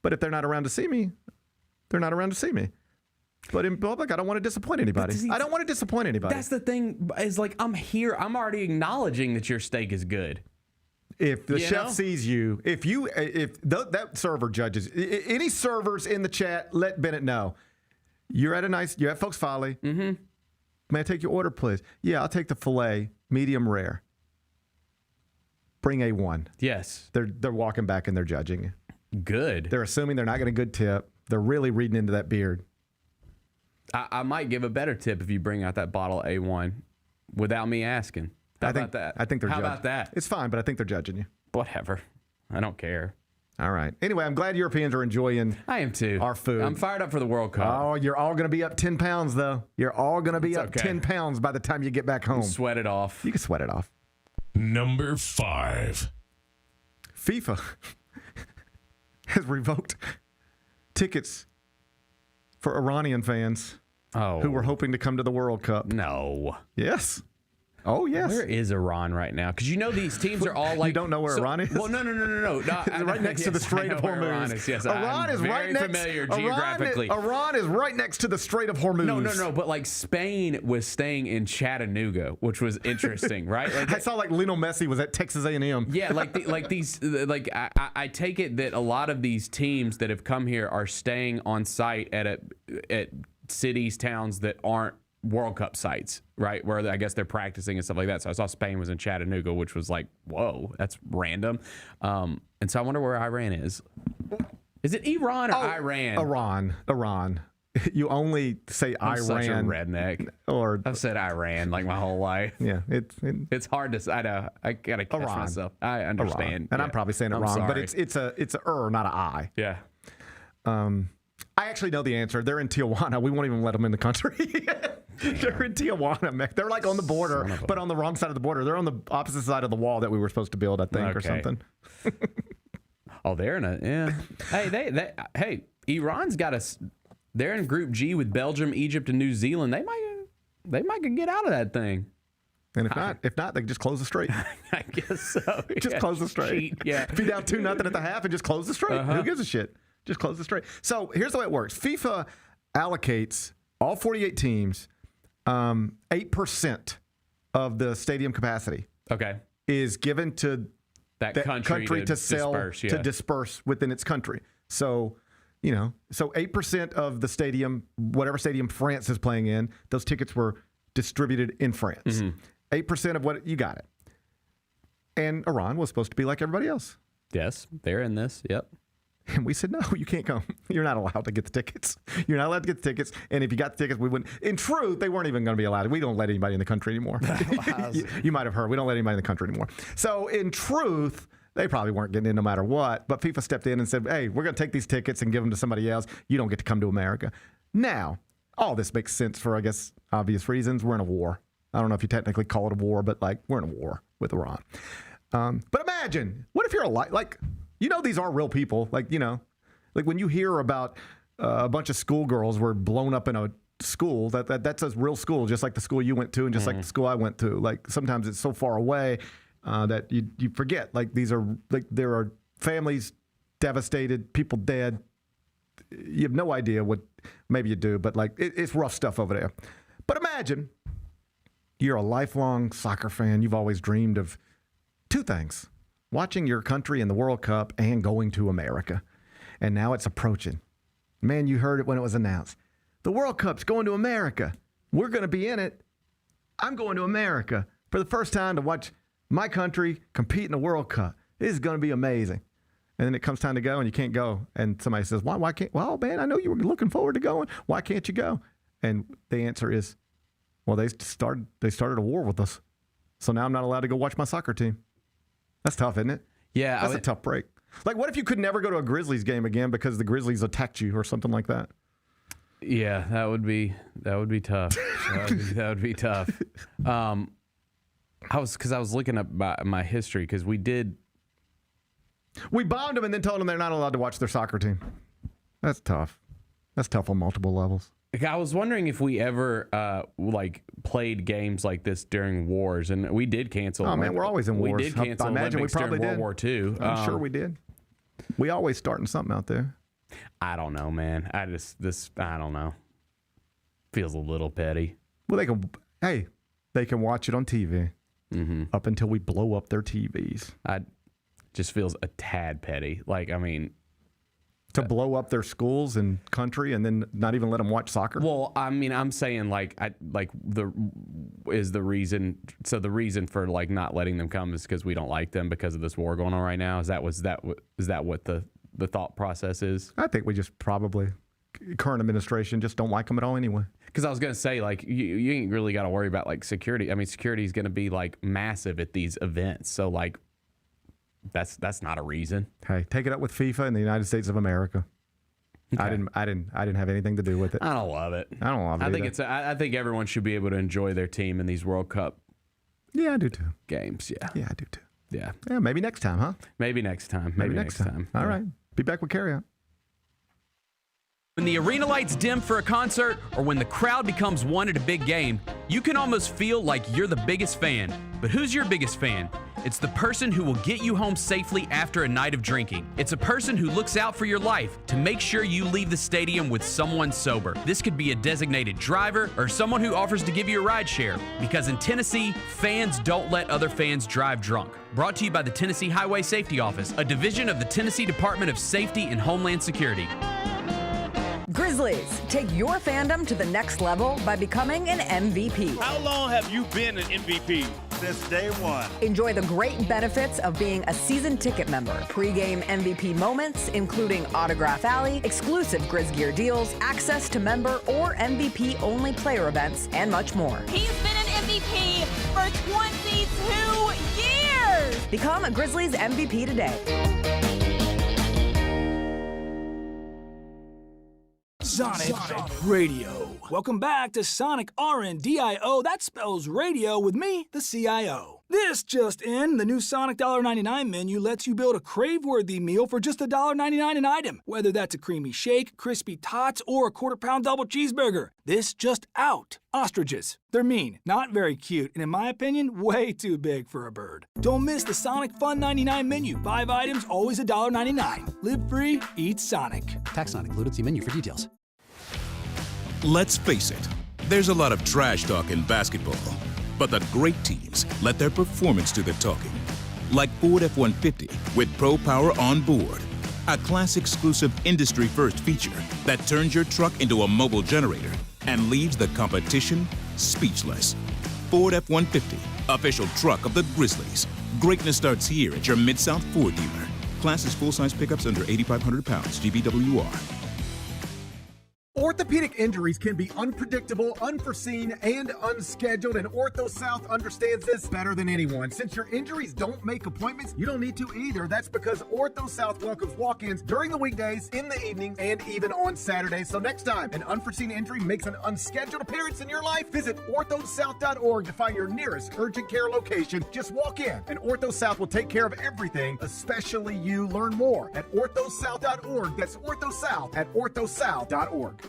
Speaker 13: But if they're not around to see me, they're not around to see me. But in public, I don't want to disappoint anybody. I don't want to disappoint anybody.
Speaker 6: That's the thing. Is I'm here. I'm already acknowledging that your steak is good.
Speaker 13: If the chef sees you, if that server judges, any servers in the chat, let Bennett know. You're at Folks Folly. May I take your order, please? Yeah, I'll take the filet, medium rare. Bring A1.
Speaker 6: Yes.
Speaker 13: They're walking back and they're judging.
Speaker 6: Good.
Speaker 13: They're assuming they're not getting a good tip. They're really reading into that beard.
Speaker 6: I might give a better tip if you bring out that bottle of A1 without me asking. How about that?
Speaker 13: I think they're judging.
Speaker 6: How about that?
Speaker 13: It's fine, but I think they're judging you.
Speaker 6: Whatever. I don't care.
Speaker 13: All right. Anyway, I'm glad Europeans are enjoying
Speaker 6: I am too.
Speaker 13: Our food.
Speaker 6: I'm fired up for the World Cup.
Speaker 13: Oh, you're all going to be up 10 pounds, though. You're all going to be up 10 pounds by the time you get back home.
Speaker 6: Sweat it off.
Speaker 13: You can sweat it off.
Speaker 4: Number 5.
Speaker 13: FIFA has revoked tickets for Iranian fans who were hoping to come to the World Cup.
Speaker 6: No.
Speaker 13: Yes. Oh, yes.
Speaker 6: Where is Iran right now? Because you know these teams are all like...
Speaker 13: You don't know where Iran is?
Speaker 6: Well, no.
Speaker 13: Right next to the Strait of Hormuz.
Speaker 6: Iran is, yes,
Speaker 13: Iran is
Speaker 6: very
Speaker 13: right next,
Speaker 6: familiar geographically.
Speaker 13: Iran is right next to the Strait of Hormuz.
Speaker 6: No. But like Spain was staying in Chattanooga, which was interesting, right? Like,
Speaker 13: I saw like Lionel Messi was at Texas A&M.
Speaker 6: Yeah, I take it that a lot of these teams that have come here are staying on site at cities, towns that aren't World Cup sites, right? Where I guess they're practicing and stuff like that. So I saw Spain was in Chattanooga, which was like, whoa, that's random. And so I wonder where Iran is. Is it Iran or Iran?
Speaker 13: Iran. You only say
Speaker 6: I'm
Speaker 13: Iran.
Speaker 6: Such a redneck.
Speaker 13: Or
Speaker 6: I've said Iran like my whole life.
Speaker 13: Yeah,
Speaker 6: it's hard to. I gotta catch myself. I understand,
Speaker 13: Iran. And I'm probably saying it wrong,
Speaker 6: sorry.
Speaker 13: but it's a not an I.
Speaker 6: Yeah.
Speaker 13: I actually know the answer. They're in Tijuana. We won't even let them in the country. They're in Tijuana. They're like on the border, but on the wrong side of the border. They're on the opposite side of the wall that we were supposed to build, I think, or something.
Speaker 6: Oh, they're in Hey, Iran's got us. They're in Group G with Belgium, Egypt, and New Zealand. They might get out of that thing.
Speaker 13: And if not, they can just close the strait.
Speaker 6: I guess so.
Speaker 13: Just close the strait.
Speaker 6: Yeah.
Speaker 13: Be down 2-0 at the half and just close the strait. Who gives a shit? Just close the strait. So here's the way it works. FIFA allocates all 48 teams 8% of the stadium capacity.
Speaker 6: Okay.
Speaker 13: Is given to
Speaker 6: that country
Speaker 13: to sell, to disperse within its country. So, 8% of the stadium, whatever stadium France is playing in, those tickets were distributed in France. 8% of what you got it. And Iran was supposed to be like everybody else.
Speaker 6: Yes, they're in this. Yep.
Speaker 13: And we said, no, you can't come. You're not allowed to get the tickets. You're not allowed to get the tickets. And if you got the tickets, we wouldn't. In truth, they weren't even going to be allowed. We don't let anybody in the country anymore. You might have heard. We don't let anybody in the country anymore. So in truth, they probably weren't getting in no matter what. But FIFA stepped in and said, hey, we're going to take these tickets and give them to somebody else. You don't get to come to America. Now, all this makes sense for, I guess, obvious reasons. We're in a war. I don't know if you technically call it a war, but we're in a war with Iran. But imagine, what if you're these are real people. Like when you hear about a bunch of schoolgirls were blown up in a school, that's a real school, just like the school you went to and just like the school I went to. Like sometimes it's so far away that you forget. There are families devastated, people dead. You have no idea what, maybe you do, but it's rough stuff over there. But imagine you're a lifelong soccer fan. You've always dreamed of two things: watching your country in the World Cup and going to America. And now it's approaching. Man, you heard it when it was announced. The World Cup's going to America. We're going to be in it. I'm going to America for the first time to watch my country compete in the World Cup. This is going to be amazing. And then it comes time to go and you can't go. And somebody says, why can't? Well, man, I know you were looking forward to going. Why can't you go? And the answer is, well, they started a war with us. So now I'm not allowed to go watch my soccer team. That's tough, isn't it?
Speaker 6: Yeah.
Speaker 13: That's a tough break. What if you could never go to a Grizzlies game again because the Grizzlies attacked you or something like that?
Speaker 6: Yeah, that would be tough. that would be tough. I was looking up my history because we
Speaker 13: bombed them and then told them they're not allowed to watch their soccer team. That's tough. That's tough on multiple levels.
Speaker 6: I was wondering if we ever played games like this during wars, and we did cancel.
Speaker 13: Oh man, we're always in wars.
Speaker 6: We did cancel.
Speaker 13: I imagine
Speaker 6: Olympics
Speaker 13: we probably
Speaker 6: during
Speaker 13: did.
Speaker 6: World War II.
Speaker 13: I'm sure we did. We always starting something out there.
Speaker 6: I don't know, man. I don't know. Feels a little petty.
Speaker 13: Well, they can watch it on TV up until we blow up their TVs.
Speaker 6: Just feels a tad petty.
Speaker 13: To blow up their schools and country and then not even let them watch soccer?
Speaker 6: Well, I mean, I'm saying the reason for not letting them come is because we don't like them because of this war going on right now. Is that what the thought process is?
Speaker 13: I think we just probably, current administration just don't like them at all anyway.
Speaker 6: Because I was going to say, you ain't really got to worry about security. I mean, security is going to be massive at these events. So that's not a reason.
Speaker 13: Hey, take it up with FIFA in the United States of America. Okay. I didn't have anything to do with it.
Speaker 6: I don't love it.
Speaker 13: I don't love it.
Speaker 6: I think everyone should be able to enjoy their team in these World Cup.
Speaker 13: Yeah, I do too.
Speaker 6: Games. Yeah.
Speaker 13: Yeah, I do too.
Speaker 6: Yeah.
Speaker 13: Yeah, maybe next time, huh?
Speaker 6: Maybe next time.
Speaker 13: Maybe next time. All right. Be back with Carryout.
Speaker 6: When the arena lights dim for a concert or when the crowd becomes one at a big game, you can almost feel like you're the biggest fan. But who's your biggest fan? It's the person who will get you home safely after a night of drinking. It's a person who looks out for your life to make sure you leave the stadium with someone sober. This could be a designated driver or someone who offers to give you a ride share. Because in Tennessee, fans don't let other fans drive drunk. Brought to you by the Tennessee Highway Safety Office, a division of the Tennessee Department of Safety and Homeland Security.
Speaker 2: Grizzlies, take your fandom to the next level by becoming an MVP.
Speaker 10: How long have you been an MVP? Since day one.
Speaker 2: Enjoy the great benefits of being a season ticket member. Pre-game MVP moments, including Autograph Alley, exclusive Grizz gear deals, access to member or MVP-only player events, and much more.
Speaker 11: He's been an MVP for 22 years.
Speaker 2: Become a Grizzlies MVP today.
Speaker 17: Sonic Radio. Welcome back to Sonic RNDIO. That spells radio with me, the CIO. This just in, the new Sonic $1.99 menu lets you build a crave-worthy meal for just $1.99 an item. Whether that's a creamy shake, crispy tots, or a quarter-pound double cheeseburger. This just out. Ostriches. They're mean, not very cute, and in my opinion, way too big for a bird. Don't miss the Sonic Fun 99 menu. 5 items, always $1.99. Live free, eat Sonic.
Speaker 18: Tax not included. See menu for details.
Speaker 19: Let's face it, there's a lot of trash talk in basketball, but the great teams let their performance do the talking. Like Ford F-150 with Pro Power on board, a class-exclusive industry-first feature that turns your truck into a mobile generator and leaves the competition speechless. Ford F-150, official truck of the Grizzlies. Greatness starts here at your Mid-South Ford dealer. Class is full-size pickups under 8,500 pounds, GBWR.
Speaker 5: Orthopedic injuries can be unpredictable, unforeseen, and unscheduled, and Ortho South understands this better than anyone. Since your injuries don't make appointments, you don't need to either. That's because Ortho South welcomes walk-ins during the weekdays, in the evenings, and even on Saturdays. So next time an unforeseen injury makes an unscheduled appearance in your life, visit orthosouth.org to find your nearest urgent care location. Just walk in, and Ortho South will take care of everything, especially you. Learn more at orthosouth.org. That's orthosouth at orthosouth.org.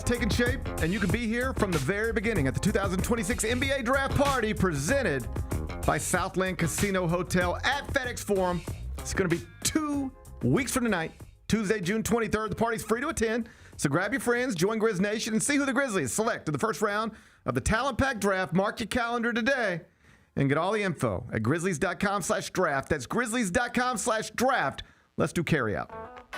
Speaker 5: Taking shape, and you can be here from the very beginning at the 2026 NBA Draft Party presented by Southland Casino Hotel at FedEx Forum. It's going to be 2 weeks from tonight, Tuesday, June 23rd. The party's free to attend, so grab your friends, join Grizz Nation, and see who the Grizzlies select in the first round of the Talent Pack Draft. Mark your calendar today and get all the info at grizzlies.com/draft. That's grizzlies.com/draft. Let's do carryout.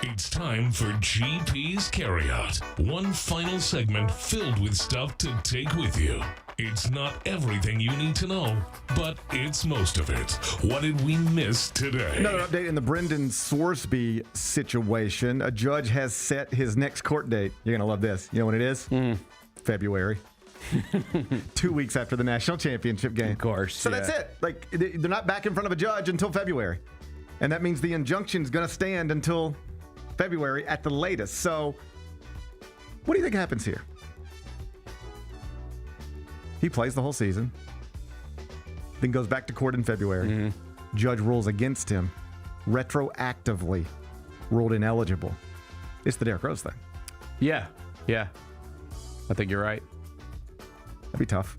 Speaker 4: It's time for GP's Carryout. One final segment filled with stuff to take with you. It's not everything you need to know, but it's most of it. What did we miss today?
Speaker 5: Another update in the Brendan Sorsby situation. A judge has set his next court date. You're going to love this. You know when it is? February. 2 weeks after the national championship game.
Speaker 6: Of course.
Speaker 5: So that's it. Like, they're not back in front of a judge until February. And that means the injunction is going to stand until February at the latest. So what do you think happens here? He plays the whole season, then goes back to court in February. Judge rules against him, retroactively ruled ineligible. It's the Derrick Rose thing.
Speaker 6: Yeah. I think you're right.
Speaker 5: That'd be tough.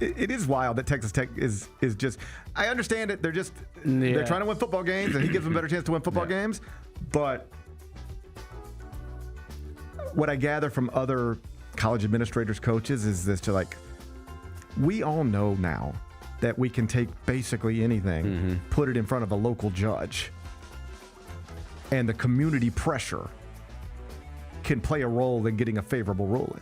Speaker 5: It is wild that Texas Tech is just. I understand it. They're trying to win football games, and he gives them a better chance to win football games. But what I gather from other college administrators, coaches, is this: we all know now that we can take basically anything, put it in front of a local judge, and the community pressure can play a role in getting a favorable ruling.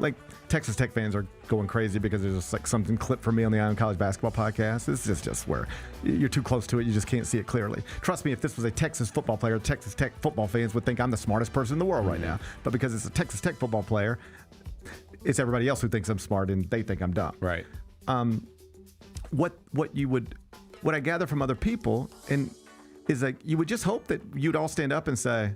Speaker 5: Like, Texas Tech fans are going crazy because there's just something clipped from me on the Island College Basketball Podcast. This is just where you're too close to it. You just can't see it clearly. Trust me, if this was a Texas football player, Texas Tech football fans would think I'm the smartest person in the world right now. But because it's a Texas Tech football player, it's everybody else who thinks I'm smart and they think I'm dumb.
Speaker 6: Right.
Speaker 13: what I gather from other people and is like you would just hope that you'd all stand up and say,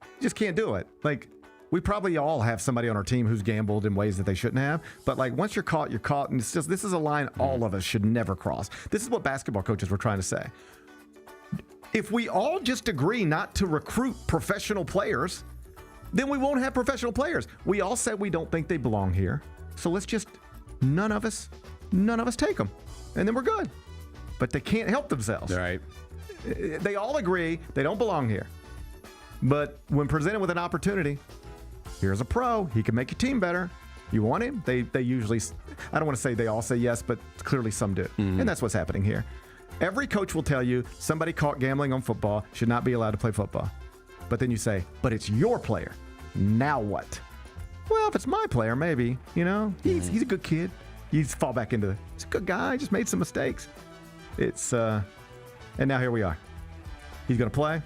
Speaker 13: you just can't do it. Like, we probably all have somebody on our team who's gambled in ways that they shouldn't have. But like once you're caught, you're caught. And it's just, this is a line all of us should never cross. This is what basketball coaches were trying to say. If we all just agree not to recruit professional players, then we won't have professional players. We all said we don't think they belong here. So let's just, none of us take them. And then we're good. But they can't help themselves.
Speaker 6: Right.
Speaker 13: They all agree they don't belong here. But when presented with an opportunity, here's a pro. He can make your team better. You want him? They usually, I don't want to say they all say yes, but clearly some do. Mm-hmm. And that's what's happening here. Every coach will tell you somebody caught gambling on football should not be allowed to play football. But then you say, but it's your player. Now what? Well, if it's my player, maybe. You know, he's a good kid. You fall back into he's a good guy. Just made some mistakes. It's and now here we are. He's going to play.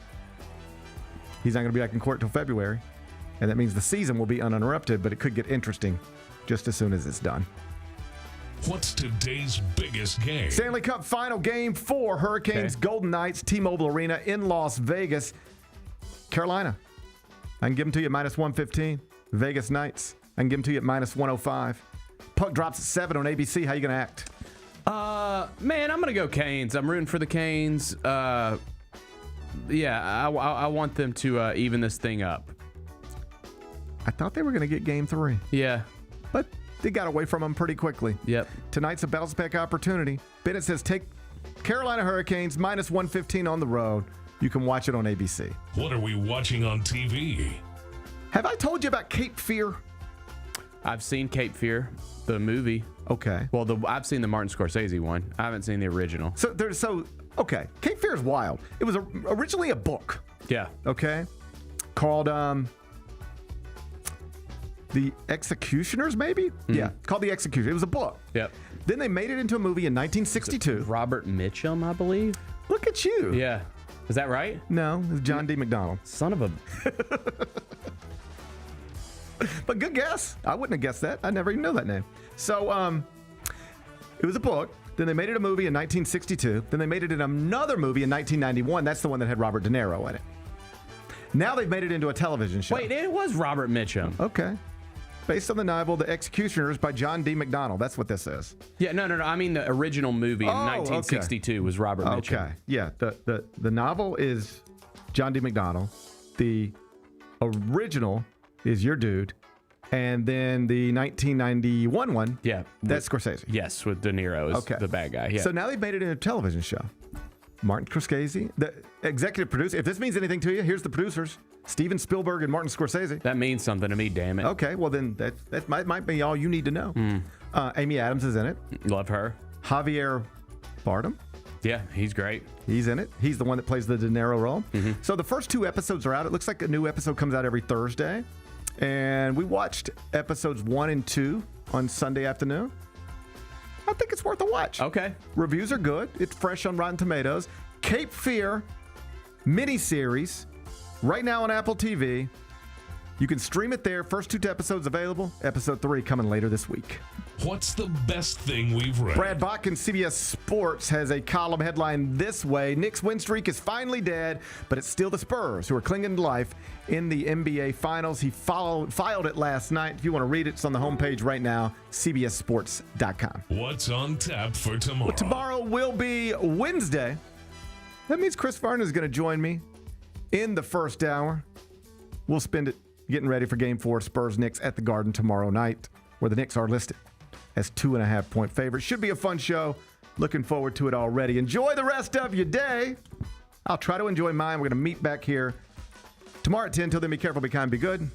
Speaker 13: He's not going to be back in court till February. And that means the season will be uninterrupted, but it could get interesting just as soon as it's done.
Speaker 4: What's today's biggest game?
Speaker 13: Stanley Cup Final Game 4, Hurricanes, Golden Knights, T-Mobile Arena in Las Vegas. Carolina, I can give them to you at -115. Vegas Knights, I can give them to you at -105. Puck drops at 7 on ABC. How you going to act?
Speaker 6: Man, I'm going to go Canes. I'm rooting for the Canes. Yeah, I want them to even this thing up.
Speaker 13: I thought they were going to get Game 3.
Speaker 6: Yeah.
Speaker 13: But they got away from them pretty quickly.
Speaker 6: Yep.
Speaker 13: Tonight's a bounce back opportunity. Bennett says take Carolina Hurricanes -115 on the road. You can watch it on ABC.
Speaker 4: What are we watching on TV?
Speaker 13: Have I told you about Cape Fear?
Speaker 6: I've seen Cape Fear, the movie.
Speaker 13: Okay.
Speaker 6: Well, I've seen the Martin Scorsese one. I haven't seen the original.
Speaker 13: Okay. Cape Fear is wild. It was originally a book.
Speaker 6: Yeah.
Speaker 13: Okay. Called The Executioners, maybe? Mm-hmm. Yeah. Called The Executioners. It was a book.
Speaker 6: Yep.
Speaker 13: Then they made it into a movie in 1962.
Speaker 6: Robert Mitchum, I believe.
Speaker 13: Look at you.
Speaker 6: Yeah. Is that right?
Speaker 13: No, it's John D. McDonald.
Speaker 6: Son of a...
Speaker 13: But good guess. I wouldn't have guessed that. I never even know that name. So, it was a book. Then they made it a movie in 1962. Then they made it in another movie in 1991. That's the one that had Robert De Niro in it. Now they've made it into a television show.
Speaker 6: Wait, it was Robert Mitchum.
Speaker 13: Okay. Based on the novel The Executioners by John D. McDonald. That's what this is.
Speaker 6: Yeah, no. I mean the original movie in 1962 was Robert Mitchum.
Speaker 13: Okay. Yeah, the novel is John D. McDonald. The original is your dude. And then the 1991 one, that's Scorsese.
Speaker 6: Yes, with De Niro as the bad guy. Yeah.
Speaker 13: So now they've made it into a television show. Martin Scorsese, the executive producer. If this means anything to you, here's the producers. Steven Spielberg and Martin Scorsese.
Speaker 6: That means something to me, damn it.
Speaker 13: Okay, well then that might be all you need to know. Amy Adams is in it.
Speaker 6: Love her.
Speaker 13: Javier Bardem.
Speaker 6: Yeah, he's great.
Speaker 13: He's in it. He's the one that plays the De Niro role.
Speaker 6: Mm-hmm.
Speaker 13: So the first 2 episodes are out. It looks like a new episode comes out every Thursday. And we watched episodes 1 and 2 on Sunday afternoon. I think it's worth a watch.
Speaker 6: Okay.
Speaker 13: Reviews are good. It's fresh on Rotten Tomatoes. Cape Fear miniseries right now on Apple TV. You can stream it there. First 2 episodes available. Episode 3 coming later this week.
Speaker 4: What's the best thing we've read?
Speaker 13: Brad Bach in CBS Sports has a column headline this way. Nick's win streak is finally dead, but it's still the Spurs who are clinging to life in the NBA Finals. He filed it last night. If you want to read it, it's on the homepage right now, cbssports.com.
Speaker 4: What's on tap for tomorrow?
Speaker 13: Well, tomorrow will be Wednesday. That means Chris Vernon is going to join me in the first hour. We'll spend it getting ready for Game 4, Spurs-Knicks at the Garden tomorrow night, where the Knicks are listed as 2.5-point favorites. Should be a fun show. Looking forward to it already. Enjoy the rest of your day. I'll try to enjoy mine. We're going to meet back here tomorrow at 10. Till then, be careful, be kind, be good.